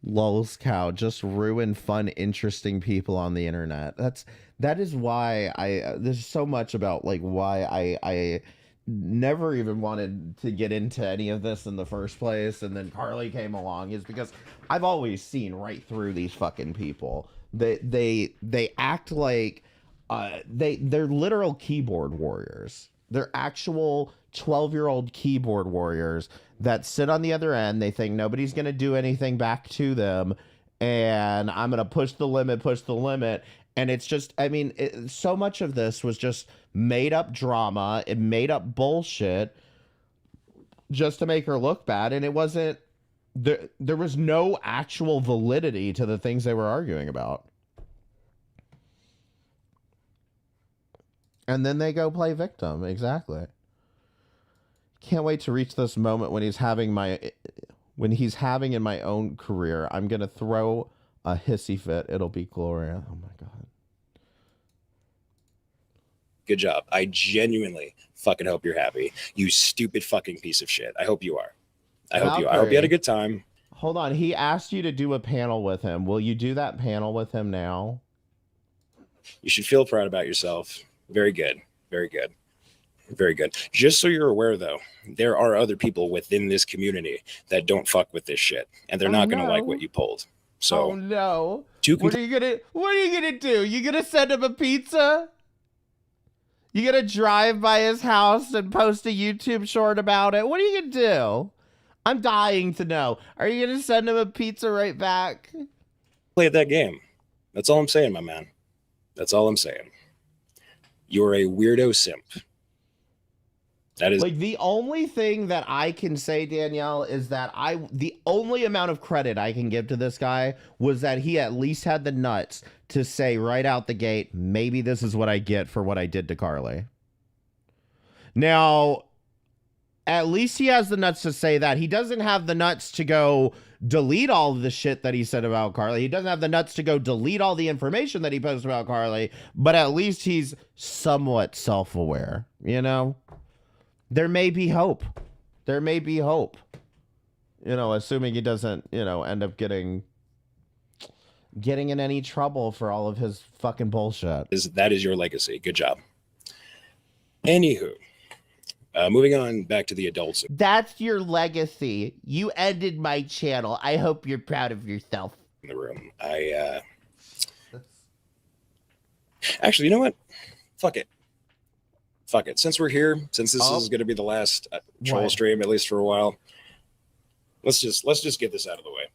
Lulz cow, just ruin fun, interesting people on the internet. That is why there's so much about like why I never even wanted to get into any of this in the first place, and then Carly came along, is because I've always seen right through these fucking people. They act like they're literal keyboard warriors. They're actual 12-year-old keyboard warriors that sit on the other end. They think nobody's going to do anything back to them, and I'm going to push the limit. And it's just, I mean, so much of this was just made up drama and made up bullshit just to make her look bad. And it wasn't, there was no actual validity to the things they were arguing about. And then they go play victim. Exactly. Can't wait to reach this moment when he's having in my own career. I'm going to throw a hissy fit. It'll be Gloria. Oh my God. Good job. I genuinely fucking hope you're happy. You stupid fucking piece of shit. I hope you are. I hope you had a good time. Hold on. He asked you to do a panel with him. Will you do that panel with him now? You should feel proud about yourself. Very good. Very good. Very good. Just so you're aware, though, there are other people within this community that don't fuck with this shit, and they're not going to like what you pulled. So, oh no. What are you gonna do? You gonna send him a pizza? You gonna drive by his house and post a YouTube short about it? What are you gonna do? I'm dying to know. Are you gonna send him a pizza right back? Played that game. That's all I'm saying, my man. That's all I'm saying. You're a weirdo simp. That is Like, the only thing that I can say, Danielle, is that the only amount of credit I can give to this guy was that he at least had the nuts to say right out the gate, maybe this is what I get for what I did to Carly. Now, at least he has the nuts to say that. He doesn't have the nuts to go delete all of the shit that he said about Carly. He doesn't have the nuts to go delete all the information that he posted about Carly, but at least he's somewhat self-aware, you know? There may be hope. There may be hope. You know, assuming he doesn't, you know, end up getting in any trouble for all of his fucking bullshit. that is your legacy. Good job. Anywho, moving on back to the adults That's your legacy. You ended my channel. I hope you're proud of yourself. in the room. Actually, you know what? Fuck it. Since we're here, since this is going to be the last troll What? stream, at least for a while, let's just get this out of the way.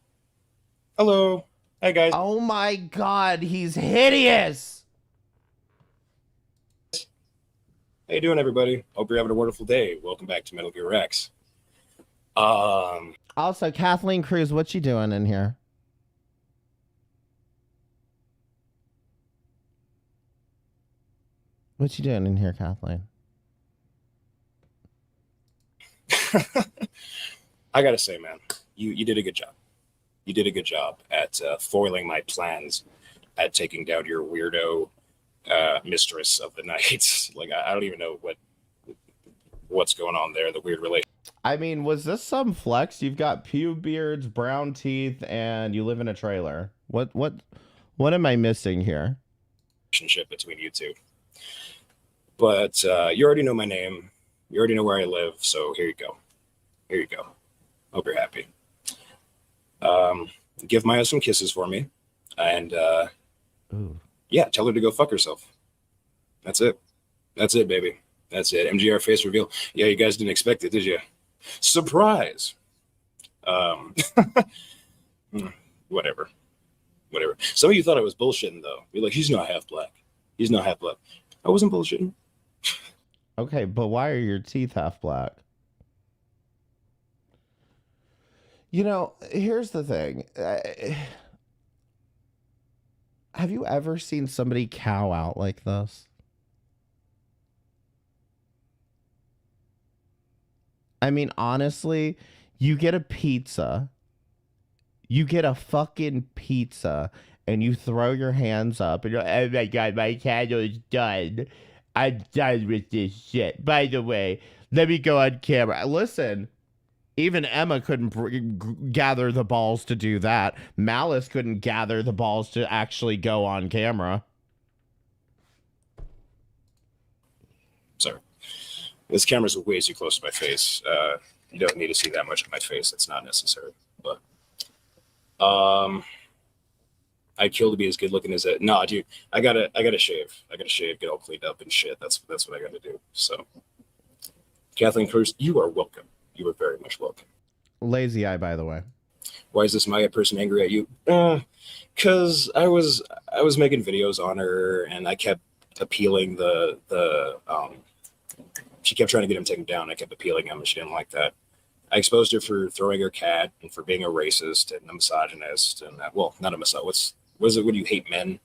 Hello. Hi, guys. Oh my god, he's hideous. How you doing, everybody? Hope you're having a wonderful day. Welcome back to Metal Gear Rex. Also, Kathleen Cruz, what you doing in here? What you doing in here, Kathleen? I gotta say, man, you did a good job. You did a good job at foiling my plans at taking down your weirdo mistress of the night. Like, I don't even know what's going on there. The weird I mean, was this some flex? You've got pube beards, brown teeth, and you live in a trailer. What am I missing here? relationship between you two. But you already know my name. You already know where I live. So here you go. Here you go. Hope you're happy. Give Maya some kisses for me. And yeah, tell her to go fuck herself. That's it. That's it, baby. That's it. MGR face reveal. Yeah, you guys didn't expect it, did you? Surprise. Whatever. Some of you thought I was bullshitting, though. You're like, he's not half black. He's not half black. I wasn't bullshitting. Okay, but why are your teeth half black? You know, here's the thing. Have you ever seen somebody cow out like this? I mean, honestly, you get a pizza. You get a fucking pizza and you throw your hands up and you're like, oh my god, my candle is done. I'm done with this shit. By the way, let me go on camera. Listen, even Emma couldn't gather the balls to do that. Malice couldn't gather the balls to actually go on camera. Sorry. This camera's way too close to my face. You don't need to see that much of my face. It's not necessary. But I'd kill to be as good looking as it. No, dude, I gotta shave. I gotta shave, get all cleaned up and shit. That's what I gotta do. So, Kathleen Cruz, you are welcome. You are very much welcome. Lazy eye, by the way. Why is this Maya person angry at you? Cause I was making videos on her and I kept appealing she kept trying to get him taken down. I kept appealing him and she didn't like that. I exposed her for throwing her cat and for being a racist and a misogynist and that, well, not a misogynist. What is it when you hate men?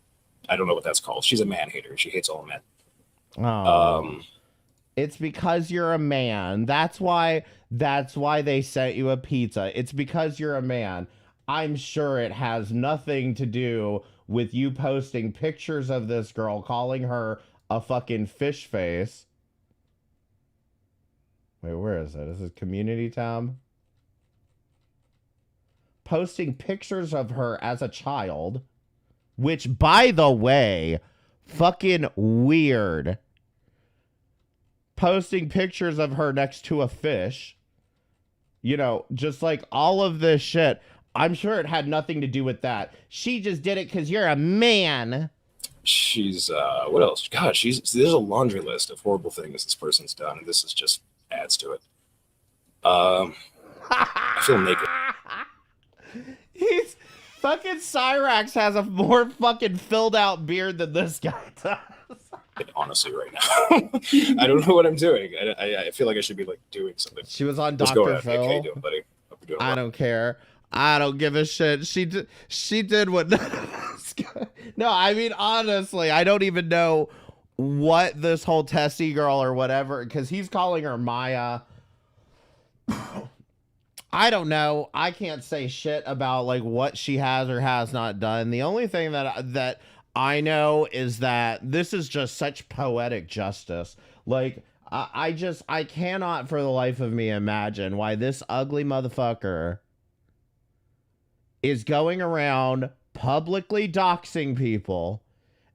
I don't know what that's called. She's a man hater. She hates all men. Oh. It's because you're a man. That's why they sent you a pizza. It's because you're a man. I'm sure it has nothing to do with you posting pictures of this girl, calling her a fucking fish face. Wait, where is it? Is this Community tab? Posting pictures of her as a child, which, by the way, fucking weird. Posting pictures of her next to a fish. You know, just like all of this shit. I'm sure it had nothing to do with that. She just did it because you're a man. She's what else? God, there's a laundry list of horrible things this person's done, and this is just adds to it. I feel naked. He's fucking Cyrax has a more fucking filled out beard than this guy does. Honestly, right now, I don't know what I'm doing. I feel like I should be like doing something. She was on What's going Dr. on? Phil. How you doing, buddy? Hope you're doing I well. don't care. I don't give a shit. She did what none of us could. No, I mean, honestly, I don't even know what this whole Tessie girl or whatever, because he's calling her Maya. I don't know. I can't say shit about like what she has or has not done. The only thing that I know is that this is just such poetic justice. Like I cannot for the life of me imagine why this ugly motherfucker is going around publicly doxing people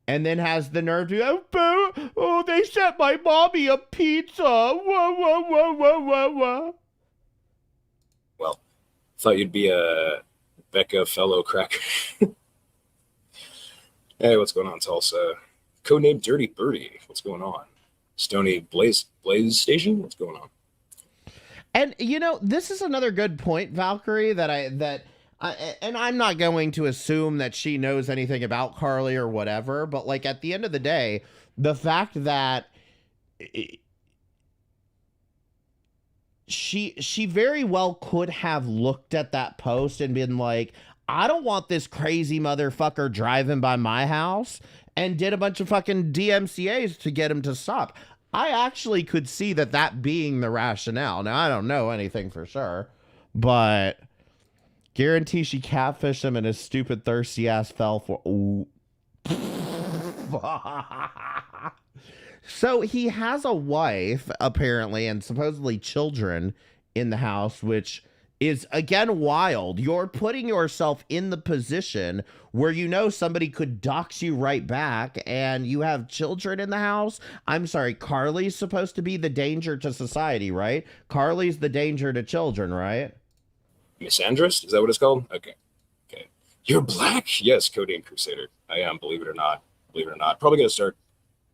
and then has the nerve to oh, they sent my mommy a pizza. Whoa, whoa, whoa, whoa, whoa, whoa. Well, thought you'd be a Becca fellow cracker. Hey, what's going on, Tulsa? Codename Dirty Birdie. What's going on? Stony Blaze Station. What's going on? And you know, this is another good point, Valkyrie, and I'm not going to assume that she knows anything about Carly or whatever, but like at the end of the day, the fact that she very well could have looked at that post and been like, I don't want this crazy motherfucker driving by my house, and did a bunch of fucking DMCAs to get him to stop. I actually could see that being the rationale. Now, I don't know anything for sure, but guarantee she catfished him and his stupid thirsty ass fell for. Ooh. So he has a wife, apparently, and supposedly children in the house, which is, again, wild. You're putting yourself in the position where you know somebody could dox you right back, and you have children in the house. I'm sorry, Carly's supposed to be the danger to society, right? Carly's the danger to children, right? Misandrist? Is that what it's called? Okay. You're black? Yes, Codename Crusader. I am, believe it or not. Probably going to start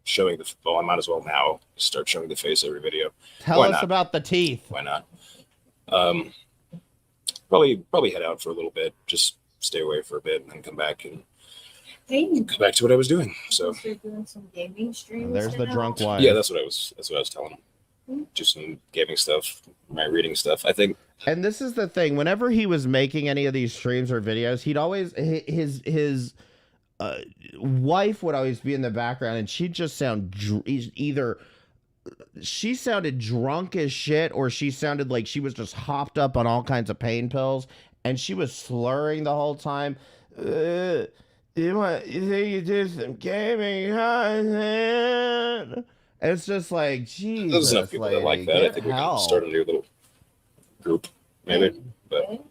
showing well, I might as well now start showing the face every video. Tell us about the teeth. Why not? Probably head out for a little bit, just stay away for a bit, and then come back and go back to what I was doing. So you're doing some gaming streams. There's the drunk wife. yeah, that's what I was telling him. Do some gaming stuff, my reading stuff. I think. And this is the thing. Whenever he was making any of these streams or videos, he'd always his wife would always be in the background, and she'd just sound either she sounded drunk as shit, or she sounded like she was just hopped up on all kinds of pain pills, and she was slurring the whole time. You think you do some gaming content? It's just like, Jesus. There's enough people that like that. I think we can start a new little group, maybe. But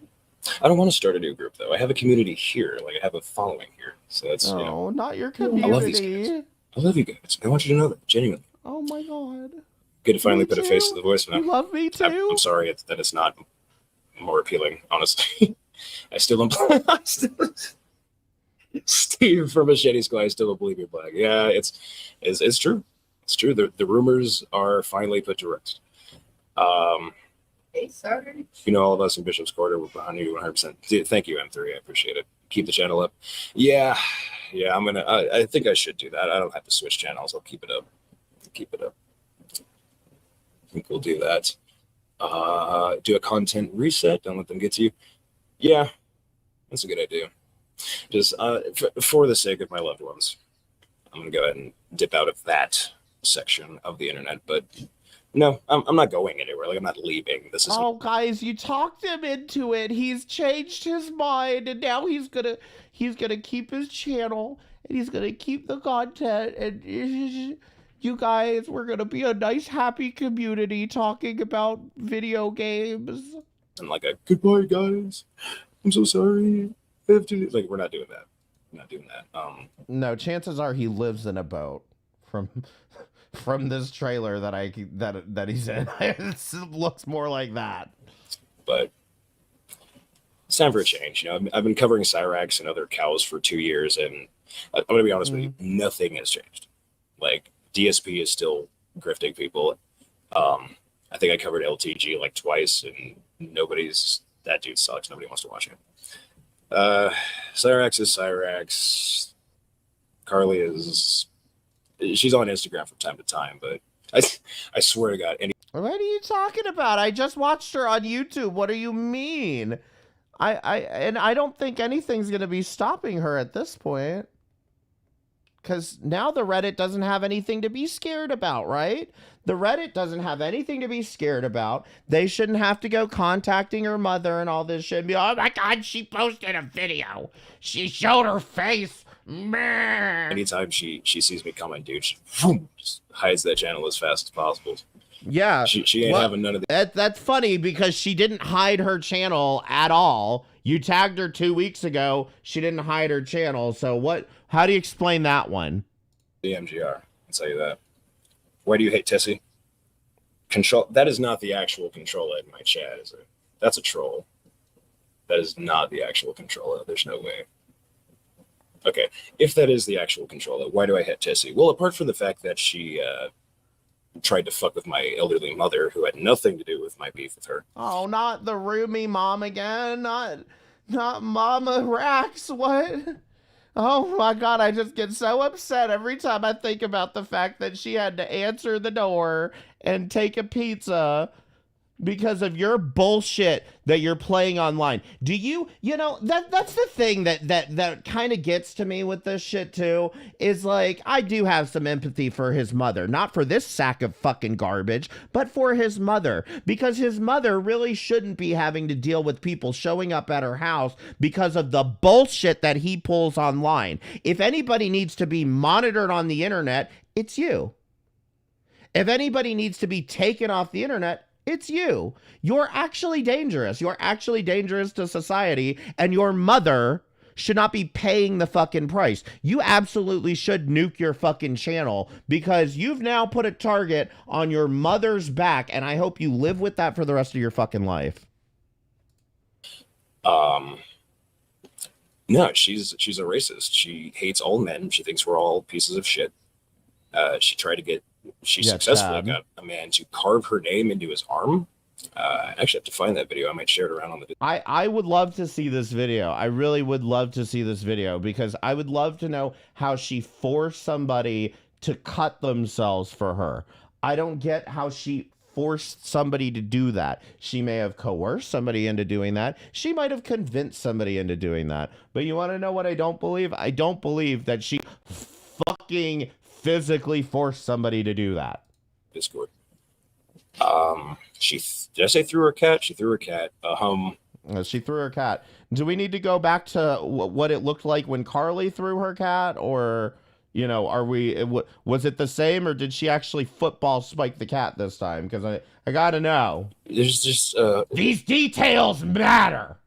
I don't want to start a new group, though. I have a community here. Like, I have a following here. So that's, you know. Not your community. I love these guys. I love you guys. I want you to know that, genuinely. Oh, my God. Good to finally put a face to the voice now. You love me, too? I'm sorry that it's not more appealing, honestly. I still don't Steve from Machete Squad, I still don't believe you're black. Yeah, it's true. It's true. The rumors are finally put to rest. Hey, sorry. You know, all of us in Bishop's Quarter, we're behind you 100%. Dude, thank you, M3. I appreciate it. Keep the channel up. Yeah, I'm gonna. I think I should do that. I don't have to switch channels. I'll keep it up. I think we'll do that. Do a content reset. Don't let them get to you. Yeah, that's a good idea. Just for the sake of my loved ones, I'm gonna go ahead and dip out of that section of the internet. But no, I'm not going anywhere. Like, I'm not leaving. This is. Oh, guys, you talked him into it. He's changed his mind, and now he's gonna keep his channel, and he's gonna keep the content. And you guys, we're gonna be a nice, happy community talking about video games. And like a goodbye, guys. I'm so sorry. I have to. Like, we're not doing that. No, chances are he lives in a boat. From this trailer that he's in, it looks more like that. But it's time for a change. You know, I've been covering Cyrax and other cows for 2 years, and I'm gonna be honest with you. Nothing has changed. Like DSP is still grifting people. I think I covered LTG like twice, and that dude sucks. Nobody wants to watch him. Cyrax is Cyrax. Carly she's on Instagram from time to time, but I swear to God, What are you talking about? I just watched her on YouTube. What do you mean? I don't think anything's gonna be stopping her at this point. Because now the Reddit doesn't have anything to be scared about, right? The Reddit doesn't have anything to be scared about. They shouldn't have to go contacting her mother and all this shit and be, oh my God, she posted a video. She showed her face. Meh. anytime she sees me coming, dude, she just hides that channel as fast as possible. Yeah. She ain't having none of that. That's funny because she didn't hide her channel at all. You tagged her 2 weeks ago. She didn't hide her channel. So how do you explain that one? The MGR, I'll tell you that. Why do you hate Tessie? Control. That is not the actual controller in my chat, is it? That's a troll. That is not the actual controller. There's no way. Okay, if that is the actual controller, why do I hate Tessie? Well, apart from the fact that she tried to fuck with my elderly mother, who had nothing to do with my beef with her. Oh, not the Rumi mom again. Not Mama Rax. What? Oh my God, I just get so upset every time I think about the fact that she had to answer the door and take a pizza because of your bullshit that you're playing online. Do you know, that's the thing that kind of gets to me with this shit too, is like, I do have some empathy for his mother, not for this sack of fucking garbage, but for his mother, because his mother really shouldn't be having to deal with people showing up at her house because of the bullshit that he pulls online. If anybody needs to be monitored on the internet, it's you. If anybody needs to be taken off the internet, it's you. You're actually dangerous. You're actually dangerous to society, and your mother should not be paying the fucking price. You absolutely should nuke your fucking channel because you've now put a target on your mother's back, and I hope you live with that for the rest of your fucking life. No, she's a racist. She hates all men. She thinks we're all pieces of shit. She successfully got a man to carve her name into his arm. I actually have to find that video. I might share it around on the. I would love to see this video. I really would love to see this video because I would love to know how she forced somebody to cut themselves for her. I don't get how she forced somebody to do that. She may have coerced somebody into doing that. She might have convinced somebody into doing that. But you want to know what I don't believe? I don't believe that she fucking physically forced somebody to do that. Discord. Did I say threw her cat? She threw her cat. She threw her cat. Do we need to go back to what it looked like when Carly threw her cat, or was it the same, or did she actually football spike the cat this time? Because I gotta know. There's just these details matter.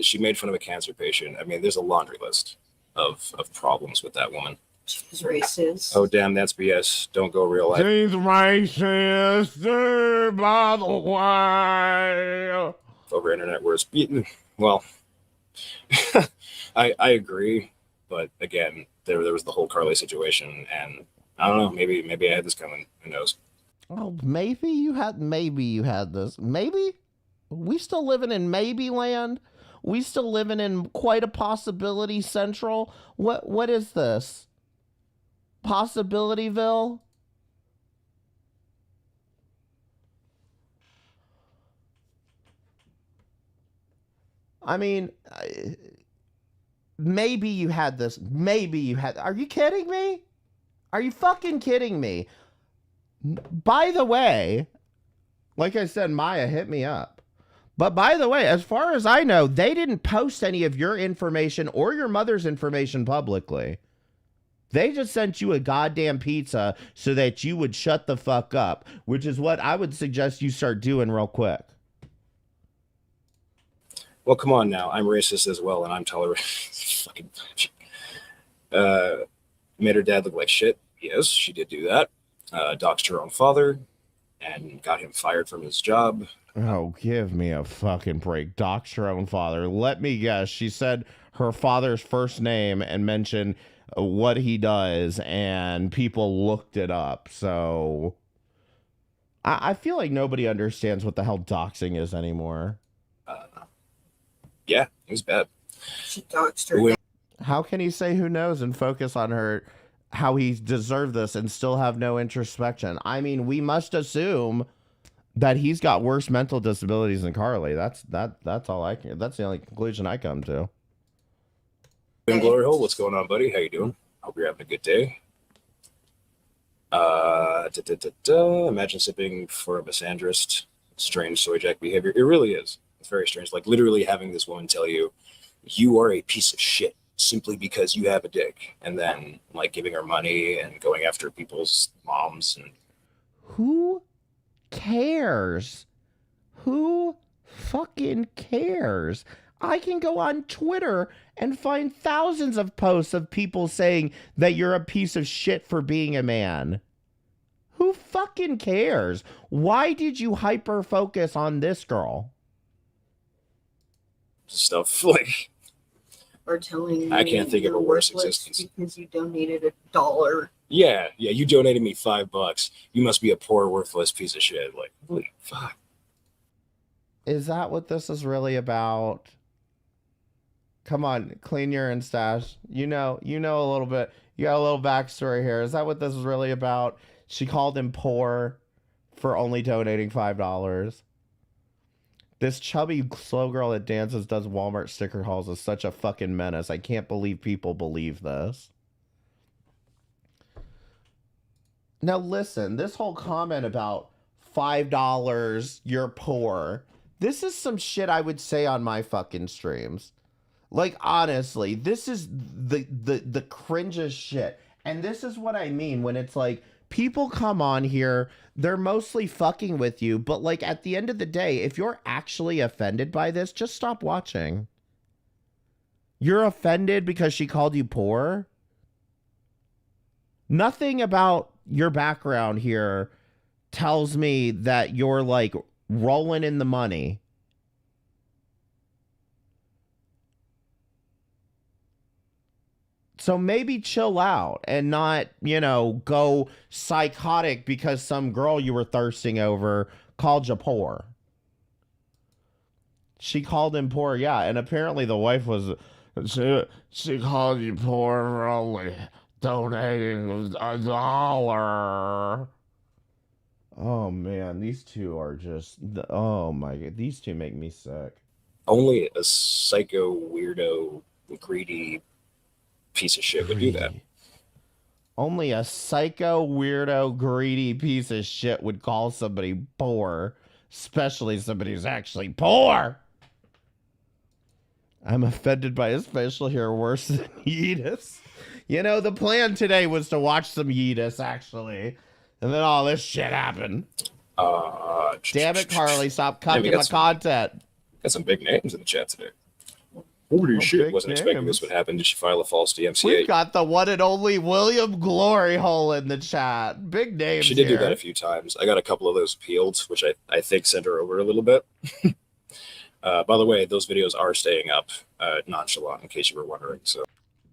She made fun of a cancer patient. I mean, there's a laundry list of problems with that woman. She's racist. Oh, damn, that's BS. Don't go real life. She's racist, by the way. Over internet wars. Well, I agree, but again, there was the whole Carly situation, and I don't know. Maybe I had this coming. Who knows? Oh, maybe you had this. Maybe we still living in maybe land. We still living in quite a possibility central. What is this? Possibilityville? I mean, maybe you had this. Maybe you had. Are you kidding me? Are you fucking kidding me? By the way, like I said, Maya hit me up. But by the way, as far as I know, they didn't post any of your information or your mother's information publicly. They just sent you a goddamn pizza so that you would shut the fuck up, which is what I would suggest you start doing real quick. Well, come on now. I'm racist as well, and I'm tolerant. Fucking made her dad look like shit. Yes, she did do that. Doxed her own father. and got him fired from his job. Oh, give me a fucking break. Dox her own father. Let me guess. She said her father's first name and mentioned what he does, and people looked it up. So I feel like nobody understands what the hell doxing is anymore. Yeah, it was bad. She doxed her. How can he say who knows and focus on her, how he deserved this, and still have no introspection? I mean, we must assume that he's got worse mental disabilities than Carly. That's all I can. That's the only conclusion I come to. In Glory Hole, what's going on, buddy? How you doing? Hope you're having a good day. Imagine sipping for a misandrist. Strange soy jack behavior. It really is. It's very strange. Like literally having this woman tell you, you are a piece of shit simply because you have a dick, and then like giving her money and going after people's moms. And who cares? Who fucking cares? I can go on Twitter and find thousands of posts of people saying that you're a piece of shit for being a man. Who fucking cares? Why did you hyper focus on this girl? Stuff like, Or telling I me can't think of you're a worse worthless existence. because you donated $1. Yeah, you donated me $5. You must be a poor, worthless piece of shit. Like, holy fuck. Is that what this is really about? Come on, clean urine stash. You know a little bit. You got a little backstory here. Is that what this is really about? She called him poor for only donating $5. This chubby slow girl that dances does Walmart sticker hauls is such a fucking menace. I can't believe people believe this. Now listen, this whole comment about $5, you're poor. This is some shit I would say on my fucking streams. Like, honestly, this is the cringest shit. And this is what I mean when it's like, people come on here, they're mostly fucking with you, but like at the end of the day, if you're actually offended by this, just stop watching. You're offended because she called you poor? Nothing about your background here tells me that you're like rolling in the money. So maybe chill out and not, go psychotic because some girl you were thirsting over called you poor. She called him poor, yeah. And apparently the wife was, she called you poor for only donating $1. Oh, man, these two are just, oh, my God. These two make me sick. Only a psycho, weirdo, greedy piece of shit would do that. Only a psycho, weirdo, greedy piece of shit would call somebody poor, especially somebody who's actually poor. I'm offended by his facial hair worse than Yeetus. The plan today was to watch some Yeetus, actually. And then all this shit happened. Damn it, Carly, stop cutting my content. Got some big names in the chat today. Holy shit, wasn't expecting this would happen. Did she file a false DMCA? We've got the one and only William Glory Hole in the chat. Big names. She did here. do that a few times. I got a couple of those peeled, which I think sent her over a little bit. By the way, those videos are staying up nonchalant, in case you were wondering. So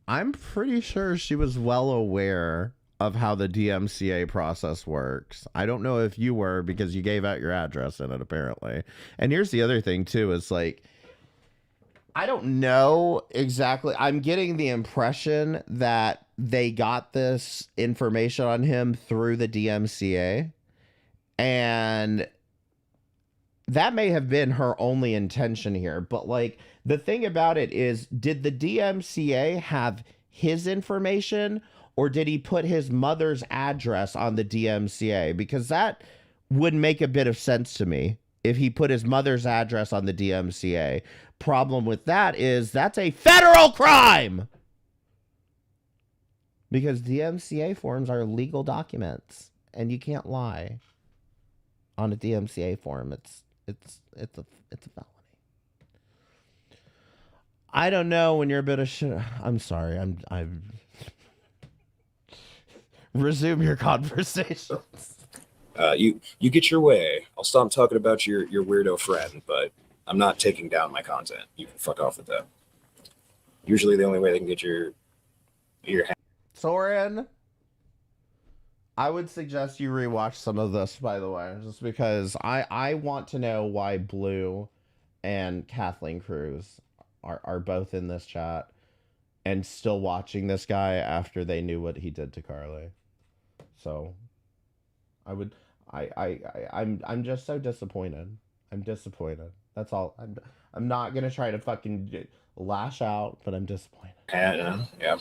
I'm pretty sure she was well aware of how the DMCA process works. I don't know if you were, because you gave out your address in it, apparently. And here's the other thing, too, is like, I don't know exactly. I'm getting the impression that they got this information on him through the DMCA. And that may have been her only intention here. But like, the thing about it is, did the DMCA have his information, or did he put his mother's address on the DMCA? Because that would make a bit of sense to me if he put his mother's address on the DMCA. Problem with that is that's a federal crime, because DMCA forms are legal documents and you can't lie on a DMCA form. It's a felony. I don't know when you're a bit of shit. I'm sorry. I'm resume your conversations. You get your way. I'll stop talking about your weirdo friend, but I'm not taking down my content. You can fuck off with that. Usually the only way they can get your Soren, I would suggest you rewatch some of this, by the way, just because I want to know why Blue and Kathleen Cruz are both in this chat and still watching this guy after they knew what he did to Carly. So I'm just so disappointed. I'm disappointed. That's all. I'm not gonna try to fucking lash out, but I'm disappointed. Yeah.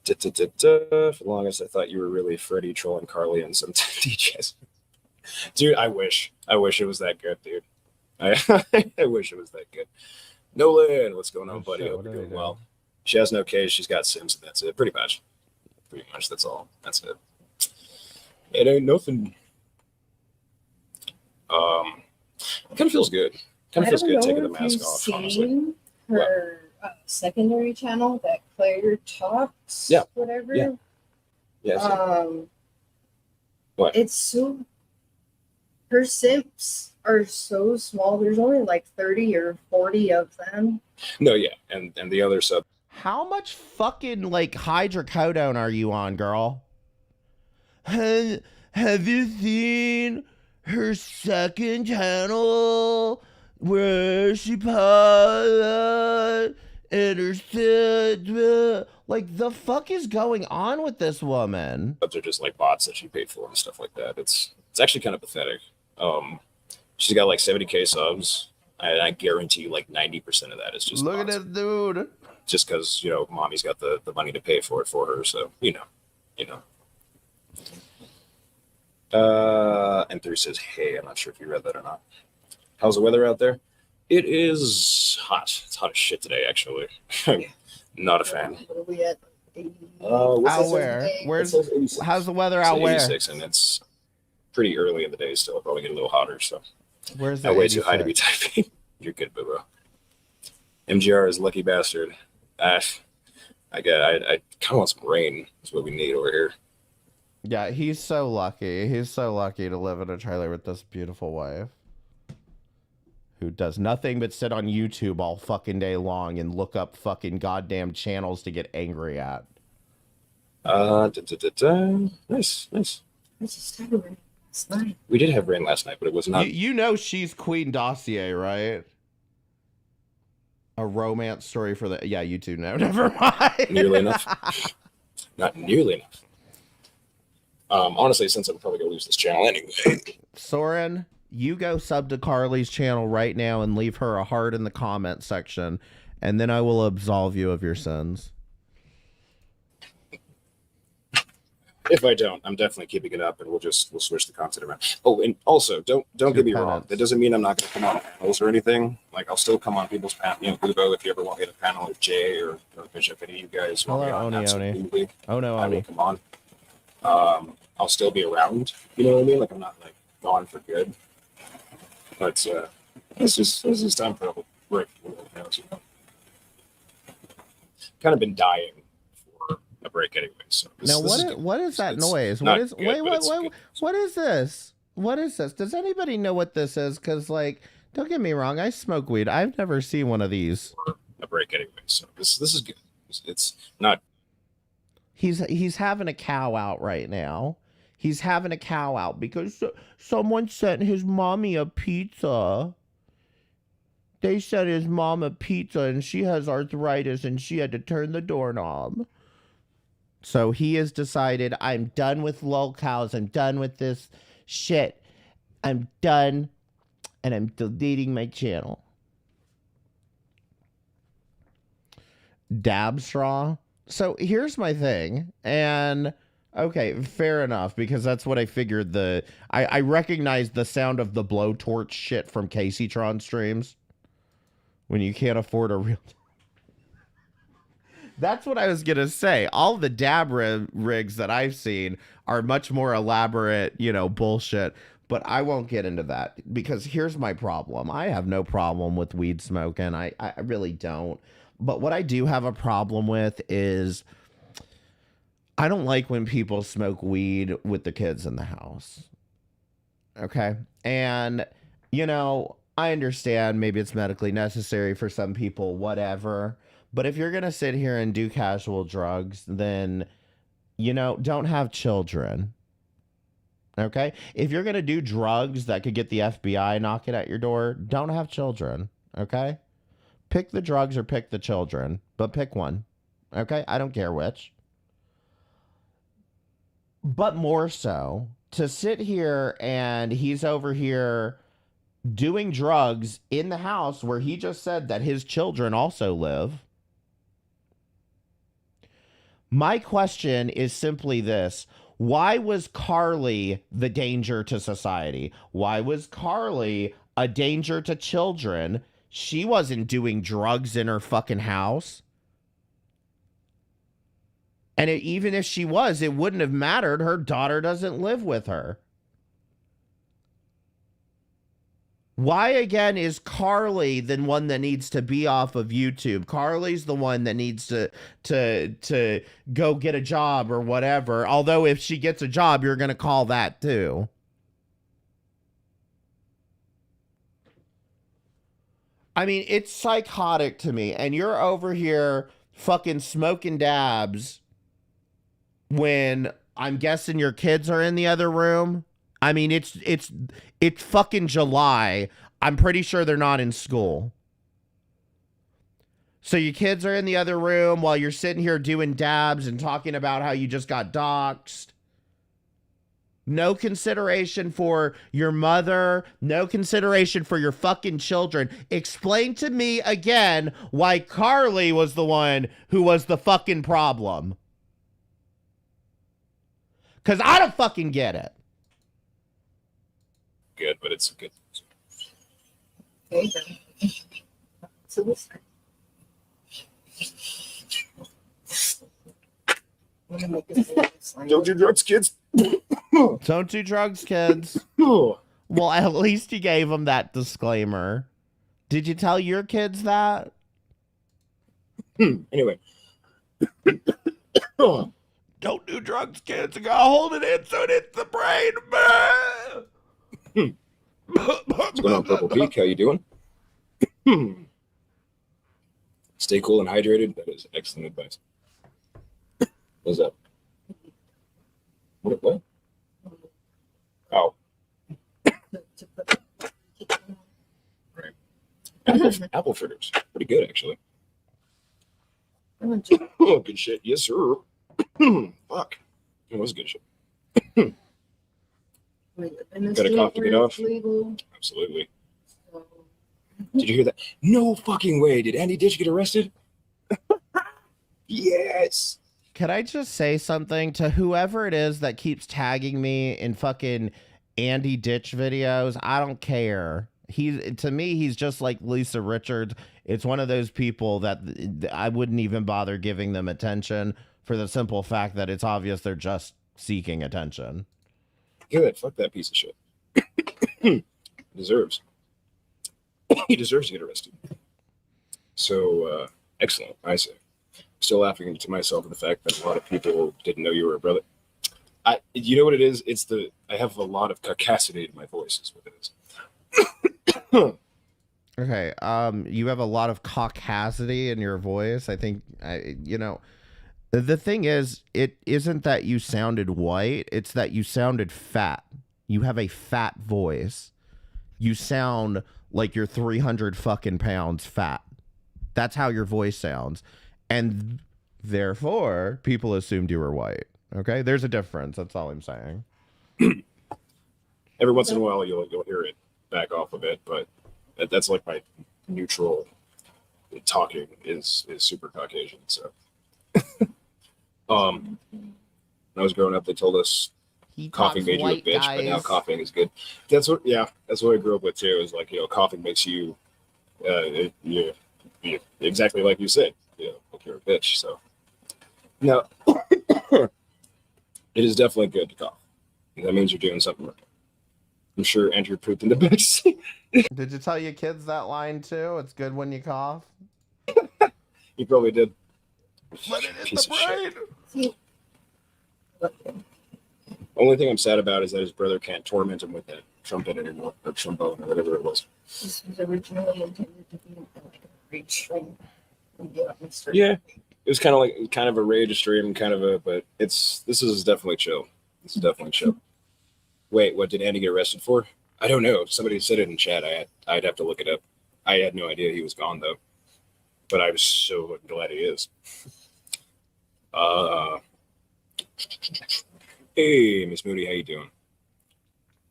For the longest, I thought you were really Freddie trolling Carly and some DJs. Dude, I wish it was that good, dude. I wish it was that good. Nolan, what's going on, buddy? Hope you're doing well. She has no case. She's got Sims, and that's it. Pretty much. That's all. That's it. It ain't nothing. It kind of feels good. Kind of feels good taking the mask off, honestly. Her secondary channel, that Claire Talks, Yeah. whatever. Yeah. Yeah. What? It's so. Her simps are so small. There's only like 30 or 40 of them. No, yeah, and the other sub. How much fucking like hydrocodone are you on, girl? Have you seen her second channel where she pilot and her sister? Like, the fuck is going on with this woman? Subs are just like bots that she paid for and stuff like that. It's actually kind of pathetic. She's got like 70K subs, and I guarantee like 90% of that is just look bots. at this dude. Just because, you know, mommy's got the money to pay for it for her, so you know. M3 says, hey, I'm not sure if you read that or not. How's the weather out there? It is hot. It's hot as shit today, actually. Not a fan. What are we at? 80? Out where? Where's how's the weather out where? 86, and it's pretty early in the day still. It'll probably get a little hotter, so. Where's Not that? way too high to be typing. You're good, boo. MGR is lucky bastard. I kind of want some rain. That's what we need over here. Yeah, he's so lucky. He's so lucky to live in a trailer with this beautiful wife who does nothing but sit on YouTube all fucking day long and look up fucking goddamn channels to get angry at. Nice. I just had rain last night. We did have rain last night, but it was not. You know she's Queen Dossier, right? A romance story for the... Yeah, you two know. Never mind. Nearly enough. Not nearly enough. Honestly, since I'm probably going to lose this channel anyway. Soren, you go sub to Carly's channel right now and leave her a heart in the comment section, and then I will absolve you of your sins. If I don't, I'm definitely keeping it up, and we'll switch the content around. Oh, and also, don't get me wrong. That doesn't mean I'm not going to come on panels or anything. Like, I'll still come on people's panel. You know, Bubo, if you ever want me to panel with Jay or Bishop, any of you guys want me on, absolutely. Oh no, I will Oni. come on. I'll still be around. You know what I mean? Like, I'm not like gone for good. But it's just time for a break. You know? Kind of been dying for a break anyway. So Now, what is that noise? What is what is this? What is this? Does anybody know what this is? Because, like, don't get me wrong, I smoke weed. I've never seen one of these. A break anyway. So this is good. It's not. He's having a cow out right now. He's having a cow out because someone sent his mommy a pizza. They sent his mom a pizza and she has arthritis and she had to turn the doorknob. So he has decided, I'm done with lol cows. I'm done with this shit. I'm done. And I'm deleting my channel. Dabstraw. So here's my thing. And okay, fair enough, because that's what I figured. I recognize the sound of the blowtorch shit from Caseytron streams. When you can't afford a real... That's what I was going to say. All the dab rigs that I've seen are much more elaborate, you know, bullshit. But I won't get into that because here's my problem. I have no problem with weed smoking. I really don't. But what I do have a problem with is I don't like when people smoke weed with the kids in the house. Okay. And, you know, I understand maybe it's medically necessary for some people, whatever. But if you're going to sit here and do casual drugs, then, you know, don't have children. Okay. If you're going to do drugs that could get the FBI knocking at your door, don't have children. Okay. Pick the drugs or pick the children, but pick one. Okay. I don't care which. But more so, to sit here and he's over here doing drugs in the house where he just said that his children also live. My question is simply this. Why was Carly the danger to society? Why was Carly a danger to children? She wasn't doing drugs in her fucking house. And even if she was, it wouldn't have mattered. Her daughter doesn't live with her. Why, again, is Carly the one that needs to be off of YouTube? Carly's the one that needs to go get a job or whatever. Although if she gets a job, you're going to call that too. I mean, it's psychotic to me. And you're over here fucking smoking dabs when I'm guessing your kids are in the other room. I mean, it's fucking July. I'm pretty sure they're not in school. So your kids are in the other room while you're sitting here doing dabs and talking about how you just got doxxed. No consideration for your mother. No consideration for your fucking children. Explain to me again why Carly was the one who was the fucking problem. Because I don't fucking get it. Good, but it's good. Okay, then. So this Don't do drugs, kids. Don't do drugs, kids. Well, at least you gave them that disclaimer. Did you tell your kids that? Anyway. Don't do drugs, kids. You gotta hold it in so it hits the brain. What's going on, Purple Peak? How you doing? Stay cool and hydrated. That is excellent advice. What's up? What? Oh. Right. Apple fritters. Pretty good, actually. Oh, good shit. Yes, sir. Fuck. It was good shit. Got a cough to get off? Legal. Absolutely. Did you hear that? No fucking way. Did Andy Ditch get arrested? Yes. Can I just say something to whoever it is that keeps tagging me in fucking Andy Ditch videos? I don't care. To me, he's just like Lisa Richards. It's one of those people that I wouldn't even bother giving them attention for the simple fact that it's obvious they're just seeking attention. Good. Fuck that piece of shit. Deserves. He deserves to get arrested. So, excellent, I say. Still laughing to myself at the fact that a lot of people didn't know you were a brother. You know what it is? I have a lot of caucasity in my voice is what it is. Okay, you have a lot of caucasity in your voice. I think, the thing is, it isn't that you sounded white, it's that you sounded fat. You have a fat voice. You sound like you're 300 fucking pounds fat. That's how your voice sounds. And therefore, people assumed you were white. Okay? There's a difference. That's all I'm saying. Every once in a while, you'll hear it back off a bit, but that's like my neutral talking is super Caucasian. So, when I was growing up, they told us coughing made you a bitch, but now coughing is good. That's what I grew up with too. Is like, coughing makes you, exactly like you said, like you're a bitch. So, no, it is definitely good to cough. That means you're doing something right. I'm sure Andrew pooped in the back seat. Did you tell your kids that line too? It's good when you cough. You probably did. But it is the brain. Only thing I'm sad about is that his brother can't torment him with that trumpet anymore, or trombone, or whatever it was. This was originally intended to be like a great string. Yeah, it was kind of a rage stream, but this is definitely chill. This is definitely chill. Wait, what did Andy get arrested for? I don't know. Somebody said it in chat. I'd have to look it up. I had no idea he was gone though, but I was so glad he is. Hey, Miss Moody, how you doing?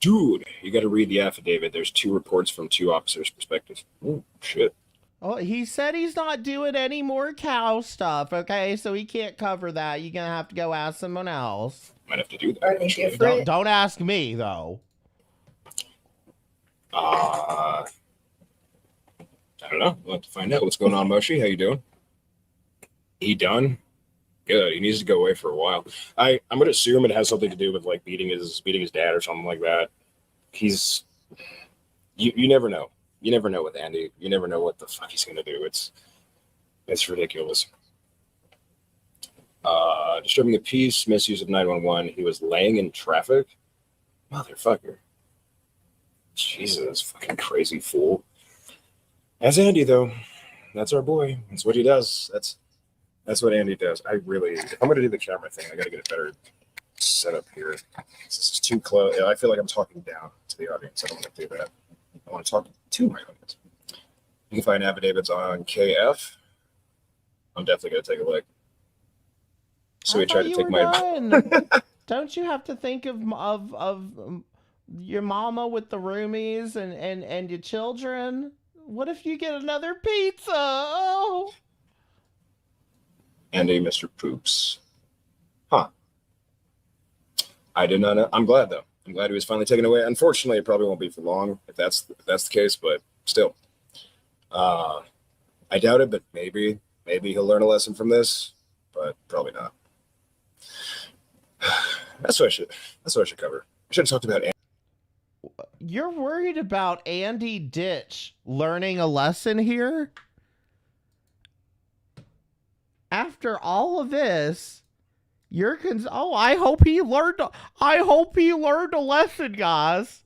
Dude, you got to read the affidavit. There's 2 reports from 2 officers' perspectives. Oh, shit. Oh, he said he's not doing any more cow stuff, okay? So he can't cover that. You're going to have to go ask someone else. Might have to do that. Are they different? Don't ask me, though. I don't know. We'll have to find out. What's going on, Moshi? How you doing? He done? Good. He needs to go away for a while. I'm gonna assume it has something to do with like beating his dad or something like that. He's you never know. You never know with Andy. You never know what the fuck he's gonna do. It's ridiculous. Disturbing the peace, misuse of 911. He was laying in traffic. Motherfucker. Jesus, fucking crazy fool. That's Andy though. That's our boy. That's what he does. That's what Andy does. If I'm going to do the camera thing, I got to get a better setup here. This is too close. I feel like I'm talking down to the audience. I don't want to do that. I want to talk to my audience. You can find affidavits on KF. I'm definitely going to take a look. So he tried to take my... Don't you have to think of your mama with the roomies and your children? What if you get another pizza? Oh. Andy, Mr. Poops. Huh. I did not know. I'm glad, though. I'm glad he was finally taken away. Unfortunately, it probably won't be for long if that's the case, but still. I doubt it, but maybe he'll learn a lesson from this, but probably not. That's what I should cover. I should have talked about Andy. You're worried about Andy Ditch learning a lesson here? After all of this, I hope he learned a lesson, guys.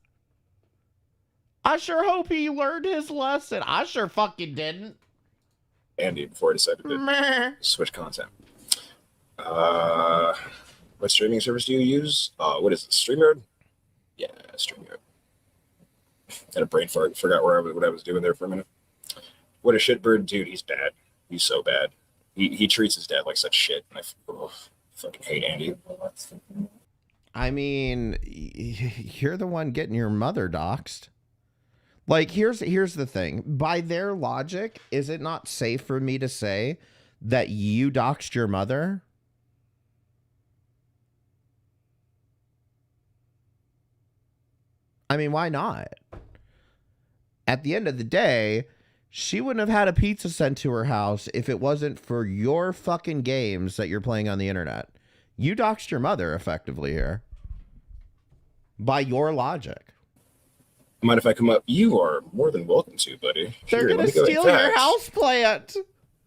I sure hope he learned his lesson. I sure fucking didn't. Andy, before I decided to switch content. What streaming service do you use? What is it? StreamYard? Yeah, StreamYard. Had a brain fart. Forgot what I was doing there for a minute. What a shitbird. Dude, he's bad. He's so bad. He treats his dad like such shit. And I fucking hate Andy. I mean, you're the one getting your mother doxxed. Like, here's the thing. By their logic, is it not safe for me to say that you doxed your mother? I mean, why not? At the end of the day, she wouldn't have had a pizza sent to her house if it wasn't for your fucking games that you're playing on the internet. You doxed your mother effectively here. By your logic. Mind if I come up? You are more than welcome to, buddy. They're going to steal your house plant.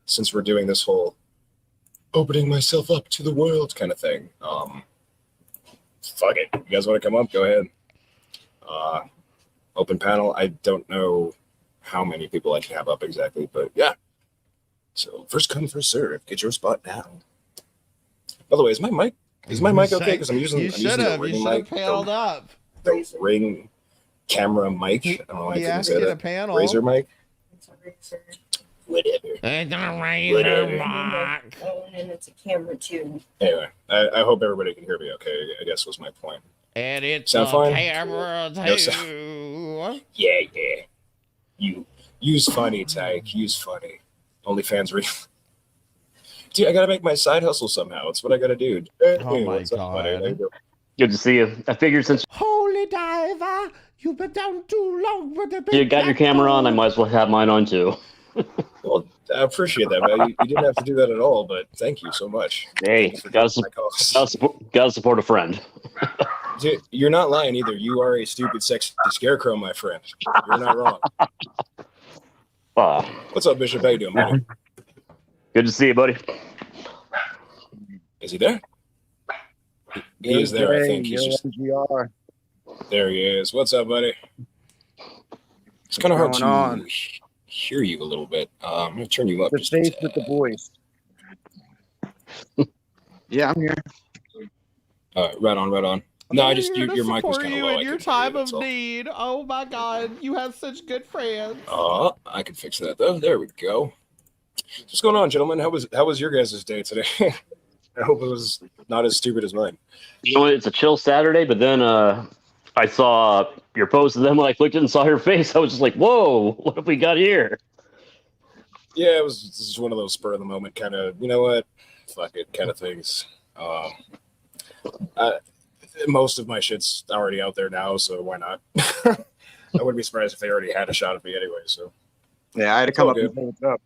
Since we're doing this whole opening myself up to the world kind of thing. Fuck it. You guys want to come up? Go ahead. Open panel. I don't know how many people I can have up exactly, but yeah. So first come, first serve. Get your spot now. By the way, is my mic okay? Because I'm using the ring mic. Paneled up. The ring camera mic. I don't know why I couldn't say that. A panel. Razer mic. It's a Razer. Whatever. It's a Razer mic. And it's a camera too. Anyway, I hope everybody can hear me okay, I guess was my point. And it's Sound a fine? camera too. Yeah. You use funny, Tyke. Use funny. OnlyFans real. Dude, I gotta make my side hustle somehow. It's what I gotta do. Oh my God. Good to see you. I figured since Holy diver, you've been down too long with the you got your camera on, I might as well have mine on too. Well, I appreciate that, man. You didn't have to do that at all, but thank you so much. Hey, gotta support a friend. Dude, you're not lying either. You are a stupid, sexy scarecrow, my friend. You're not wrong. What's up, Bishop? How you doing, man? Good to see you, buddy. Is he there? He is there, I think. He's Yo, just MGR. there. He is. What's up, buddy? It's kind of hard What's to going on? hear you a little bit. I'm gonna turn you up. The just a face tad. with the voice. Yeah, I'm here. Right on, right on. No, I just Here to your mic was support kind of you low. in I your couldn't hear you, time of that's all. need. Oh my God, you have such good friends. Oh, I can fix that though. There we go. What's going on, gentlemen? How was your guys' day today? I hope it was not as stupid as mine. You know what? It's a chill Saturday, but then I saw your post, and then when I clicked it and saw your face, I was just like, "Whoa, what have we got here?" Yeah, it was just one of those spur of the moment kind of, you know what, fuck it kind of things. Most of my shit's already out there now, so why not? I wouldn't be surprised if they already had a shot at me anyway. So Yeah, I had to It's come all up and good. say what's up.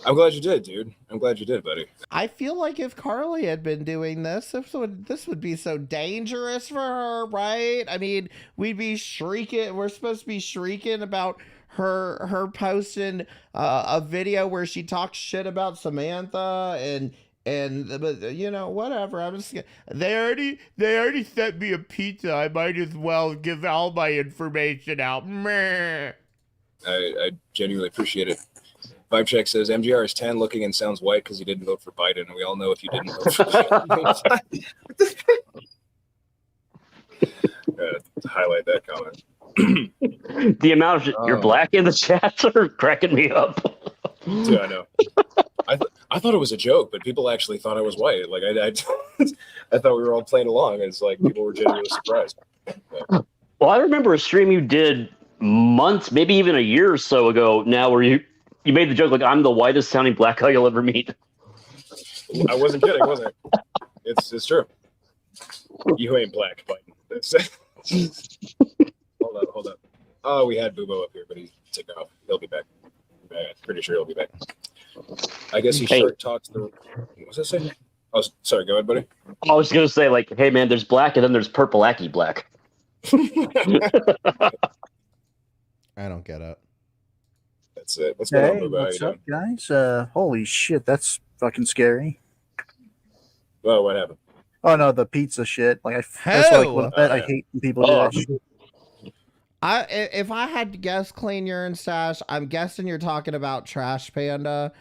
I'm glad you did, dude. I'm glad you did, buddy. I feel like if Carly had been doing this would be so dangerous for her, right? I mean, we'd be shrieking. We're supposed to be shrieking about her posting a video where she talks shit about Samantha but you know, whatever. I'm just they already sent me a pizza. I might as well give all my information out. Meh. I genuinely appreciate it. Vibe check says MGR is 10, looking and sounds white because he didn't vote for Biden, and we all know if you didn't vote for Biden. Highlight that comment. The amount of you're black in the chat are cracking me up. Dude, I know. I thought it was a joke, but people actually thought I was white. Like I thought we were all playing along. It's like people were genuinely surprised. But, Well, I remember a stream you did months, maybe even a year or so ago now, where you made the joke like, "I'm the whitest sounding black guy you'll ever meet." I wasn't kidding, was I? It's true. You ain't black, Biden. Hold up. Oh, we had Bubo up here, but he took off. He'll be back. I'm pretty sure he'll be back. I guess he short talks the. What was I saying? Oh, sorry. Go ahead, buddy. I was gonna say like, "Hey man, there's black and then there's purple-acky black." I don't get it. That's it. What's going on, Hey, Bubo? How you what's up, doing? guys? Holy shit, that's fucking scary. Oh, what happened? Oh no, the pizza shit. Like that's like what I yeah. hate when people do that shit. If I had to guess, Clean Urine Stash, I'm guessing you're talking about Trash Panda.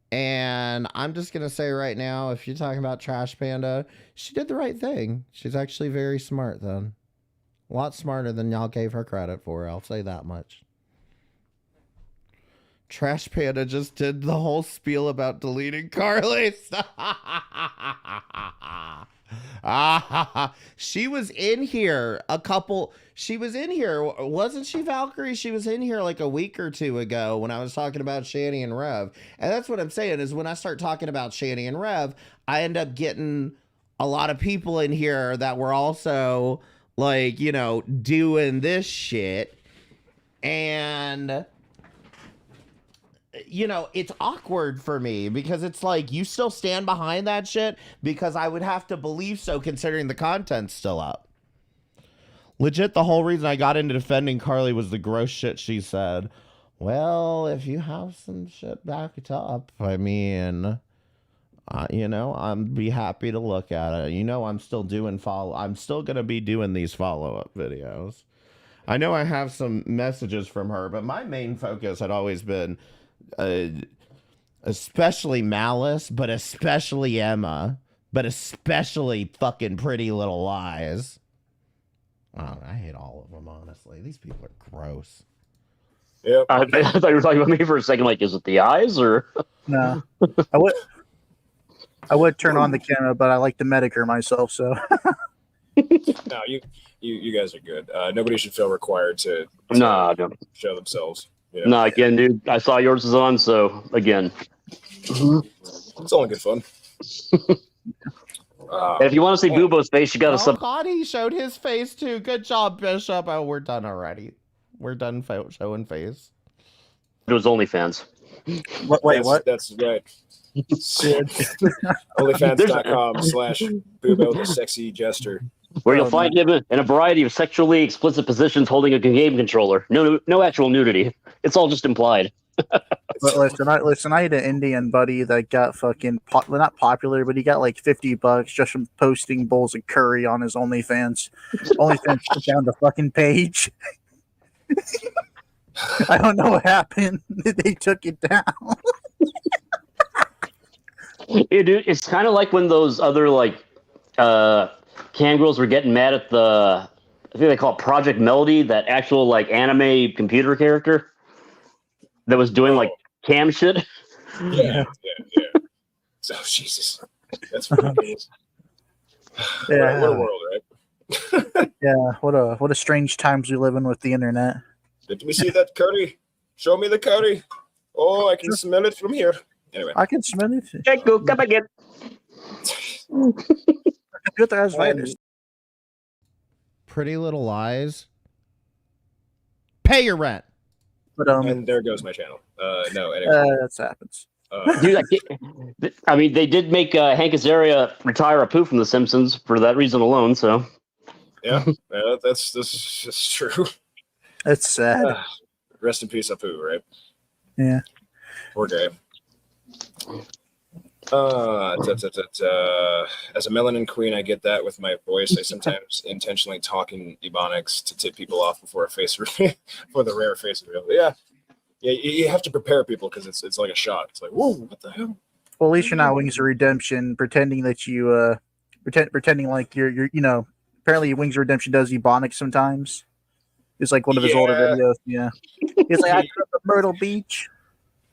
And I'm just going to say right now, if you're talking about Trash Panda, she did the right thing. She's actually very smart then. A lot smarter than y'all gave her credit for, I'll say that much. Trash Panda just did the whole spiel about deleting Carly. She was in here wasn't she, Valkyrie? She was in here like a week or two ago when I was talking about Shani and Rev. And that's what I'm saying is when I start talking about Shani and Rev, I end up getting a lot of people in here that were also like, you know, doing this shit. And you know, it's awkward for me because it's like you still stand behind that shit because I would have to believe so considering the content's still up. Legit, the whole reason I got into defending Carly was the gross shit she said. Well, if you have some shit backed up, I mean, you know, I'd be happy to look at it. You know, I'm still going to be doing these follow-up videos. I know I have some messages from her, but my main focus had always been especially Malice, but especially Emma, but especially fucking Pretty Little Lies. Oh, I hate all of them, honestly. These people are gross. Yep. I thought you were talking about me for a second. Like, is it the eyes or? No, I would turn on the camera, but I like to Medicare myself. So No, you guys are good. Nobody should feel required to Nah, show themselves. Yeah. no. Again, dude, I saw yours is on, so again. It's only good fun. And if you want to see Bubo's face, you got to Oh, sub. God, he showed his face too. Good job, Bishop. Oh, we're done already. We're done showing face. It was OnlyFans. wait, what? That's right. OnlyFans.com/Bubo the sexy jester. Where you'll find him in a variety of sexually explicit positions holding a game controller. No actual nudity. It's all just implied. listen, I had an Indian buddy that got fucking not popular, but he got like $50 just from posting bowls of curry on his OnlyFans. OnlyFans took down the fucking page. I don't know what happened. They took it down. Yeah, dude, it's kind of like when those other like cam girls were getting mad at I think they call it Project Melody, that actual like anime computer character that was doing like cam shit. Yeah. So Jesus, that's ridiculous. Yeah. What a world, right? Yeah, what a strange times we live in with the internet. Did we see that curry? Show me the curry. Oh, I can smell it from here. Anyway, I can smell it. Go come again. Computer has virus. Pretty Little Lies. Pay your rent. But and there goes my channel. No, anyway. That happens. Dude, I mean, they did make Hank Azaria retire Apu from The Simpsons for that reason alone. So, yeah, that's true. It's sad. Rest in peace, Apu. Right? Yeah. Poor guy. As a melanin queen, I get that with my voice. I sometimes intentionally talk in Ebonics to tip people off before a face reveal, for the rare face reveal. Yeah. You have to prepare people because it's like a shock. It's like, whoa, what the hell? Well, at least you're not Wings of Redemption pretending that you pretending like you're apparently Wings of Redemption does Ebonics sometimes. It's like one of his older videos. Yeah. He's like, I grew up at Myrtle Beach.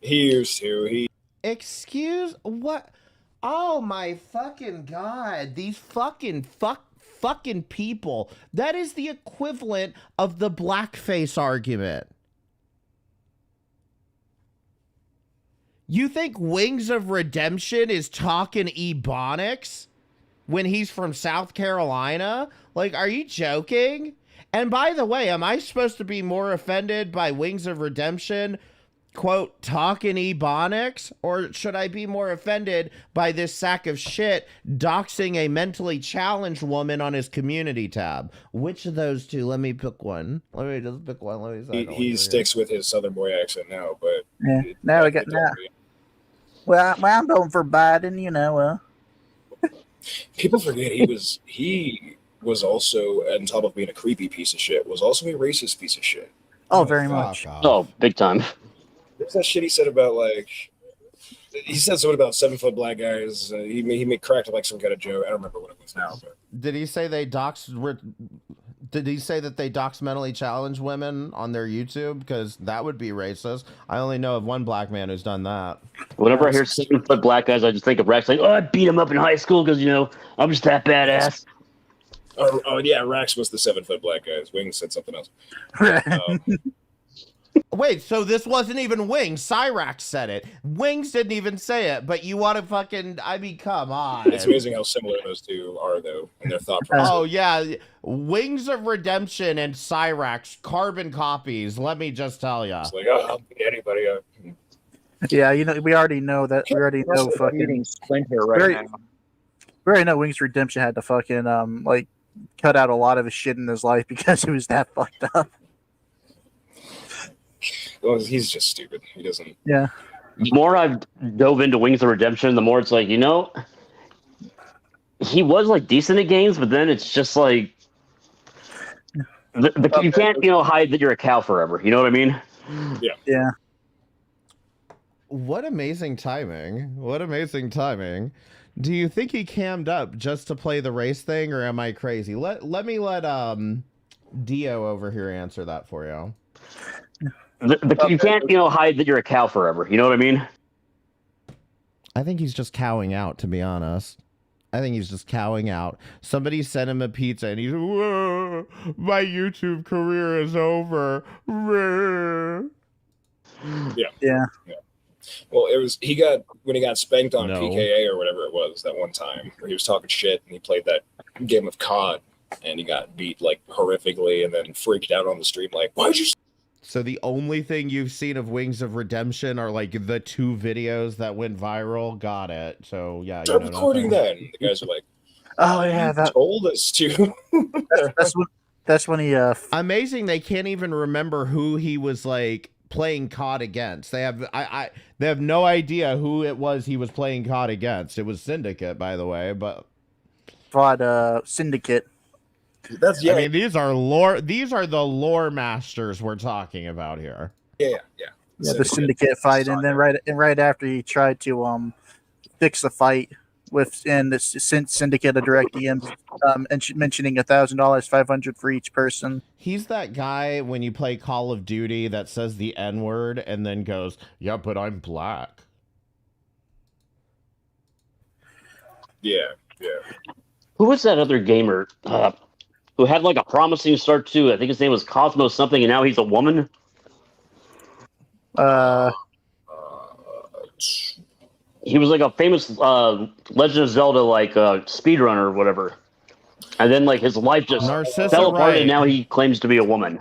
He used to. Excuse what? Oh my fucking god! These fucking people. That is the equivalent of the blackface argument. You think Wings of Redemption is talking Ebonics when he's from South Carolina? Like, are you joking? And by the way, am I supposed to be more offended by Wings of Redemption, quote, talking Ebonics? Or should I be more offended by this sack of shit doxing a mentally challenged woman on his community tab? Which of those two? Let me pick one. Let me just pick one. He sticks with his Southern boy accent now, but yeah. Now we got now. Well, I'm going for Biden. People forget he was also, on top of being a creepy piece of shit, was also a racist piece of shit. Oh, very much. Oh, big time. There's that shit he said about he said something about 7-foot black guys. He cracked like some kind of joke. I don't remember what it was now. But did he say Did he say that they dox mentally challenged women on their YouTube? Because that would be racist. I only know of one black man who's done that. Whenever I hear 7-foot black guys, I just think of Rex. Like, oh, I beat him up in high school because I'm just that badass. Oh yeah, Rax was the 7-foot black guys. Wings said something else. Wait, so this wasn't even Wings. Cyrax said it. Wings didn't even say it, but you want to fucking... I mean, come on. It's amazing how similar those two are, though, in their thought process. Oh, yeah. Wings of Redemption and Cyrax, carbon copies, let me just tell ya. It's like, oh, I'll beat anybody up. Yeah, we already know that. We already know fucking... Splinter right now. We already know Wings of Redemption had to fucking, cut out a lot of his shit in his life because he was that fucked up. Well, he's just stupid. He doesn't. Yeah. The more I've dove into Wings of Redemption, the more it's like, he was decent at games, but then it's just like you can't hide that you're a cow forever. You know what I mean? Yeah. Yeah. What amazing timing. What amazing timing. Do you think he cammed up just to play the race thing, or am I crazy? Let Dio over here answer that for you. You can't, hide that you're a cow forever. You know what I mean? I think he's just cowing out, to be honest. I think he's just cowing out. Somebody sent him a pizza and he's, whoa, my YouTube career is over. Yeah. Well, when he got spanked on PKA or whatever it was that one time, where he was talking shit and he played that game of COD and he got beat horrifically and then freaked out on the stream why'd you... So the only thing you've seen of Wings of Redemption are the 2 videos that went viral. Got it. So yeah. Start recording then. The guys are like, oh yeah, that told us to. That's when he amazing they can't even remember who he was playing COD against. They have they have no idea who it was he was playing COD against. It was Syndicate, by the way, but fought Syndicate. I mean, these are the lore masters we're talking about here. Yeah, the Syndicate fight, and then right after he tried to fix the fight and sent Syndicate a direct DM mentioning $1,000, $500 for each person. He's that guy when you play Call of Duty that says the N-word and then goes, "Yeah, but I'm black." Yeah. Who was that other gamer who had like a promising start too? I think his name was Cosmo something, and now he's a woman. He was like a famous Legend of Zelda like speedrunner or whatever, and then like his life just fell apart, and now he claims to be a woman.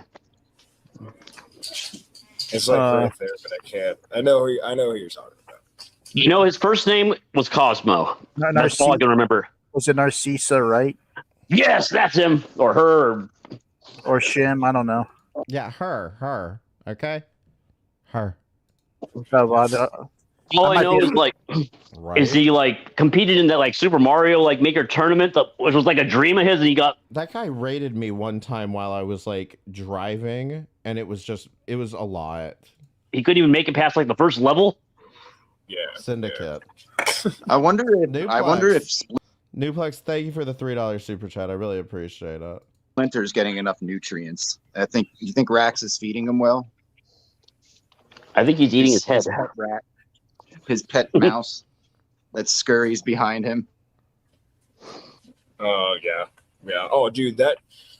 It's like right there, but I can't. I know who you're talking about. You know, his first name was Cosmo. That's all I can remember. Was it Narcissa, right? Yes, that's him or her or Shim. I don't know. Yeah, her. Okay, her. All I know is like, is he like competed in that like Super Mario like Maker tournament which was like a dream of his, and he got that guy raided me one time while I was like driving, and it was a lot. He couldn't even make it past like the first level. Yeah, Syndicate. I wonder if Nuplex, thank you for the $3 super chat. I really appreciate it. Splinter's getting enough nutrients. You think Rax is feeding him well? I think he's eating his head. Pet rat, his pet mouse that scurries behind him. Oh yeah. Oh dude, I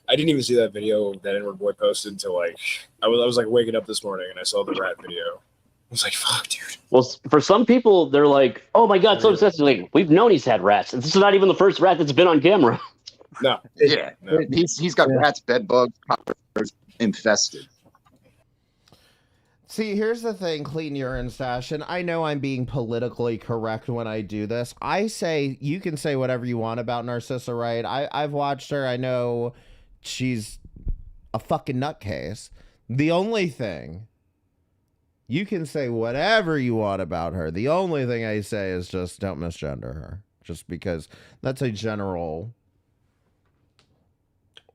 didn't even see that video that Inward Boy posted until like I was like waking up this morning and I saw the rat video. I was like, fuck, dude. Well, for some people, they're like, "Oh my god, so obsessed!" Like, we've known he's had rats. This is not even the first rat that's been on camera. No. Yeah. He's got rats, bed bugs, infested. See, here's the thing, Clean Urine Stash, and I know I'm being politically correct when I do this. I say you can say whatever you want about Narcissa, right? I've watched her. I know she's a fucking nutcase. The only thing, you can say whatever you want about her. The only thing I say is just don't misgender her. Just because that's a general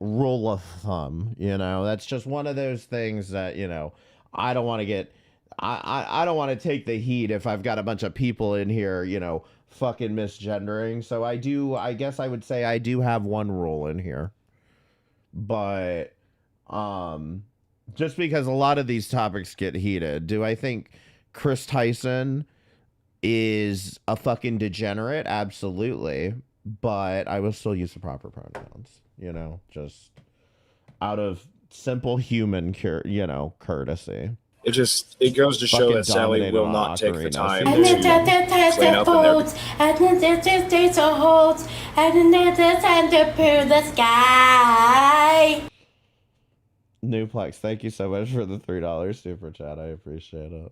rule of thumb, you know? That's just one of those things that, you know, I don't want to get... I don't want to take the heat if I've got a bunch of people in here, you know, fucking misgendering. So I guess I would say I do have one rule in here. But, just because a lot of these topics get heated, do I think Chris Tyson is a fucking degenerate? Absolutely. But I will still use the proper pronouns, you know, just out of simple human, courtesy. It goes to show that Sally will not take the time to And then clean up and to the sky. Nuplex, thank you so much for the $3 super chat. I appreciate it.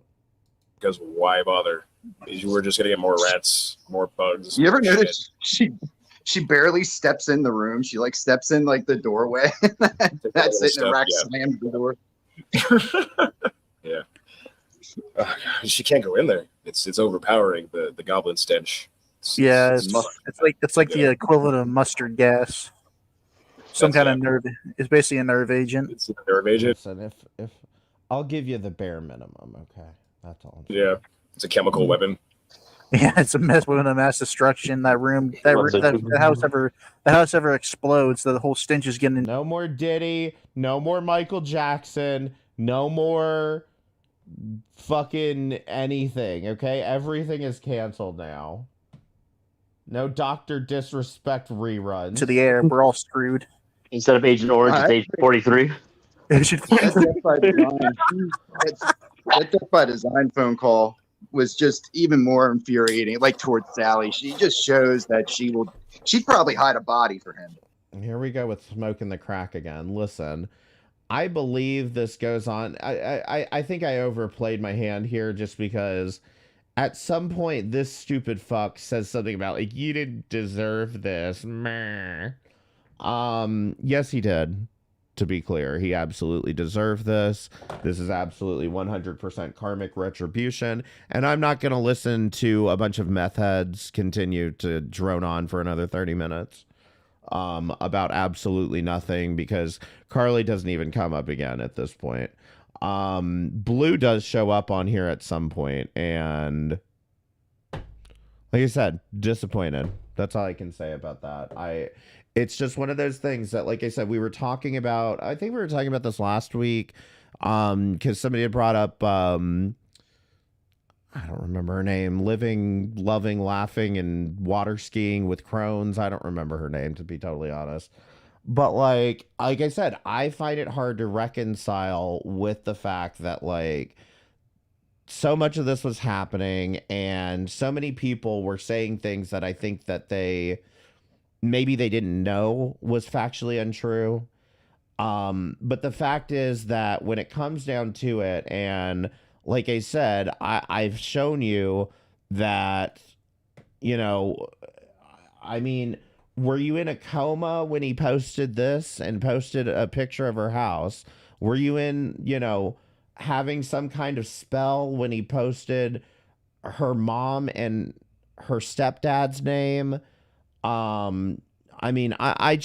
Because why bother? We're just gonna get more rats, more bugs. You ever notice she barely steps in the room? She like steps in like the doorway. That's it. And Rax slams the door. Yeah. She can't go in there. It's overpowering the goblin stench. It's like the equivalent of mustard gas. Some kind of nerve. It's basically a nerve agent. It's a nerve agent. Listen, if I'll give you the bare minimum, okay? That's all. Yeah, it's a chemical weapon. Yeah, it's a weapon of mass destruction. That room, the house ever explodes. The whole stench is getting. No more Diddy. No more Michael Jackson. No more fucking anything. Okay, everything is canceled now. No Dr. Disrespect reruns. To the air, we're all screwed. Instead of Agent Orange, it's Agent 43. That Death by Design phone call was just even more infuriating. Like towards Sally, she just shows that she'd probably hide a body for him. Here we go with smoking the crack again. Listen, I believe this goes on. I think I overplayed my hand here just because at some point this stupid fuck says something about like, you didn't deserve this. Meh. Yes, he did. to be clear. He absolutely deserved this. This is absolutely 100% karmic retribution. And I'm not going to listen to a bunch of meth heads continue to drone on for another 30 minutes about absolutely nothing, because Carly doesn't even come up again at this point. Blue does show up on here at some point, and like I said, disappointed. That's all I can say about that. It's just one of those things that, like I said, we were talking about. I think we were talking about this last week, because somebody had brought up, I don't remember her name, living, loving, laughing, and water skiing with crones. I don't remember her name, to be totally honest. But like I said, I find it hard to reconcile with the fact that like so much of this was happening and so many people were saying things that I think that maybe they didn't know was factually untrue. But the fact is that when it comes down to it, and like I said, I've shown you that, you know, I mean, were you in a coma when he posted this and posted a picture of her house? Were you in, you know, having some kind of spell when he posted her mom and her stepdad's name? I mean, I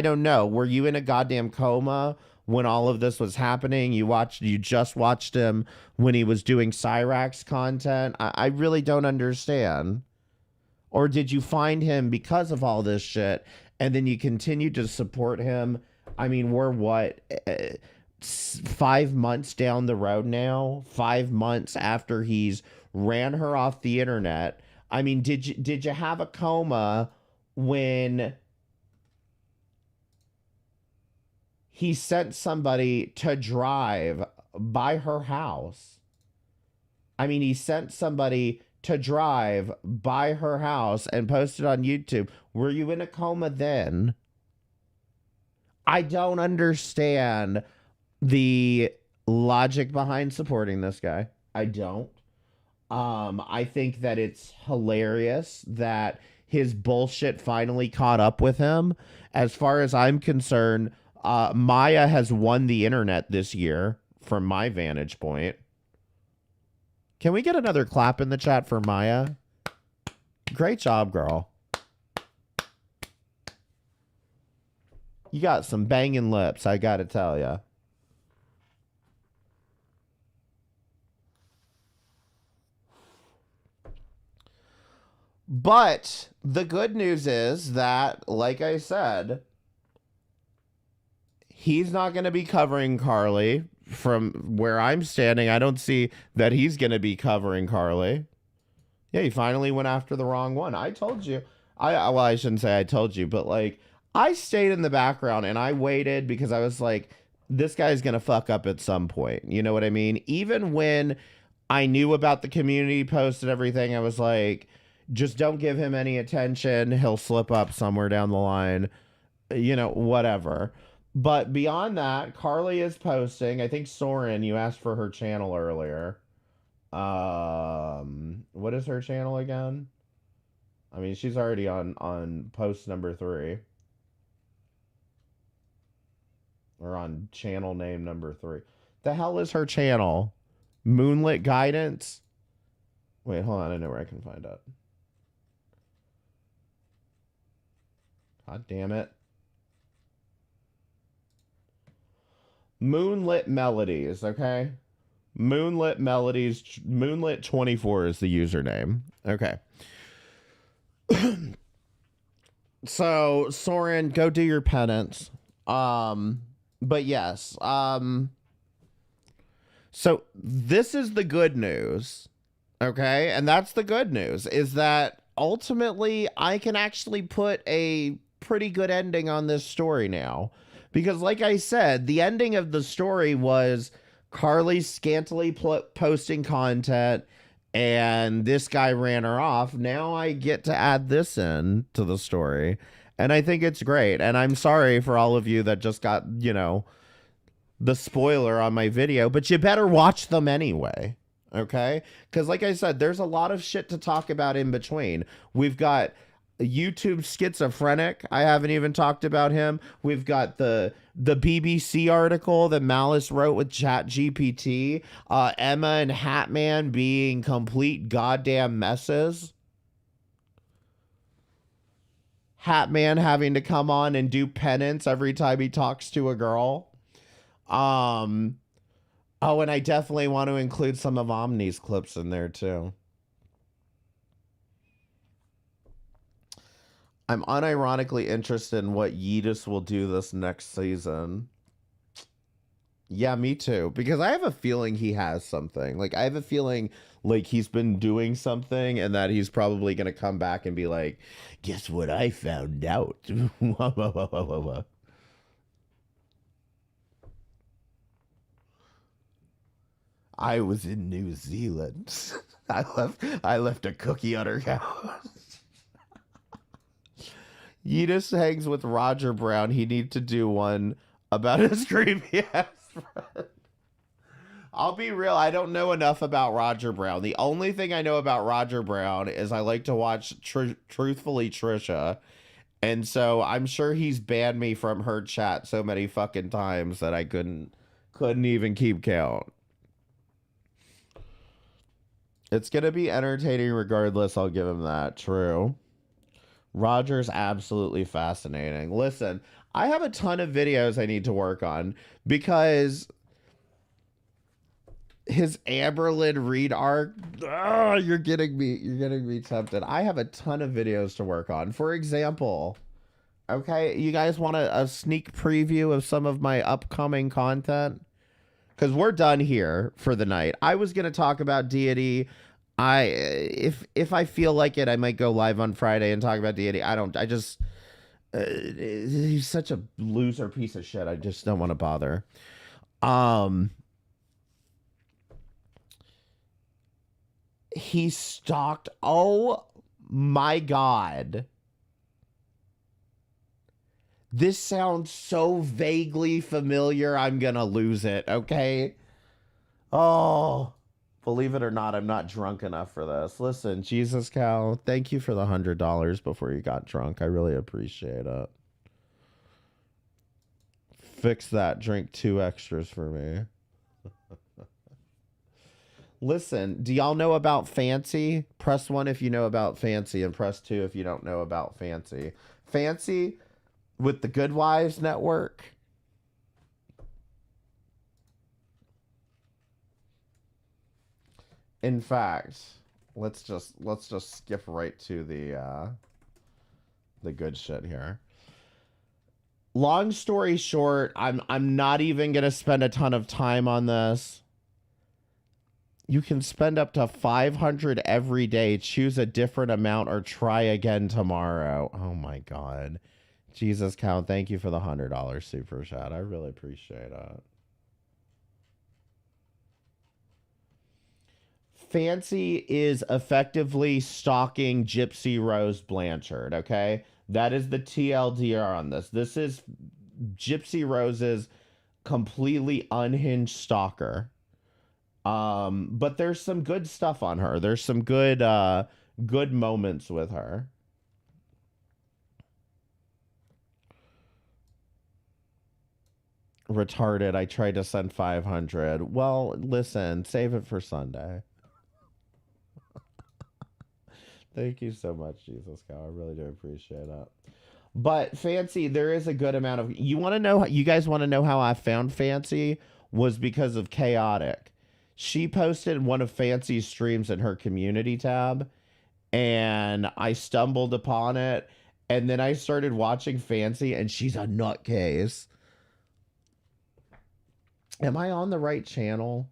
don't know. Were you in a goddamn coma when all of this was happening? You just watched him when he was doing Cyrax content? I really don't understand. Or did you find him because of all this shit and then you continue to support him? I mean, we're what, 5 months down the road now? 5 months after he's ran her off the internet. I mean, did you have a coma when he sent somebody to drive by her house? I mean, he sent somebody to drive by her house and post it on YouTube. Were you in a coma then? I don't understand the logic behind supporting this guy. I don't. I think that it's hilarious that his bullshit finally caught up with him. As far as I'm concerned, Maya has won the internet this year from my vantage point. Can we get another clap in the chat for Maya? Great job, girl. You got some banging lips, I gotta tell ya. But the good news is that, like I said, he's not going to be covering Carly. From where I'm standing, I don't see that he's going to be covering Carly. Yeah, he finally went after the wrong one. I told you. Well, I shouldn't say I told you, but like, I stayed in the background and I waited because I was like, this guy's going to fuck up at some point. You know what I mean? Even when I knew about the community post and everything, I was like, just don't give him any attention. He'll slip up somewhere down the line, you know, whatever. But beyond that, Carly is posting. I think Soren, you asked for her channel earlier. What is her channel again? I mean, she's already on post number 3. Or on channel name number 3. The hell is her channel? Moonlit Guidance? Wait, hold on. I know where I can find it. God damn it. Moonlit Melodies, okay? Moonlit Melodies, Moonlit 24 is the username. Okay. So, Soren, go do your penance. But yes, so this is the good news, okay? And that's the good news, is that ultimately I can actually put a pretty good ending on this story now. Because like I said, the ending of the story was Carly scantily posting content and this guy ran her off. Now I get to add this in to the story. And I think it's great. And I'm sorry for all of you that just got, you know, the spoiler on my video, but you better watch them anyway. Okay? Because like I said, there's a lot of shit to talk about in between. We've got YouTube schizophrenic. I haven't even talked about him. We've got the BBC article that Malice wrote with ChatGPT. Emma and Hatman being complete goddamn messes. Hatman having to come on and do penance every time he talks to a girl. Oh, and I definitely want to include some of Omni's clips in there too. I'm unironically interested in what Yeetus will do this next season. Yeah, me too. Because I have a feeling he has something. Like, I have a feeling like he's been doing something and that he's probably going to come back and be like, guess what I found out? I was in New Zealand. I left a cookie on her house. Yeetus hangs with Roger Brown. He needs to do one about his creepy ass friend. I'll be real. I don't know enough about Roger Brown. The only thing I know about Roger Brown is I like to watch Truthfully Trisha. And so I'm sure he's banned me from her chat so many fucking times that I couldn't even keep count. It's going to be entertaining regardless. I'll give him that. True. Roger's absolutely fascinating. Listen, I have a ton of videos I need to work on because his Amberlyn Reed arc, you're getting me tempted. I have a ton of videos to work on. For example, okay, you guys want a sneak preview of some of my upcoming content? Because we're done here for the night. I was going to talk about Deity. If I feel like it, I might go live on Friday and talk about Deity. He's such a loser piece of shit. I just don't want to bother. He stalked. Oh my God. This sounds so vaguely familiar. I'm going to lose it. Okay. Oh, believe it or not, I'm not drunk enough for this. Listen, Jesus Cow, thank you for the $100 before you got drunk. I really appreciate it. Fix that. Drink 2 extras for me. Listen, do y'all know about Fancy? Press 1 if you know about Fancy, and press 2 if you don't know about Fancy. Fancy with the Good Wives Network. In fact, let's just skip right to the good shit here. Long story short, I'm not even gonna spend a ton of time on this. You can spend up to 500 every day, choose a different amount, or try again tomorrow. Oh my God. Jesus Cow, thank you for the $100 super chat. I really appreciate it. Fancy is effectively stalking Gypsy Rose Blanchard, okay? That is the TLDR on this. This is Gypsy Rose's completely unhinged stalker. But there's some good stuff on her. There's some good moments with her. Retarded. I tried to send 500. Well, listen, save it for Sunday. Thank you so much, Jesus Cow. I really do appreciate it. But Fancy, there is a good amount of... You guys want to know how I found Fancy? Was because of Chaotic. She posted one of Fancy's streams in her community tab, and I stumbled upon it, and then I started watching Fancy, and she's a nutcase. Am I on the right channel?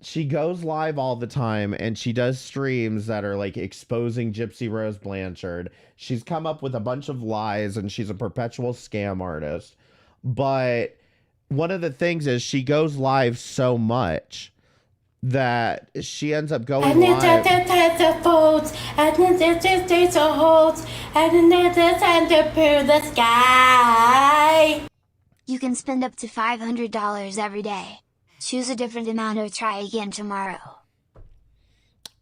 She goes live all the time, and she does streams that are like exposing Gypsy Rose Blanchard. She's come up with a bunch of lies, and she's a perpetual scam artist. But one of the things is she goes live so much that she ends up going live. You can spend up to $500 every day. Choose a different amount or try again tomorrow.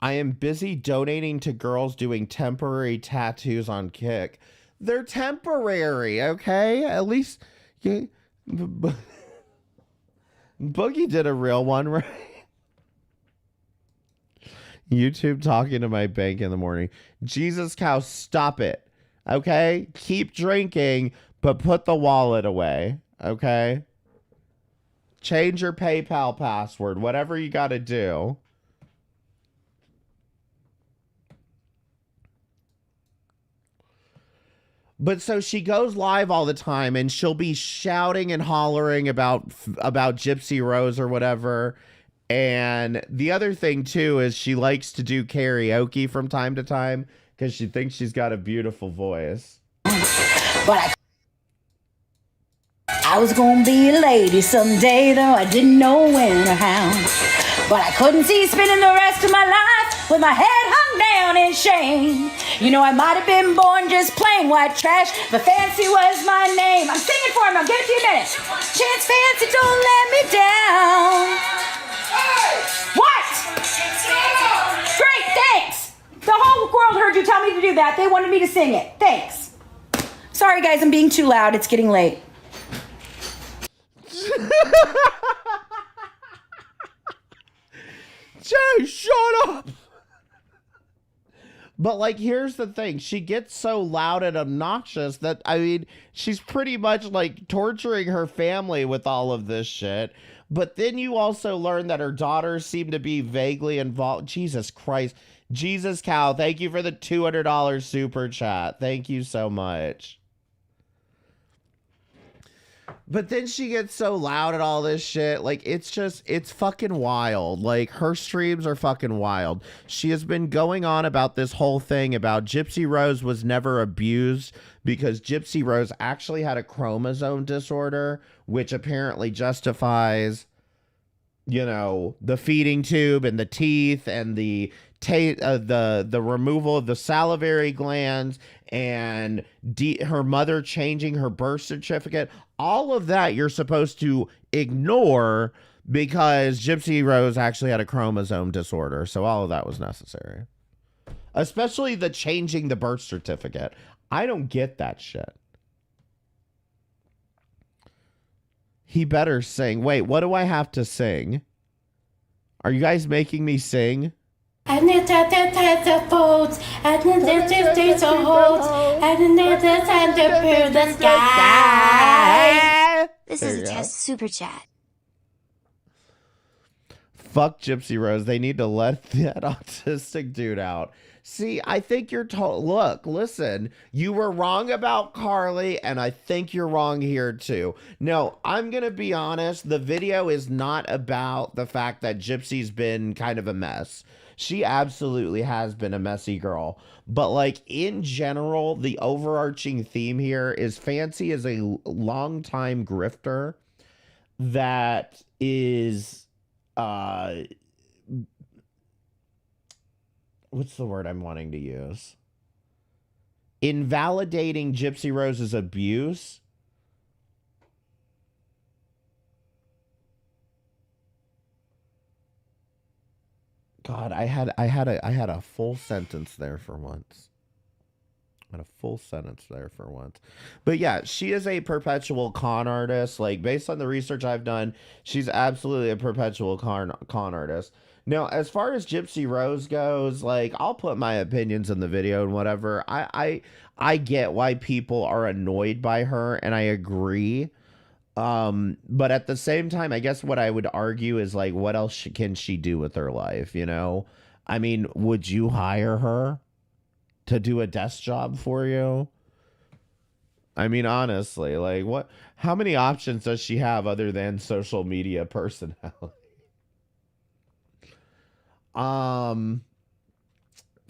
I am busy donating to girls doing temporary tattoos on Kick. They're temporary, okay? At least Boogie did a real one, right? YouTube talking to my bank in the morning. Jesus cow, stop it. Okay? Keep drinking, but put the wallet away. Okay? Change your PayPal password. Whatever you got to do. But so she goes live all the time and she'll be shouting and hollering about Gypsy Rose or whatever. And the other thing too is she likes to do karaoke from time to time because she thinks she's got a beautiful voice. But I was gonna be a lady someday, though I didn't know when or how. But I couldn't see spending the rest of my life with my head hung down in shame. You know, I might have been born just plain white trash, but Fancy was my name. I'm singing for him, I'll give it to you in a minute. Chance Fancy, don't let me down. What? Great, thanks. The whole world heard you tell me to do that. They wanted me to sing it. Thanks. Sorry, guys, I'm being too loud. It's getting late. Jay, shut up. But like, here's the thing. She gets so loud and obnoxious that, I mean, she's pretty much like torturing her family with all of this shit. But then you also learn that her daughters seem to be vaguely involved. Jesus Christ. Jesus cow, thank you for the $200 super chat. Thank you so much. But then she gets so loud at all this shit. Like, it's fucking wild. Like, her streams are fucking wild. She has been going on about this whole thing about Gypsy Rose was never abused because Gypsy Rose actually had a chromosome disorder, which apparently justifies, you know, the feeding tube and the teeth and the removal of the salivary glands and her mother changing her birth certificate. All of that you're supposed to ignore because Gypsy Rose actually had a chromosome disorder. So all of that was necessary. Especially the changing the birth certificate. I don't get that shit. He better sing. Wait, what do I have to sing? Are you guys making me sing? And it's at the boats, and there's a holds, and there's under the sky. This is a test super chat. Fuck Gypsy Rose. They need to let that autistic dude out. See, I think you're look, listen, you were wrong about Carly, and I think you're wrong here too. No, I'm gonna be honest, the video is not about the fact that Gypsy's been kind of a mess. She absolutely has been a messy girl. But like in general, the overarching theme here is Fancy is a longtime grifter that is what's the word I'm wanting to use? Invalidating Gypsy Rose's abuse. God, I had a full sentence there for once. I had a full sentence there for once. But yeah, she is a perpetual con artist. Like, based on the research I've done, she's absolutely a perpetual con artist. Now, as far as Gypsy Rose goes, like, I'll put my opinions in the video and whatever. I get why people are annoyed by her, and I agree. But at the same time, I guess what I would argue is, like, what else can she do with her life, you know? I mean, would you hire her to do a desk job for you? I mean, honestly, like, how many options does she have other than social media personality?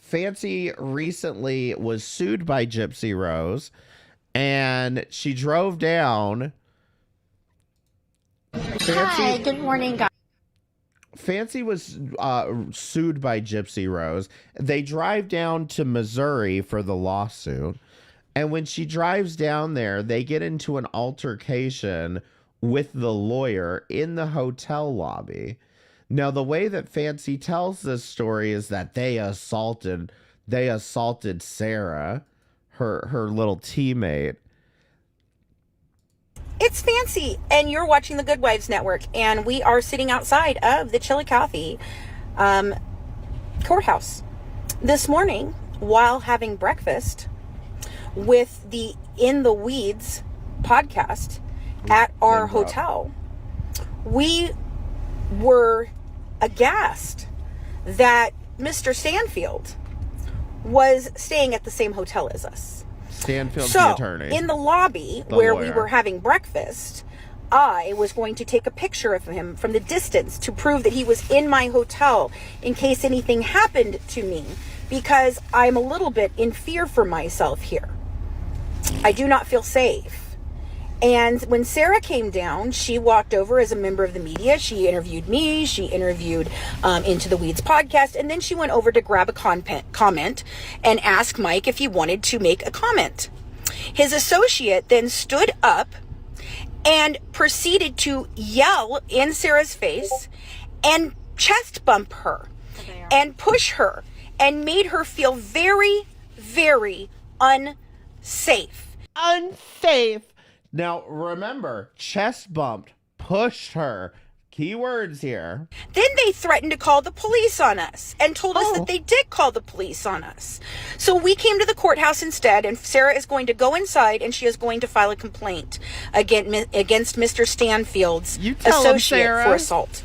Fancy recently was sued by Gypsy Rose, and she drove down. Hi, good morning, guys. Fancy was sued by Gypsy Rose. They drive down to Missouri for the lawsuit. And when she drives down there, they get into an altercation with the lawyer in the hotel lobby. Now, the way that Fancy tells this story is that they assaulted Sarah, her little teammate. It's Fancy, and you're watching the Good Wives Network, and we are sitting outside of the Chillicothe courthouse this morning while having breakfast with the In the Weeds podcast at our hotel. We were aghast that Mr. Stanfield was staying at the same hotel as us. Stanfield's the attorney. In the lobby where we were having breakfast, I was going to take a picture of him from the distance to prove that he was in my hotel in case anything happened to me, because I'm a little bit in fear for myself here. I do not feel safe. And when Sarah came down, she walked over as a member of the media. She interviewed me. She interviewed Into the Weeds podcast. And then she went over to grab a comment and ask Mike if he wanted to make a comment. His associate then stood up and proceeded to yell in Sarah's face and chest bump her and push her and made her feel very, very unsafe. Unsafe. Now, remember, chest bumped, pushed her. Keywords here. Then they threatened to call the police on us and told us that they did call the police on us. So we came to the courthouse instead, and Sarah is going to go inside and she is going to file a complaint against Mr. Stanfield's associate for assault.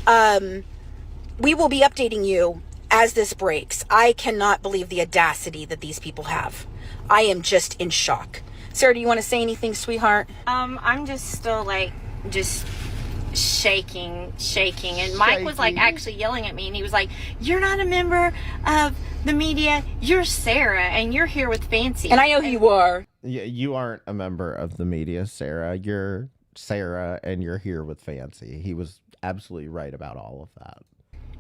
We will be updating you as this breaks. I cannot believe the audacity that these people have. I am just in shock. Sarah, do you want to say anything, sweetheart? I'm just still just shaking. And Mike was actually yelling at me, and he was like, "You're not a member of the media. You're Sarah, and you're here with Fancy." And I know who you are. Yeah, you aren't a member of the media, Sarah. You're Sarah, and you're here with Fancy. He was absolutely right about all of that.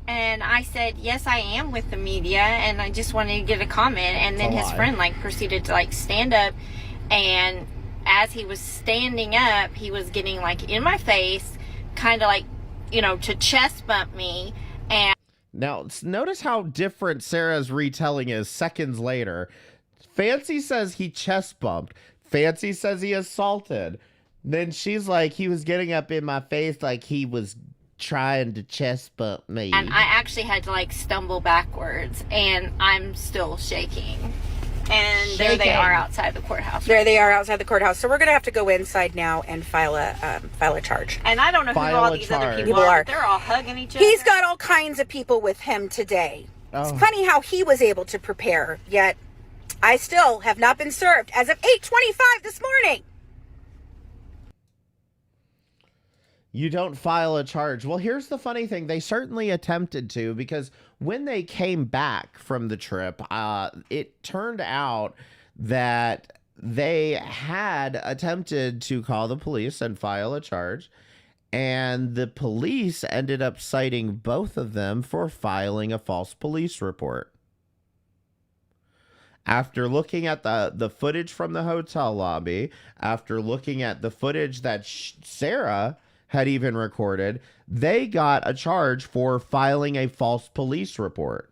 And I said, yes, I am with the media, and I just wanted to get a comment. And then his friend proceeded to stand up, and as he was standing up, he was getting in my face, kind of to chest bump me. And now notice how different Sarah's retelling is seconds later. Fancy says he chest bumped. Fancy says he assaulted. Then she's like, he was getting up in my face like he was trying to chest bump me. And I actually had to stumble backwards, and I'm still shaking. And there they are outside the courthouse. There they are outside the courthouse. So we're gonna have to go inside now and file a charge. And I don't know who all these other people are. But they're all hugging each other. He's got all kinds of people with him today. It's funny how he was able to prepare, yet I still have not been served as of 8:25 this morning. You don't file a charge. Well, here's the funny thing. They certainly attempted to, because when they came back from the trip, it turned out that they had attempted to call the police and file a charge, and the police ended up citing both of them for filing a false police report. After looking at the footage from the hotel lobby, after looking at the footage that Sarah had even recorded, they got a charge for filing a false police report.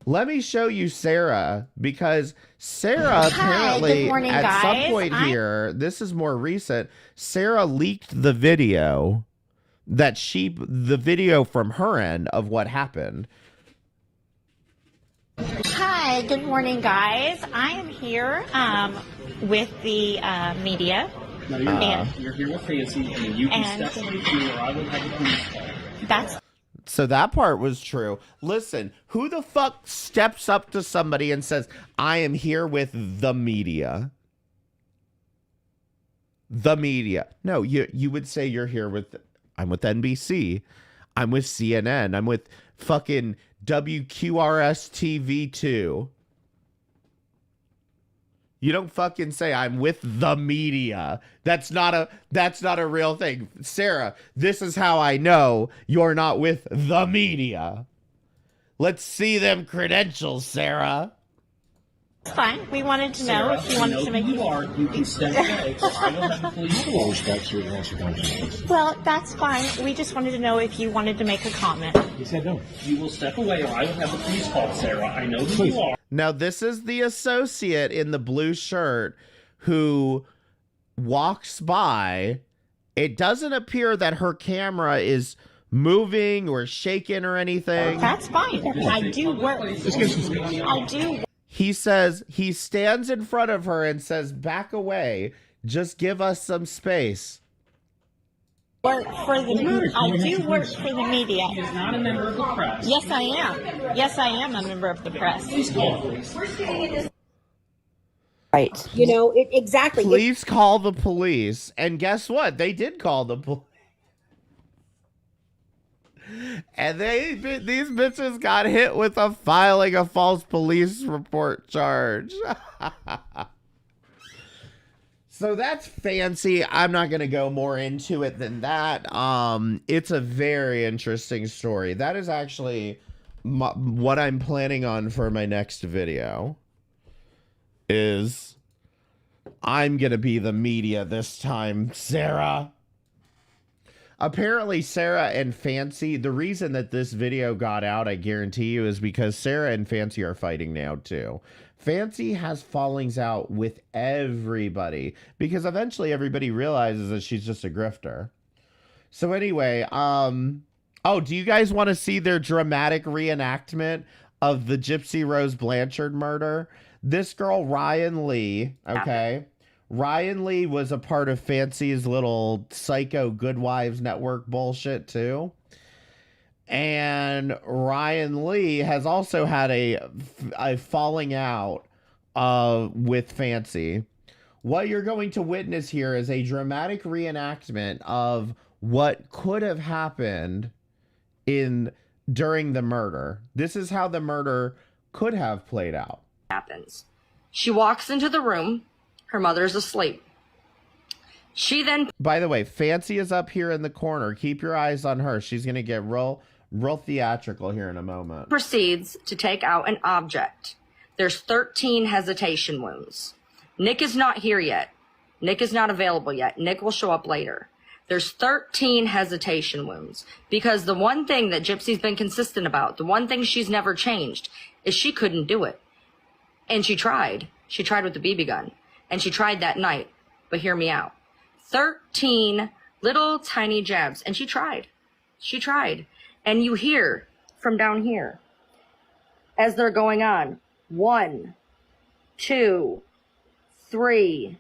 Let me show you Sarah, because Sarah apparently at some point here, this is more recent, Sarah leaked the video the video from her end of what happened. Hi, good morning, guys. I am here with the media. You're here with Fancy, and you can step away from me, or I will have the police call. So that part was true. Listen, who the fuck steps up to somebody and says, "I am here with the media"? The media. No, you would say you're here with, I'm with NBC. I'm with CNN. I'm with fucking WQRS TV2. You don't fucking say I'm with the media. That's not a real thing. Sarah, this is how I know you're not with the media. Let's see them credentials, Sarah. It's fine. We wanted to know if you wanted to make. You are. You can step away, or I will have the police call. Respect your answer. Well, that's fine. We just wanted to know if you wanted to make a comment. He said no. You will step away, or I will have the police call, Sarah. I know who you are. Now, this is the associate in the blue shirt who walks by. It doesn't appear that her camera is moving or shaking or anything. That's fine. I do work. I do. He says, he stands in front of her and says, back away. Just give us some space. Work for the. I do work for the media. He is not a member of the press. Yes, I am. Yes, I am a member of the press. Right. You know, exactly. Please call the police. And guess what? They did call the police. And these bitches got hit with filing a false police report charge. So that's fancy. I'm not going to go more into it than that. It's a very interesting story. That is actually what I'm planning on for my next video. Is I'm going to be the media this time, Sarah. Apparently, Sarah and Fancy, the reason that this video got out, I guarantee you, is because Sarah and Fancy are fighting now, too. Fancy has fallings out with everybody because eventually everybody realizes that she's just a grifter. So anyway, oh, do you guys want to see their dramatic reenactment of the Gypsy Rose Blanchard murder? This girl, Ryan Lee, okay? Ryan Lee was a part of Fancy's little psycho Good Wives Network bullshit too. And Ryan Lee has also had a falling out with Fancy. What you're going to witness here is a dramatic reenactment of what could have happened during the murder. This is how the murder could have played out. Happens. She walks into the room. Her mother's asleep. She then... By the way, Fancy is up here in the corner. Keep your eyes on her. She's going to get real theatrical here in a moment. Proceeds to take out an object. There's 13 hesitation wounds. Nick is not here yet. Nick is not available yet. Nick will show up later. There's 13 hesitation wounds because the one thing that Gypsy's been consistent about, the one thing she's never changed, is she couldn't do it. And she tried. She tried with the BB gun. And she tried that night, but hear me out. 13 little tiny jabs, and she tried. She tried. And you hear from down here, as they're going on, 1, 2, 3,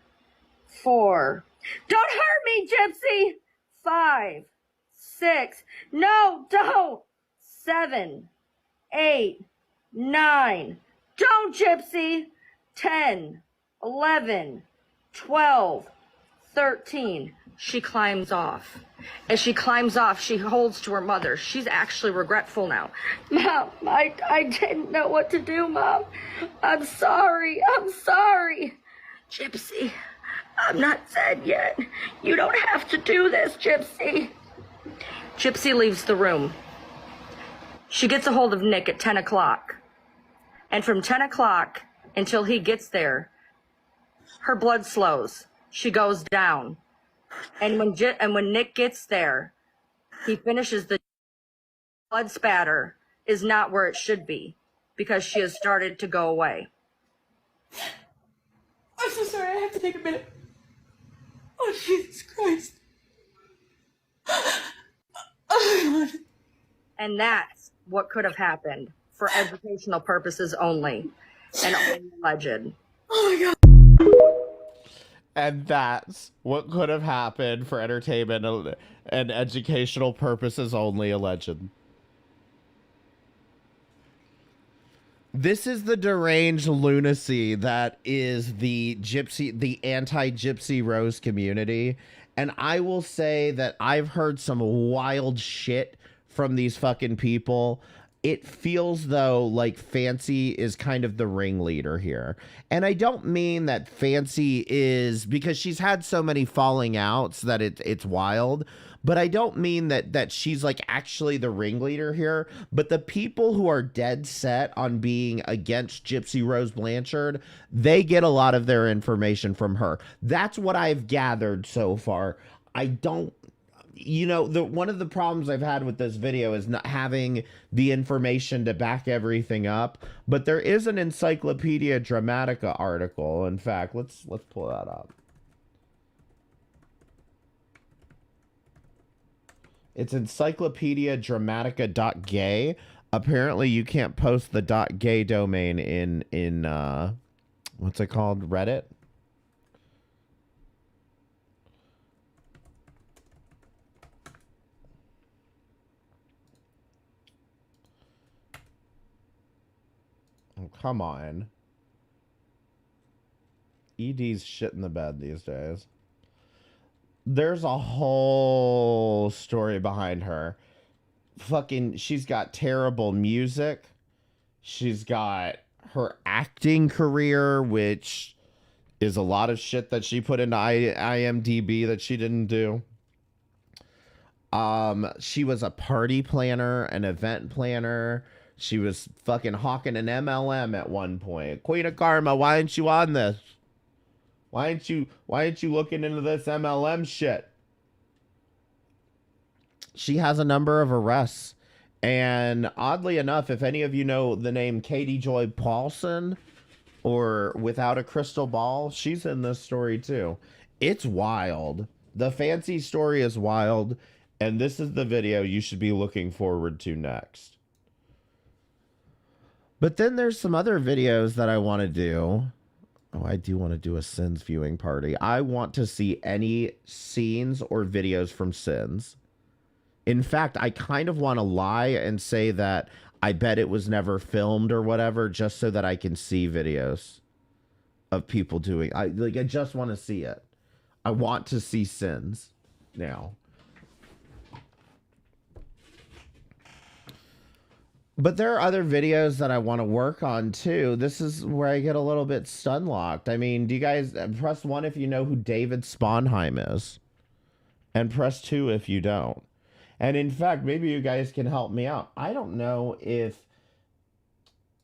4. Don't hurt me, Gypsy! 5, 6. No, don't! 7, 8, 9. Don't, Gypsy! 10. 11, 12, 13. She climbs off. As she climbs off, she holds to her mother. She's actually regretful now. Mom, I didn't know what to do, Mom. I'm sorry. I'm sorry. Gypsy, I'm not dead yet. You don't have to do this, Gypsy. Gypsy leaves the room. She gets a hold of Nick at 10 o'clock. And from 10 o'clock until he gets there, her blood slows. She goes down. And when Nick gets there, he finishes the blood spatter is not where it should be because she has started to go away. I'm so sorry. I have to take a minute. Oh, Jesus Christ. Oh, God. And that's what could have happened for educational purposes only and only alleged. Oh, my God. And that's what could have happened for entertainment and educational purposes only, alleged. This is the deranged lunacy that is the anti-Gypsy Rose community. And I will say that I've heard some wild shit from these fucking people. It feels, though, like Fancy is kind of the ringleader here. And I don't mean that Fancy is, because she's had so many falling outs that it's wild. but I don't mean that she's like actually the ringleader here, but the people who are dead set on being against Gypsy Rose Blanchard, they get a lot of their information from her. That's what I've gathered so far. I don't, you know, one of the problems I've had with this video is not having the information to back everything up, but there is an Encyclopedia Dramatica article. In fact, let's pull that up. It's encyclopediadramatica.gay. Apparently you can't post the .gay domain in what's it called? Reddit? Oh, come on. ED's shit in the bed these days. There's a whole story behind her. Fucking, she's got terrible music. She's got her acting career, which is a lot of shit that she put into IMDb that she didn't do. She was a party planner, an event planner. She was fucking hawking an MLM at one point. Queen of Karma, why aren't you on this? Why aren't you looking into this MLM shit? She has a number of arrests. And oddly enough, if any of you know the name Katie Joy Paulson or Without a Crystal Ball, she's in this story too. It's wild. The fancy story is wild. And this is the video you should be looking forward to next. But then there's some other videos that I want to do. Oh, I do want to do a Sins viewing party. I want to see any scenes or videos from Sins. In fact, I kind of want to lie and say that I bet it was never filmed or whatever, just so that I can see videos of people doing. I just want to see it. I want to see Sins now. But there are other videos that I want to work on too. This is where I get a little bit stun-locked. I mean, do you guys press 1 if you know who David Sponheim is? And press 2 if you don't. And in fact, maybe you guys can help me out. I don't know if...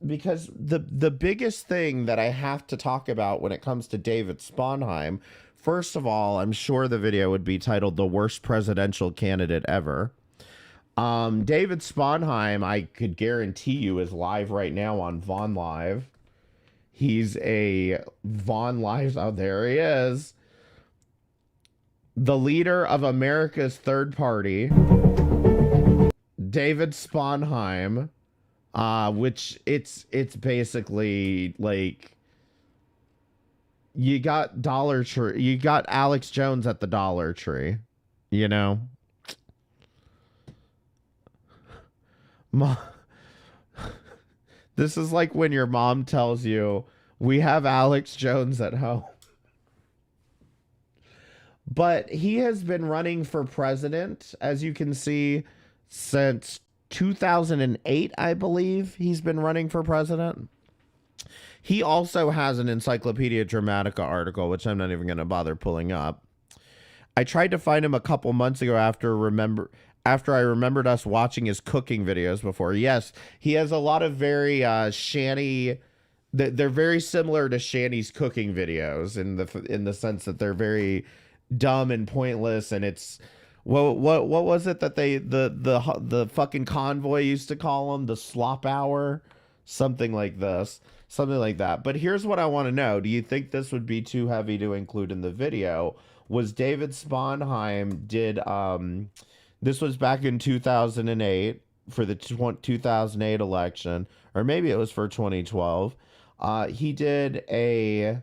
Because the biggest thing that I have to talk about when it comes to David Sponheim, first of all, I'm sure the video would be titled The Worst Presidential Candidate Ever. David Sponheim, I could guarantee you, is live right now on Vaughn Live. He's a Vaughn Live. Oh, there he is. The leader of America's third party, David Sponheim, which it's basically like you got Dollar Tree, you got Alex Jones at the Dollar Tree, you know. This is like when your mom tells you, we have Alex Jones at home. But he has been running for president, as you can see, since 2008, I believe. He's been running for president. He also has an Encyclopedia Dramatica article, which I'm not even going to bother pulling up. I tried to find him a couple months ago after I remembered us watching his cooking videos before. Yes, he has a lot of very Shanny. They're very similar to Shanny's cooking videos in the sense that they're very dumb and pointless. And it's what was it that the fucking convoy used to call them? The slop hour, something like this, something like that. But here's what I want to know: do you think this would be too heavy to include in the video? Was David Sponheim did this was back in 2008 for the 2008 election, or maybe it was for 2012. He did a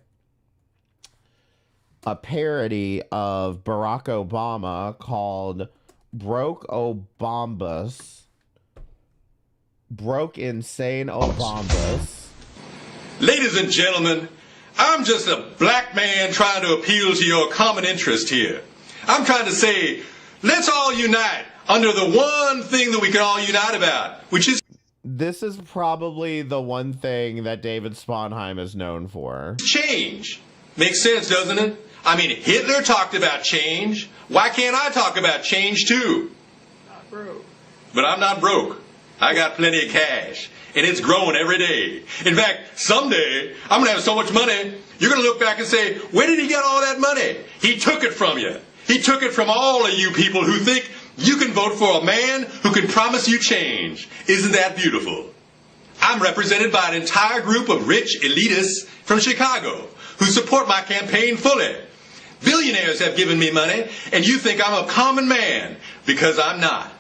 parody of Barack Obama called Broke Obombas. Broke Insane Obombas. Ladies and gentlemen, I'm just a black man trying to appeal to your common interest here. I'm trying to say, let's all unite under the one thing that we can all unite about, which is... This is probably the one thing that David Sponheim is known for. Change. Makes sense, doesn't it? I mean, Hitler talked about change. Why can't I talk about change too? Not broke. But I'm not broke. I got plenty of cash, and it's growing every day. In fact, someday, I'm going to have so much money, you're going to look back and say, where did he get all that money? He took it from you. He took it from all of you people who think you can vote for a man who can promise you change. Isn't that beautiful? I'm represented by an entire group of rich elitists from Chicago who support my campaign fully. Billionaires have given me money, and you think I'm a common man, because I'm not.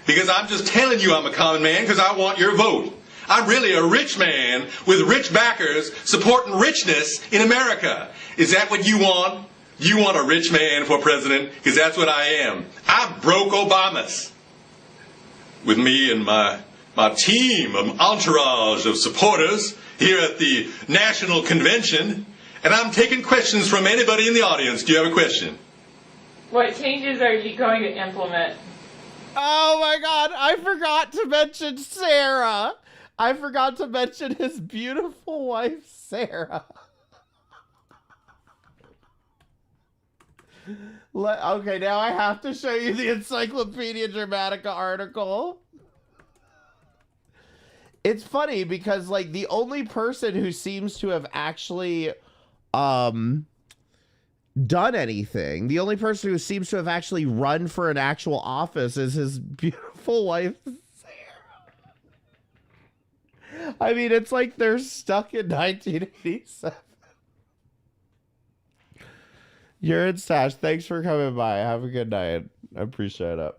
Because I'm just telling you I'm a common man because I want your vote. I'm really a rich man with rich backers supporting richness in America. Is that what you want? You want a rich man for president? Because that's what I am. I broke Obamas. With me and my team, an entourage of supporters here at the National Convention, and I'm taking questions from anybody in the audience. Do you have a question? What changes are you going to implement? Oh my God, I forgot to mention Sarah. I forgot to mention his beautiful wife, Sarah. Okay, now I have to show you the Encyclopedia Dramatica article. It's funny because, like, the only person who seems to have actually done anything, the only person who seems to have actually run for an actual office is his beautiful wife, Sarah. I mean, it's like they're stuck in 1987. You're in Stash. Thanks for coming by. Have a good night. I appreciate it.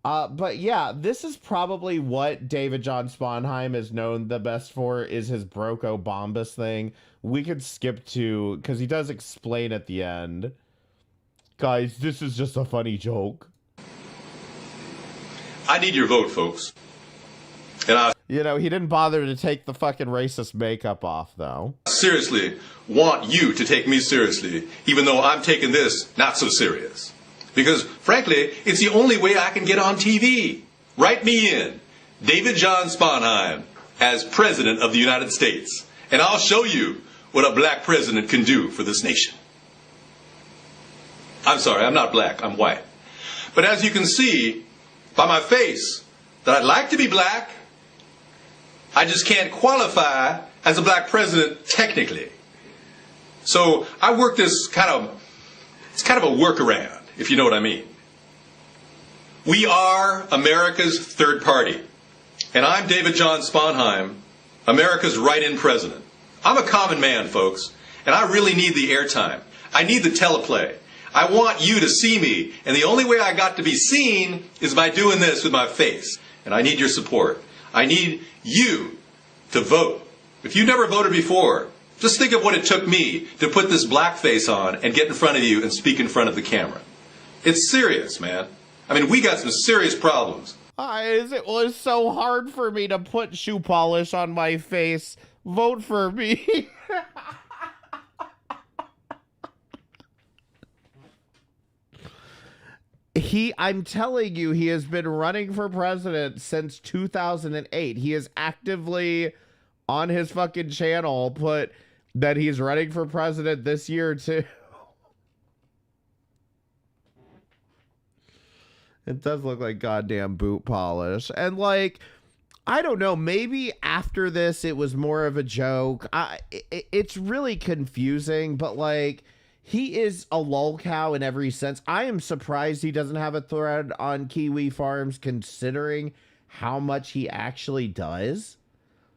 But yeah, this is probably what David John Sponheim is known the best for, is his Broco Bombas thing. We could skip to, because he does explain at the end. Guys, this is just a funny joke. I need your vote, folks. And you know, he didn't bother to take the fucking racist makeup off, though. Seriously want you to take me seriously, even though I'm taking this not so serious. Because, frankly, it's the only way I can get on TV. Write me in, David John Sponheim, as President of the United States. And I'll show you what a black president can do for this nation. I'm sorry, I'm not black, I'm white. But as you can see by my face, that I'd like to be black, I just can't qualify as a black president technically. So I work this it's kind of a workaround, if you know what I mean. We are America's third party. And I'm David John Sponheim, America's write-in president. I'm a common man, folks, and I really need the airtime. I need the teleplay. I want you to see me, and the only way I got to be seen is by doing this with my face. And I need your support. I need you to vote. If you've never voted before, just think of what it took me to put this black face on and get in front of you and speak in front of the camera. It's serious, man. I mean, we got some serious problems. It was so hard for me to put shoe polish on my face. Vote for me. I'm telling you, he has been running for president since 2008. He is actively on his fucking channel put that he's running for president this year too. It does look like goddamn boot polish. And like, I don't know, maybe after this it was more of a joke. It's really confusing, but like, he is a lolcow in every sense. I am surprised he doesn't have a thread on Kiwi Farms, considering how much he actually does.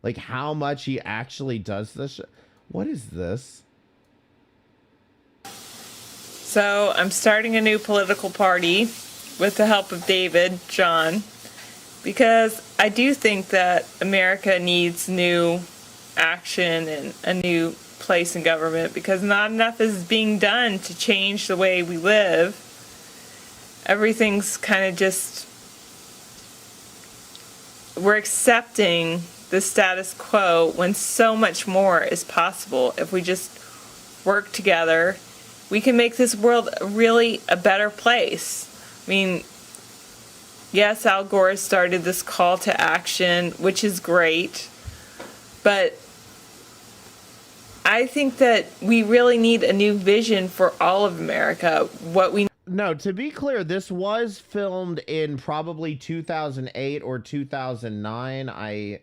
Like, how much he actually does this. What is this? So I'm starting a new political party with the help of David John, because I do think that America needs new action and a new place in government, because not enough is being done to change the way we live. Everything's kind of just, we're accepting the status quo when so much more is possible. If we just work together, we can make this world really a better place. I mean, yes, Al Gore started this call to action, which is great, but I think that we really need a new vision for all of America. What we No, to be clear, this was filmed in probably 2008 or 2009.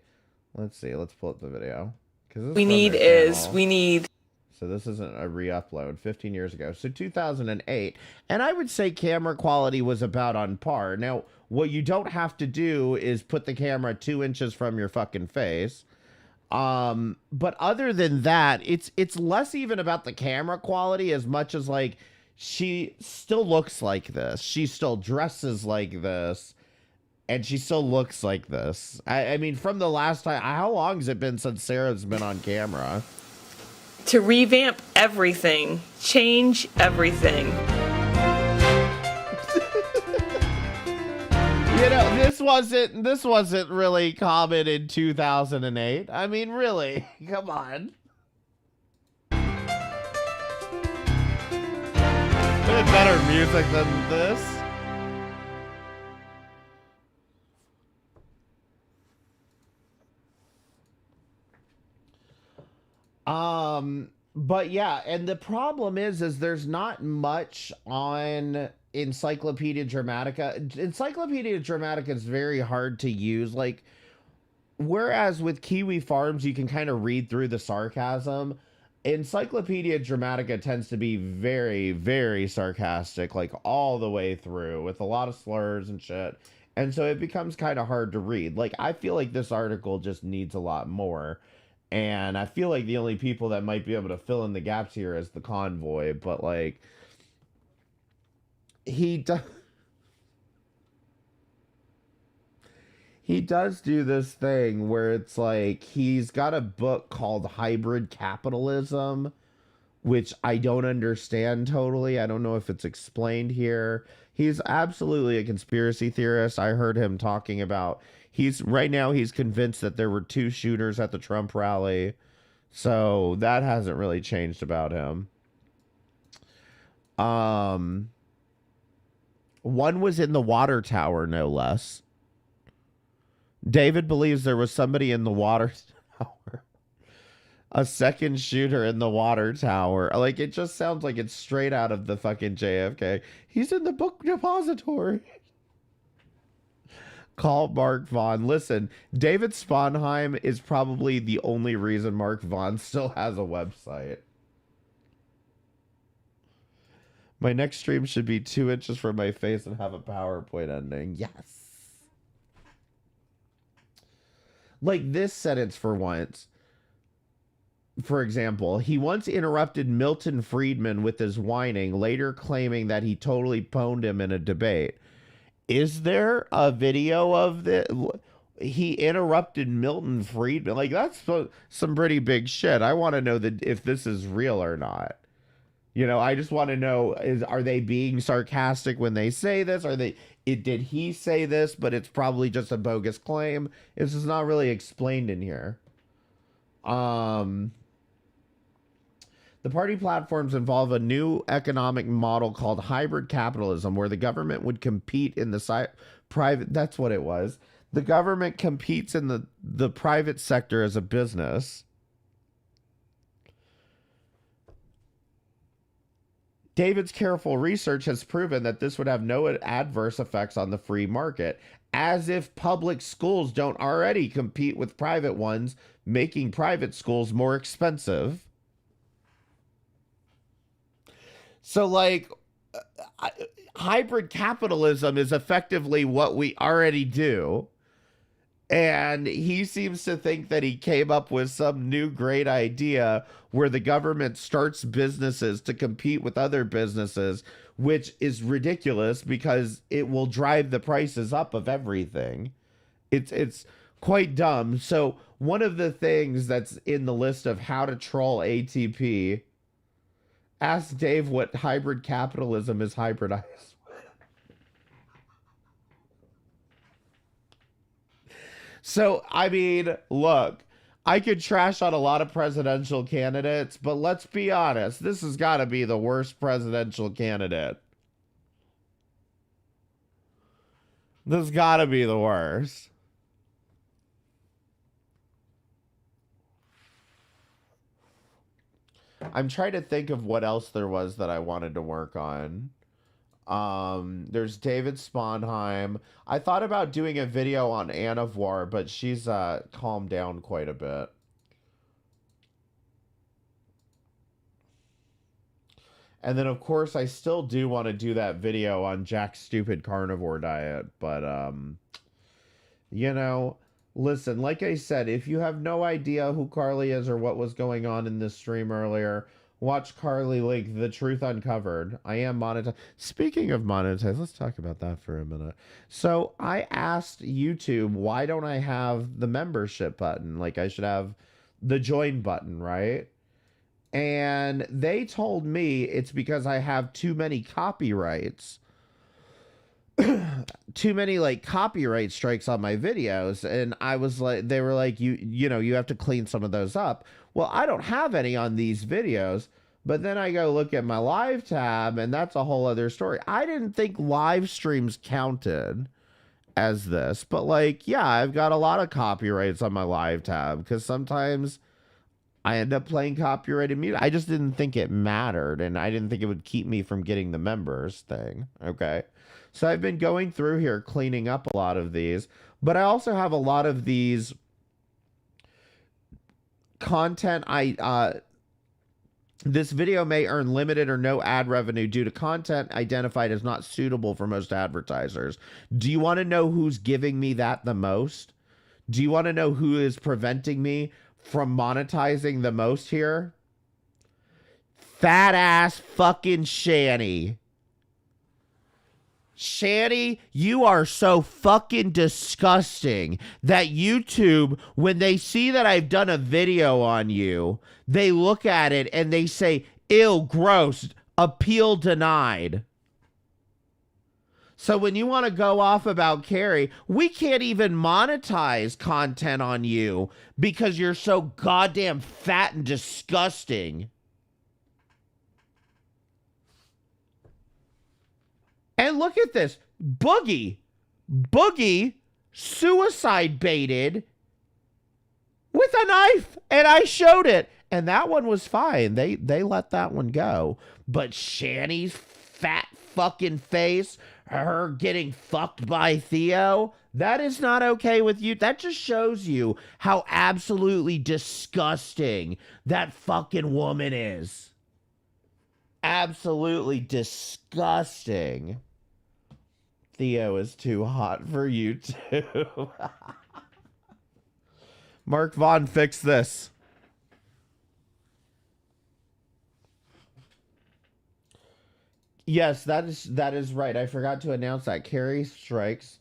Let's see. Let's pull up the video. we need is we need. So this isn't a re-upload. 15 years ago. So 2008. And I would say camera quality was about on par. Now, what you don't have to do is put the camera 2 inches from your fucking face. But other than that, it's less even about the camera quality as much as like she still looks like this. She still dresses like this. And she still looks like this. I mean, from the last time, how long has it been since Sarah's been on camera? To revamp everything, change everything. You know, this wasn't really common in 2008. I mean, really, come on. There's better music than this. But yeah, and the problem is there's not much on Encyclopedia Dramatica. Encyclopedia Dramatica is very hard to use. Like, whereas with Kiwi Farms, you can kind of read through the sarcasm. Encyclopedia Dramatica tends to be very, very sarcastic, like all the way through with a lot of slurs and shit. And so it becomes kind of hard to read. Like, I feel like this article just needs a lot more. And I feel like the only people that might be able to fill in the gaps here is the convoy. But, like, he does do this thing where it's like he's got a book called Hybrid Capitalism, which I don't understand totally. I don't know if it's explained here. He's absolutely a conspiracy theorist. I heard him talking about right now he's convinced that there were 2 shooters at the Trump rally. So that hasn't really changed about him. One was in the water tower, no less. David believes there was somebody in the water tower. A second shooter in the water tower. Like, it just sounds like it's straight out of the fucking JFK. He's in the book depository. Call Mark Vaughn. Listen, David Sponheim is probably the only reason Mark Vaughn still has a website. My next stream should be 2 inches from my face and have a PowerPoint ending. Yes. Like this sentence for once. For example, he once interrupted Milton Friedman with his whining, later claiming that he totally pwned him in a debate. Is there a video of this? He interrupted Milton Friedman. Like, that's some pretty big shit. I want to know if this is real or not. You know, I just want to know, are they being sarcastic when they say this? Did he say this, but it's probably just a bogus claim? This is not really explained in here. The party platforms involve a new economic model called hybrid capitalism, where the government would compete in the private. That's what it was. The government competes in the private sector as a business. David's careful research has proven that this would have no adverse effects on the free market, as if public schools don't already compete with private ones, making private schools more expensive. So, like, hybrid capitalism is effectively what we already do. And he seems to think that he came up with some new great idea where the government starts businesses to compete with other businesses, which is ridiculous because it will drive the prices up of everything. It's quite dumb. So one of the things that's in the list of how to troll ATP, ask Dave what hybrid capitalism is hybridized. So, I mean, look, I could trash on a lot of presidential candidates, but let's be honest, this has got to be the worst presidential candidate. This has got to be the worst. I'm trying to think of what else there was that I wanted to work on. There's David Sponheim. I thought about doing a video on Anne of War, but she's calmed down quite a bit. And then, of course, I still do want to do that video on Jack's stupid carnivore diet. But, you know, listen, like I said, if you have no idea who Carly is or what was going on in this stream earlier, watch Carly Link, The Truth Uncovered. I am monetized. Speaking of monetized, let's talk about that for a minute. So I asked YouTube, why don't I have the membership button? Like, I should have the join button, right? And they told me it's because I have too many copyrights. Too many like copyright strikes on my videos. And I was like, they were like, you know, you have to clean some of those up. Well, I don't have any on these videos, but then I go look at my live tab and that's a whole other story. I didn't think live streams counted as this, but like, yeah, I've got a lot of copyrights on my live tab because sometimes I end up playing copyrighted music. I just didn't think it mattered, and I didn't think it would keep me from getting the members thing. Okay. So I've been going through here cleaning up a lot of these, but I also have a lot of these content this video may earn limited or no ad revenue due to content identified as not suitable for most advertisers. Do you want to know who's giving me that the most? Do you want to know who is preventing me from monetizing the most here? Fat ass fucking Shani. Shani, you are so fucking disgusting that YouTube, when they see that I've done a video on you, they look at it and they say, ew, gross, appeal denied. So when you want to go off about Carrie, we can't even monetize content on you because you're so goddamn fat and disgusting. And look at this. Boogie suicide baited with a knife, and I showed it. And that one was fine. They let that one go. But Shani's fat fucking face, her getting fucked by Theo, that is not okay with you. That just shows you how absolutely disgusting that fucking woman is. Absolutely disgusting. Theo is too hot for you too. Mark Vaughn, fix this. Yes, that is right. I forgot to announce that Carrie's strikes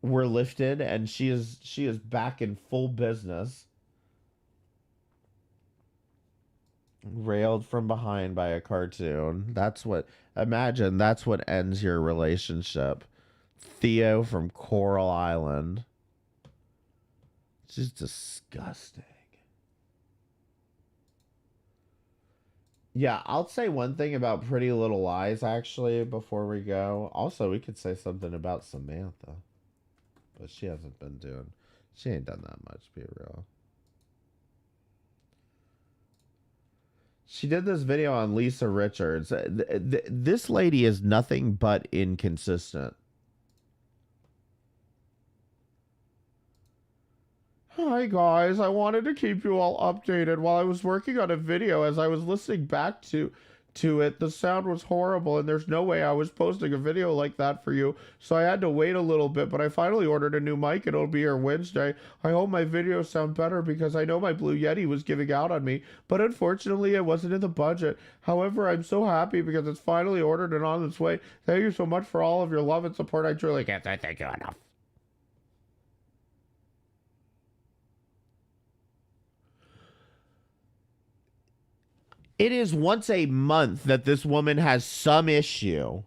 were lifted and she is back in full business. Railed from behind by a cartoon. That's what ends your relationship. Theo from Coral Island. It's just disgusting. Yeah, I'll say one thing about Pretty Little Lies, actually, before we go. Also, we could say something about Samantha. But she ain't done that much, be real. She did this video on Lisa Richards. This lady is nothing but inconsistent. Hi guys, I wanted to keep you all updated while I was working on a video. As I was listening back to it, the sound was horrible and there's no way I was posting a video like that for you, so I had to wait a little bit, but I finally ordered a new mic and it'll be here Wednesday. I hope my videos sound better because I know my Blue Yeti was giving out on me, but unfortunately it wasn't in the budget. However, I'm so happy because it's finally ordered and on its way. Thank you so much for all of your love and support. I truly can't say thank you enough. It is once a month that this woman has some issue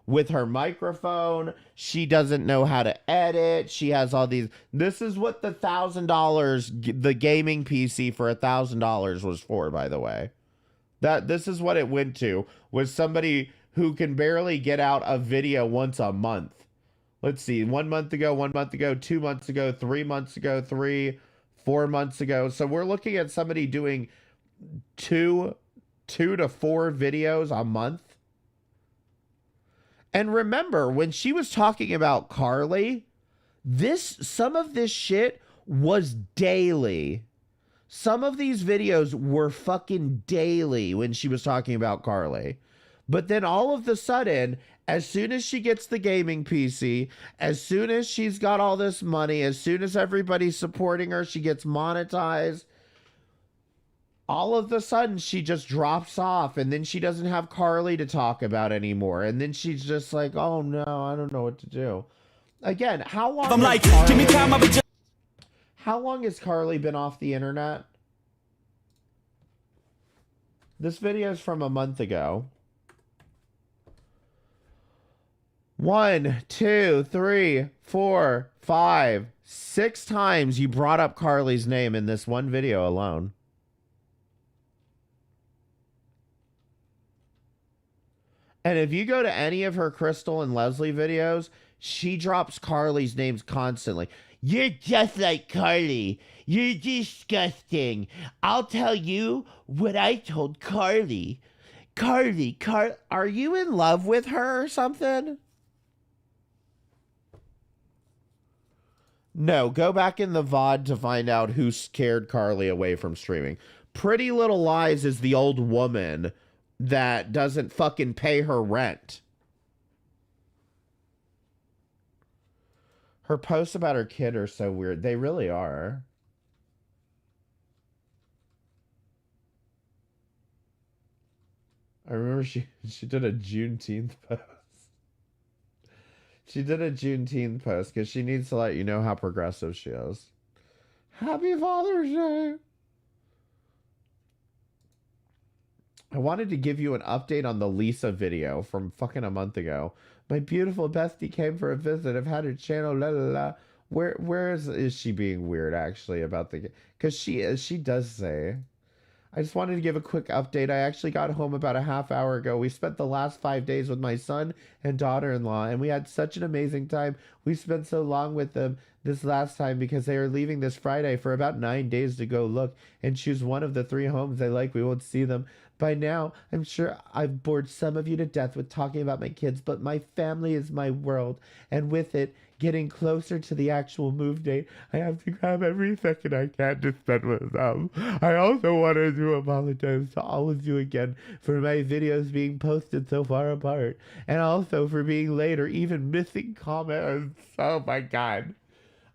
with her microphone. She doesn't know how to edit. She has all these. This is what the $1,000, the gaming PC for $1,000 was for, by the way. This is what it went to, was somebody who can barely get out a video once a month. Let's see, 1 month ago, 2 months ago, 3 months ago, 3, 4 months ago. So we're looking at somebody doing two to four videos a month. And remember, when she was talking about Carly, some of this shit was daily. Some of these videos were fucking daily when she was talking about Carly. But then all of a sudden, as soon as she gets the gaming PC, as soon as she's got all this money, as soon as everybody's supporting her, she gets monetized, all of a sudden she just drops off, and then she doesn't have Carly to talk about anymore. And then she's just like, oh no, I don't know what to do. Again, how long how long has Carly been off the internet? This video is from a month ago. 1, 2, 3, 4, 5, 6 times you brought up Carly's name in this one video alone. And if you go to any of her Crystal and Leslie videos, she drops Carly's names constantly. You're just like Carly. You're disgusting. I'll tell you what I told Carly. Carly, are you in love with her or something? No, go back in the VOD to find out who scared Carly away from streaming. Pretty Little Lies is the old woman that doesn't fucking pay her rent. Her posts about her kid are so weird. They really are. I remember she did a Juneteenth post. She did a Juneteenth post because she needs to let you know how progressive she is. Happy Father's Day. I wanted to give you an update on the Lisa video from fucking a month ago. My beautiful bestie came for a visit. I've had her channel, la la la. Where is she being weird actually about the? Because she does say. I just wanted to give a quick update. I actually got home about a half hour ago. We spent the last 5 days with my son and daughter-in-law, and we had such an amazing time. We spent so long with them this last time because they are leaving this Friday for about 9 days to go look and choose one of the 3 homes they like. We won't see them. By now, I'm sure I've bored some of you to death with talking about my kids, but my family is my world, and with it, getting closer to the actual move date, I have to grab every second I can to spend with them. I also wanted to apologize to all of you again for my videos being posted so far apart, and also for being late or even missing comments. Oh my god.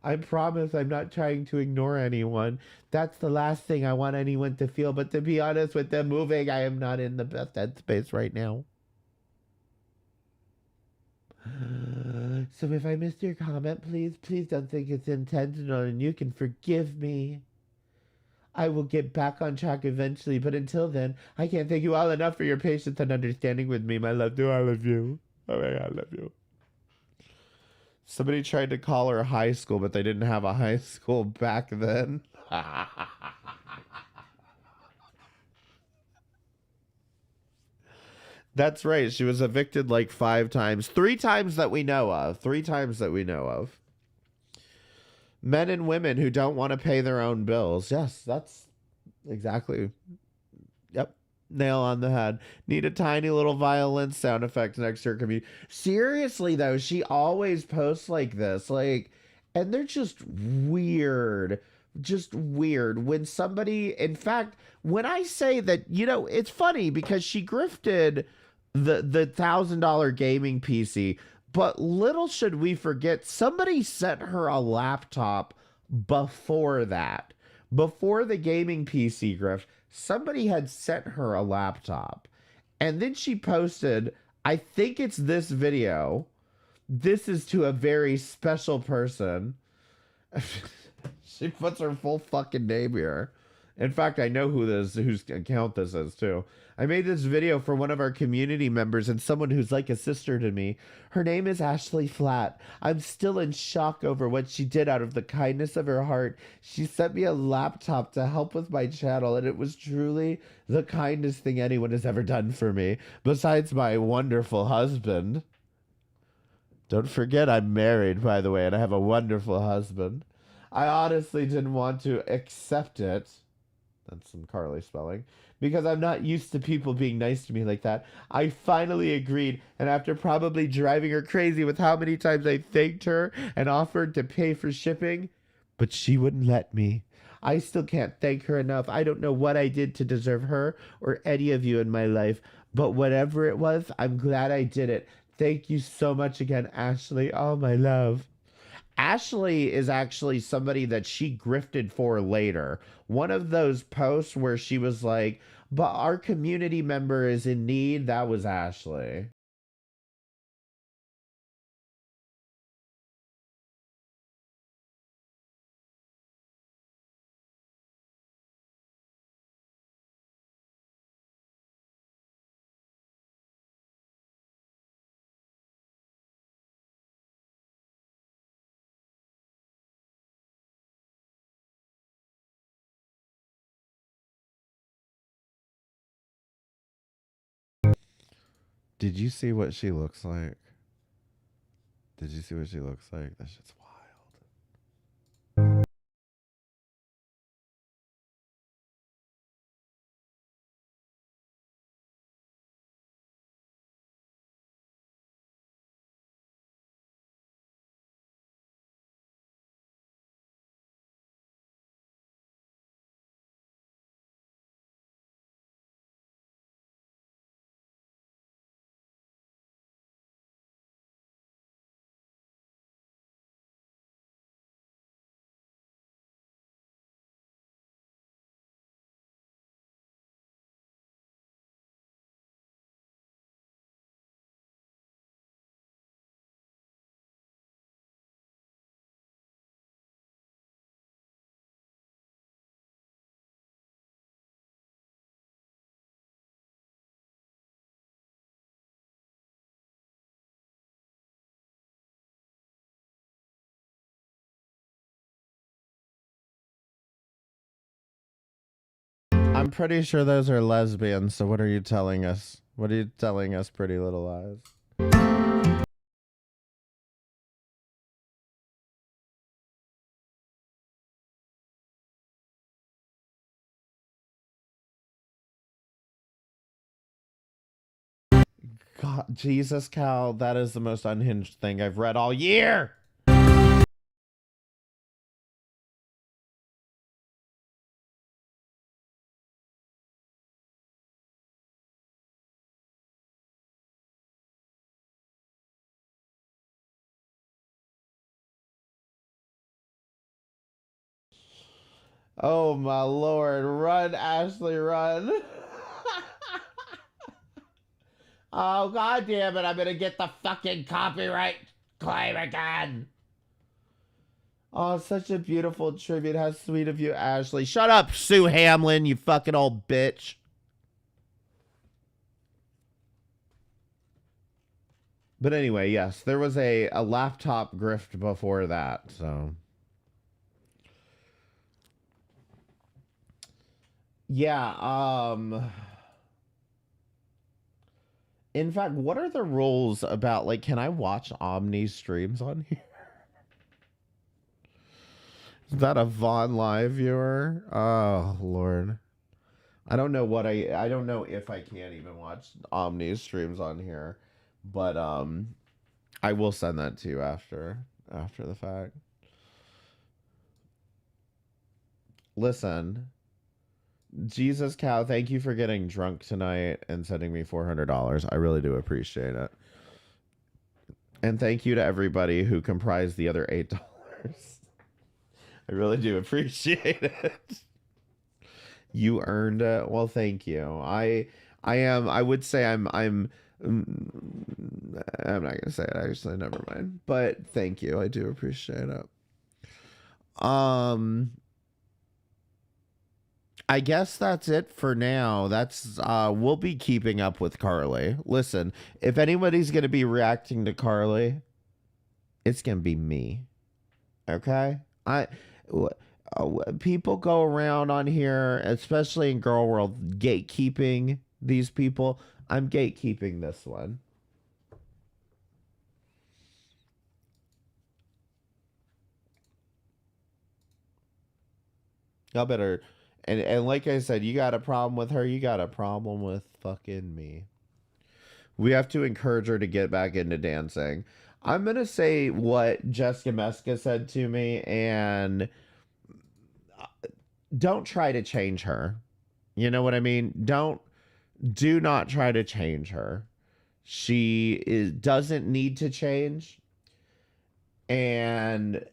I promise I'm not trying to ignore anyone. That's the last thing I want anyone to feel, but to be honest with them moving, I am not in the best headspace right now. So if I missed your comment, please don't think it's intentional, and you can forgive me. I will get back on track eventually, but until then, I can't thank you all enough for your patience and understanding with me. My love to all of you. Oh my god, I love you. Somebody tried to call her high school, but they didn't have a high school back then. That's right. She was evicted like 5 times. 3 times that we know of. 3 times that we know of. Men and women who don't want to pay their own bills. Yes, that's exactly. Yep. Nail on the head. Need a tiny little violin sound effect next to her computer. Seriously, though, she always posts like this. Like, and they're just weird. Just weird. When somebody, in fact, when I say that, you know, it's funny because she grifted the $1,000 gaming PC, but little should we forget, somebody sent her a laptop before that. Before the gaming PC grift, somebody had sent her a laptop. And then she posted, I think it's this video. This is to a very special person. She puts her full fucking name here. In fact, I know whose account this is too. I made this video for one of our community members and someone who's like a sister to me. Her name is Ashley Flat. I'm still in shock over what she did out of the kindness of her heart. She sent me a laptop to help with my channel, and it was truly the kindest thing anyone has ever done for me, besides my wonderful husband. Don't forget I'm married, by the way, and I have a wonderful husband. I honestly didn't want to accept it. That's some Carly spelling. Because I'm not used to people being nice to me like that. I finally agreed, and after probably driving her crazy with how many times I thanked her and offered to pay for shipping, but she wouldn't let me. I still can't thank her enough. I don't know what I did to deserve her or any of you in my life, but whatever it was, I'm glad I did it. Thank you so much again, Ashley. Oh, my love. Ashley is actually somebody that she grifted for later. One of those posts where she was like, but our community member is in need, that was Ashley. Did you see what she looks like? Did you see what she looks like? That shit's wild. I'm pretty sure those are lesbians, so what are you telling us? What are you telling us, Pretty Little Lies? God, Jesus, Cal, that is the most unhinged thing I've read all year! Oh my lord, run, Ashley, run. Oh, god damn it, I'm gonna get the fucking copyright claim again. Oh, such a beautiful tribute. How sweet of you, Ashley. Shut up, Sue Hamlin, you fucking old bitch. But anyway, yes, there was a laptop grift before that, so. Yeah, in fact, what are the rules about, like, can I watch Omni streams on here? Is that a Vaughn Live viewer? Oh, Lord. I don't know what I don't know if I can even watch Omni streams on here, but, I will send that to you after the fact. Listen. Jesus Cow, thank you for getting drunk tonight and sending me $400. I really do appreciate it. And thank you to everybody who comprised the other $8. I really do appreciate it. You earned it. Well, thank you. I would say I'm not gonna say it actually, never mind. But thank you. I do appreciate it. I guess that's it for now. That's we'll be keeping up with Carly. Listen, if anybody's going to be reacting to Carly, it's going to be me. Okay? People go around on here, especially in girl world, gatekeeping these people. I'm gatekeeping this one. Y'all better, and like I said, you got a problem with her, you got a problem with fucking me. We have to encourage her to get back into dancing. I'm going to say what Jessica Meska said to me, and don't try to change her. You know what I mean? Do not try to change her. She doesn't need to change. And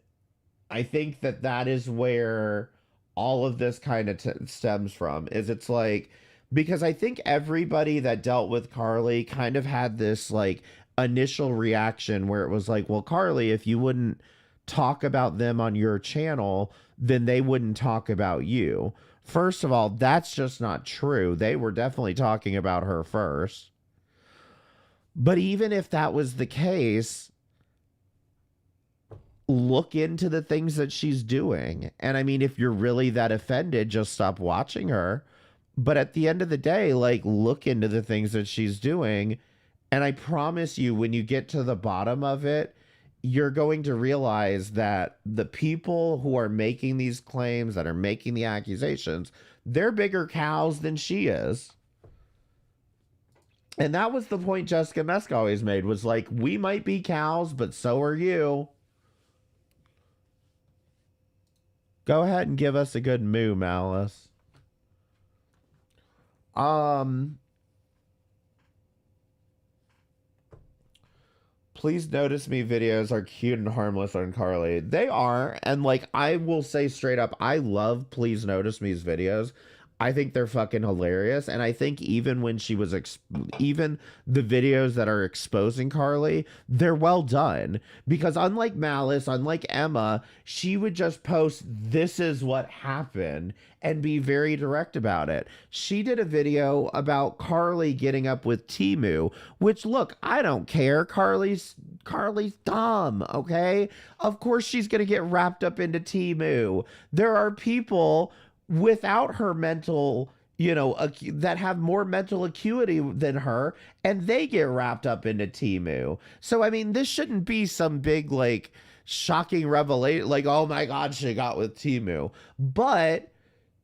I think that is where all of this kind of stems from, is it's like, because I think everybody that dealt with Carly kind of had this like initial reaction where it was like, well, Carly, if you wouldn't talk about them on your channel, then they wouldn't talk about you. First of all, that's just not true. They were definitely talking about her first. But even if that was the case, look into the things that she's doing. And I mean, if you're really that offended, just stop watching her. But at the end of the day, like, look into the things that she's doing. And I promise you, when you get to the bottom of it, you're going to realize that the people who are making these claims, that are making the accusations, they're bigger cows than she is. And that was the point Jessica Meska always made, was like, we might be cows, but so are you. Go ahead and give us a good moo, Malice. Please Notice Me videos are cute and harmless on Carly. They are, and like, I will say straight up, I love Please Notice Me's videos. I think they're fucking hilarious, and I think even when she was even the videos that are exposing Carly, they're well done, because unlike Malice, unlike Emma, she would just post this is what happened and be very direct about it. She did a video about Carly getting up with Temu, which, look, I don't care. Carly's dumb, okay? Of course she's gonna get wrapped up into Temu. There are people without her mental, that have more mental acuity than her, and they get wrapped up into Temu. So, I mean, this shouldn't be some big, like, shocking revelation, like, oh my God, she got with Temu. But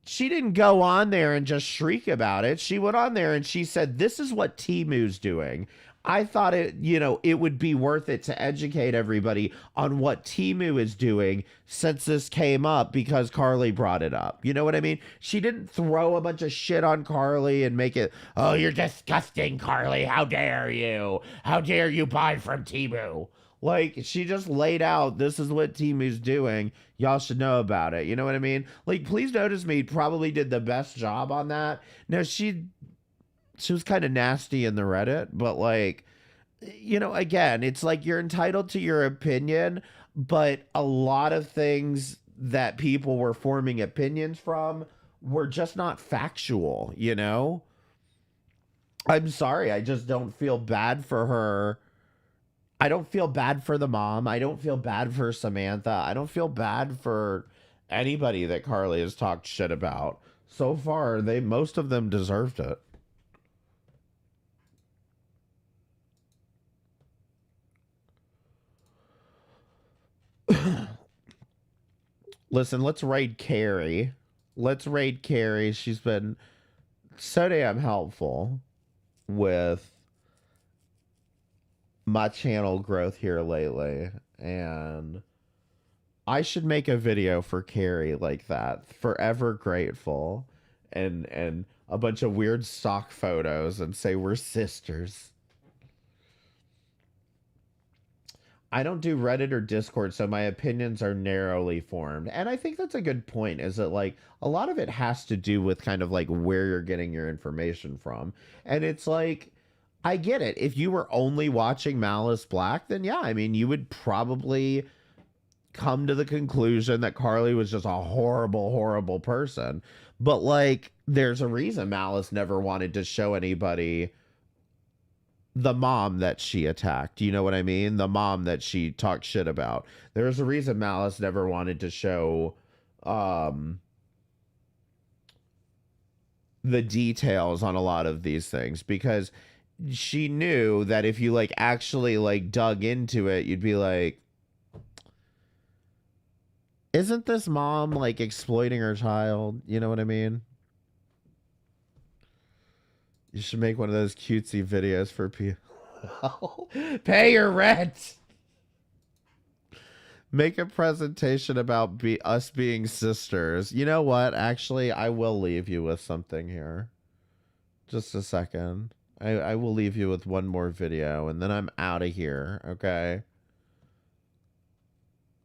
she didn't go on there and just shriek about it. She went on there and she said, this is what Temu's doing. I thought it would be worth it to educate everybody on what Temu is doing since this came up, because Carly brought it up. You know what I mean? She didn't throw a bunch of shit on Carly and make it, oh, you're disgusting, Carly. How dare you? How dare you buy from Temu? Like, she just laid out, this is what Temu's doing. Y'all should know about it. You know what I mean? Like, Please Notice Me probably did the best job on that. Now, she was kind of nasty in the Reddit, but like, again, it's like, you're entitled to your opinion, but a lot of things that people were forming opinions from were just not factual, I'm sorry. I just don't feel bad for her. I don't feel bad for the mom. I don't feel bad for Samantha. I don't feel bad for anybody that Carly has talked shit about. So far, most of them deserved it. Listen, let's raid Carrie. She's been so damn helpful with my channel growth here lately, and I should make a video for Carrie like that. Forever grateful, and a bunch of weird stock photos, and say we're sisters. I don't do Reddit or Discord, so my opinions are narrowly formed. And I think that's a good point, is that like a lot of it has to do with kind of like where you're getting your information from. And it's like, I get it. If you were only watching Malice Black, then yeah, I mean, you would probably come to the conclusion that Carly was just a horrible, horrible person. But like, there's a reason Malice never wanted to show anybody the mom that she attacked. You know what I mean? The mom that she talked shit about. There's a reason Malice never wanted to show the details on a lot of these things, because she knew that if you like actually like dug into it, you'd be like, Isn't this mom like exploiting her child? You know what I mean? You should make one of those cutesy videos for people. Pay your rent. Make a presentation about us being sisters. You know what? Actually, I will leave you with something here. Just a second. I will leave you with one more video, and then I'm out of here, okay?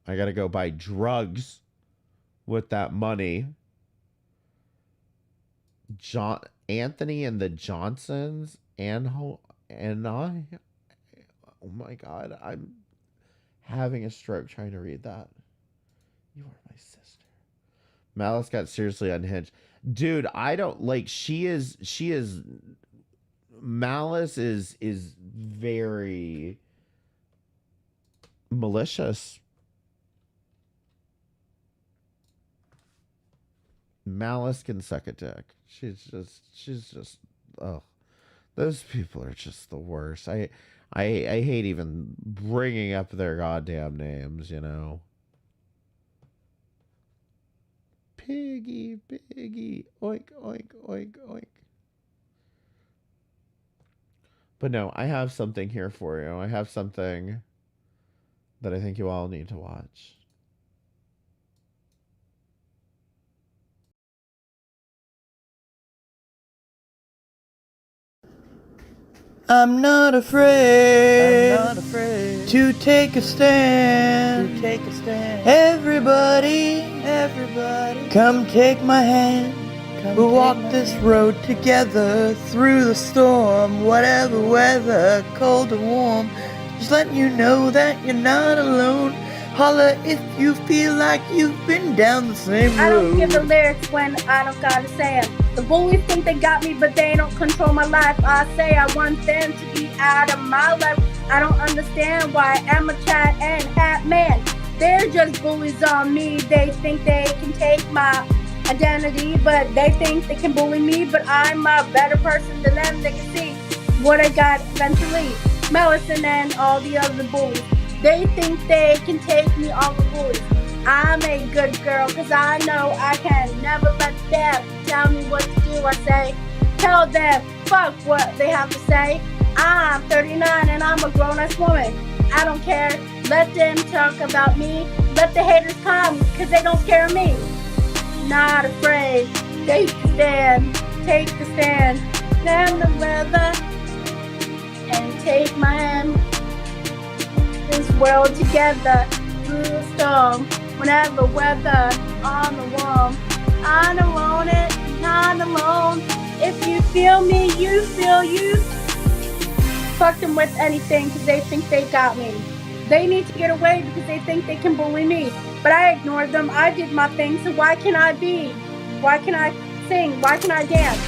I gotta go buy drugs with that money. Anthony and the Johnsons and I. Oh my God, I'm having a stroke trying to read that. You are my sister. Malice got seriously unhinged. Dude, I don't like, Malice is very malicious. Malice can suck a dick. She's just, oh, those people are just the worst. I hate even bringing up their goddamn names, you know. Piggy, oink, oink, oink, oink. But no, I have something here for you. I have something that I think you all need to watch. I'm not afraid to take a stand. Everybody, come take my hand. We'll walk this road together through the storm, whatever weather, cold or warm. Just letting you know that you're not alone. Holla if you feel like you've been down the same road. I don't give the lyrics when I don't gotta say them. The bullies think they got me, but they don't control my life. I say I want them to be out of my life. I don't understand why I'm a Chad and Hat Man. They're just bullies on me. They think they can take my identity, but they think they can bully me. But I'm a better person than them. They can see what I got eventually. Mellison and all the other bullies. They think they can take me off the bullies. I'm a good girl, cause I know I can never let them tell me what to do. I say, tell them, fuck what they have to say. I'm 39 and I'm a grown-ass woman. I don't care, let them talk about me. Let the haters come, cause they don't scare me. Not afraid, take the stand, stand the weather, and take my hand. This world together through the storm, whenever weather on the warm. I don't want it, not alone. If you feel me, you feel you. Fuck them with anything because they think they got me. They need to get away because they think they can bully me. But I ignored them, I did my thing, so why can I be? Why can I sing? Why can I dance?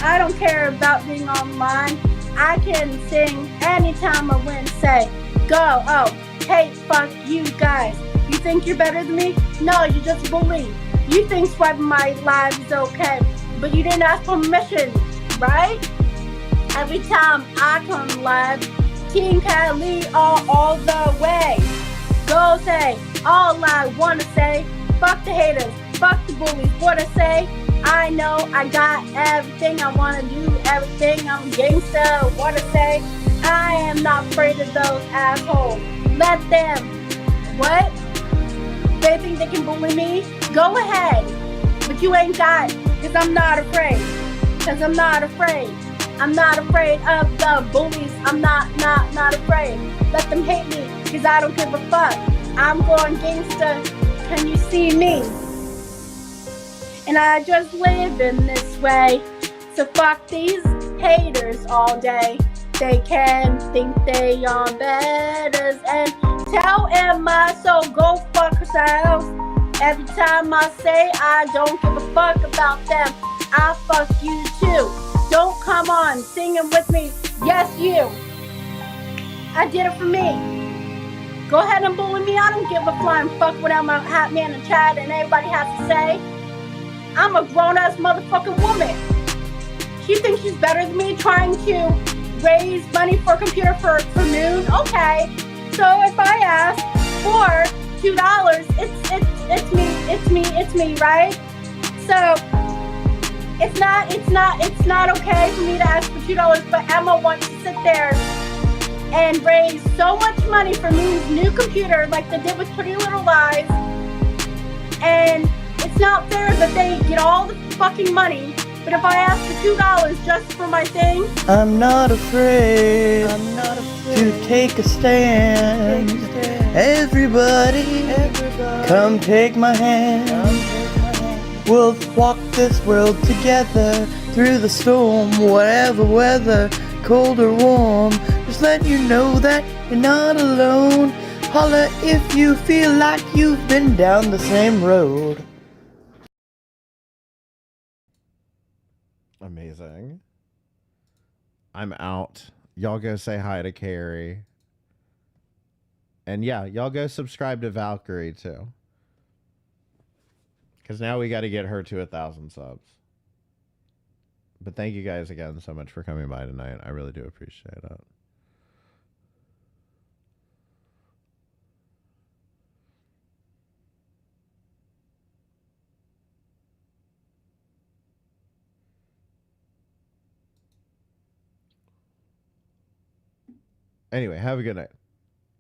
I don't care about being online. I can sing anytime I win, say, go, oh, hey, fuck you guys. You think you're better than me? No, you just bully. You think swiping my live is okay, but you didn't ask permission, right? Every time I come live, Team Cali all the way. Go say all I wanna say. Fuck the haters, fuck the bullies. What I say, I know I got everything I wanna do, everything. I'm gangsta. What I say, I am not afraid of those assholes. Let them. What? They think they can bully me? Go ahead. But you ain't got it. Cause I'm not afraid. Cause I'm not afraid. I'm not afraid of the bullies. I'm not afraid. Let them hate me. Cause I don't give a fuck. I'm going gangsta. Can you see me? And I just live in this way. So fuck these haters all day. They can think they are better and tell Emma so go fuck herself. Every time I say I don't give a fuck about them, I fuck you too. Don't come on singing with me. Yes, you. I did it for me. Go ahead and bully me. I don't give a flying fuck what I'm a Hat Man and Chad and everybody has to say. I'm a grown-ass motherfucking woman. She thinks she's better than me trying to raise money for a computer for noon. Okay. So if I ask for $2, it's me, right? So it's not okay for me to ask for $2, but Emma wants to sit there and raise so much money for Moon's new computer like they did with Pretty Little Lies. And it's not fair that they get all the fucking money, but if I ask for $2 just for my thing, I'm not afraid to take a stand. Everybody, come take my hand. We'll walk this world together through the storm, whatever weather, cold or warm. Just let you know that you're not alone. Holla if you feel like you've been down the same road. Amazing. I'm out. Y'all go say hi to Carrie. And yeah, y'all go subscribe to Valkyrie too. Because now we got to get her to 1,000 subs. But thank you guys again so much for coming by tonight. I really do appreciate it. Anyway, have a good night.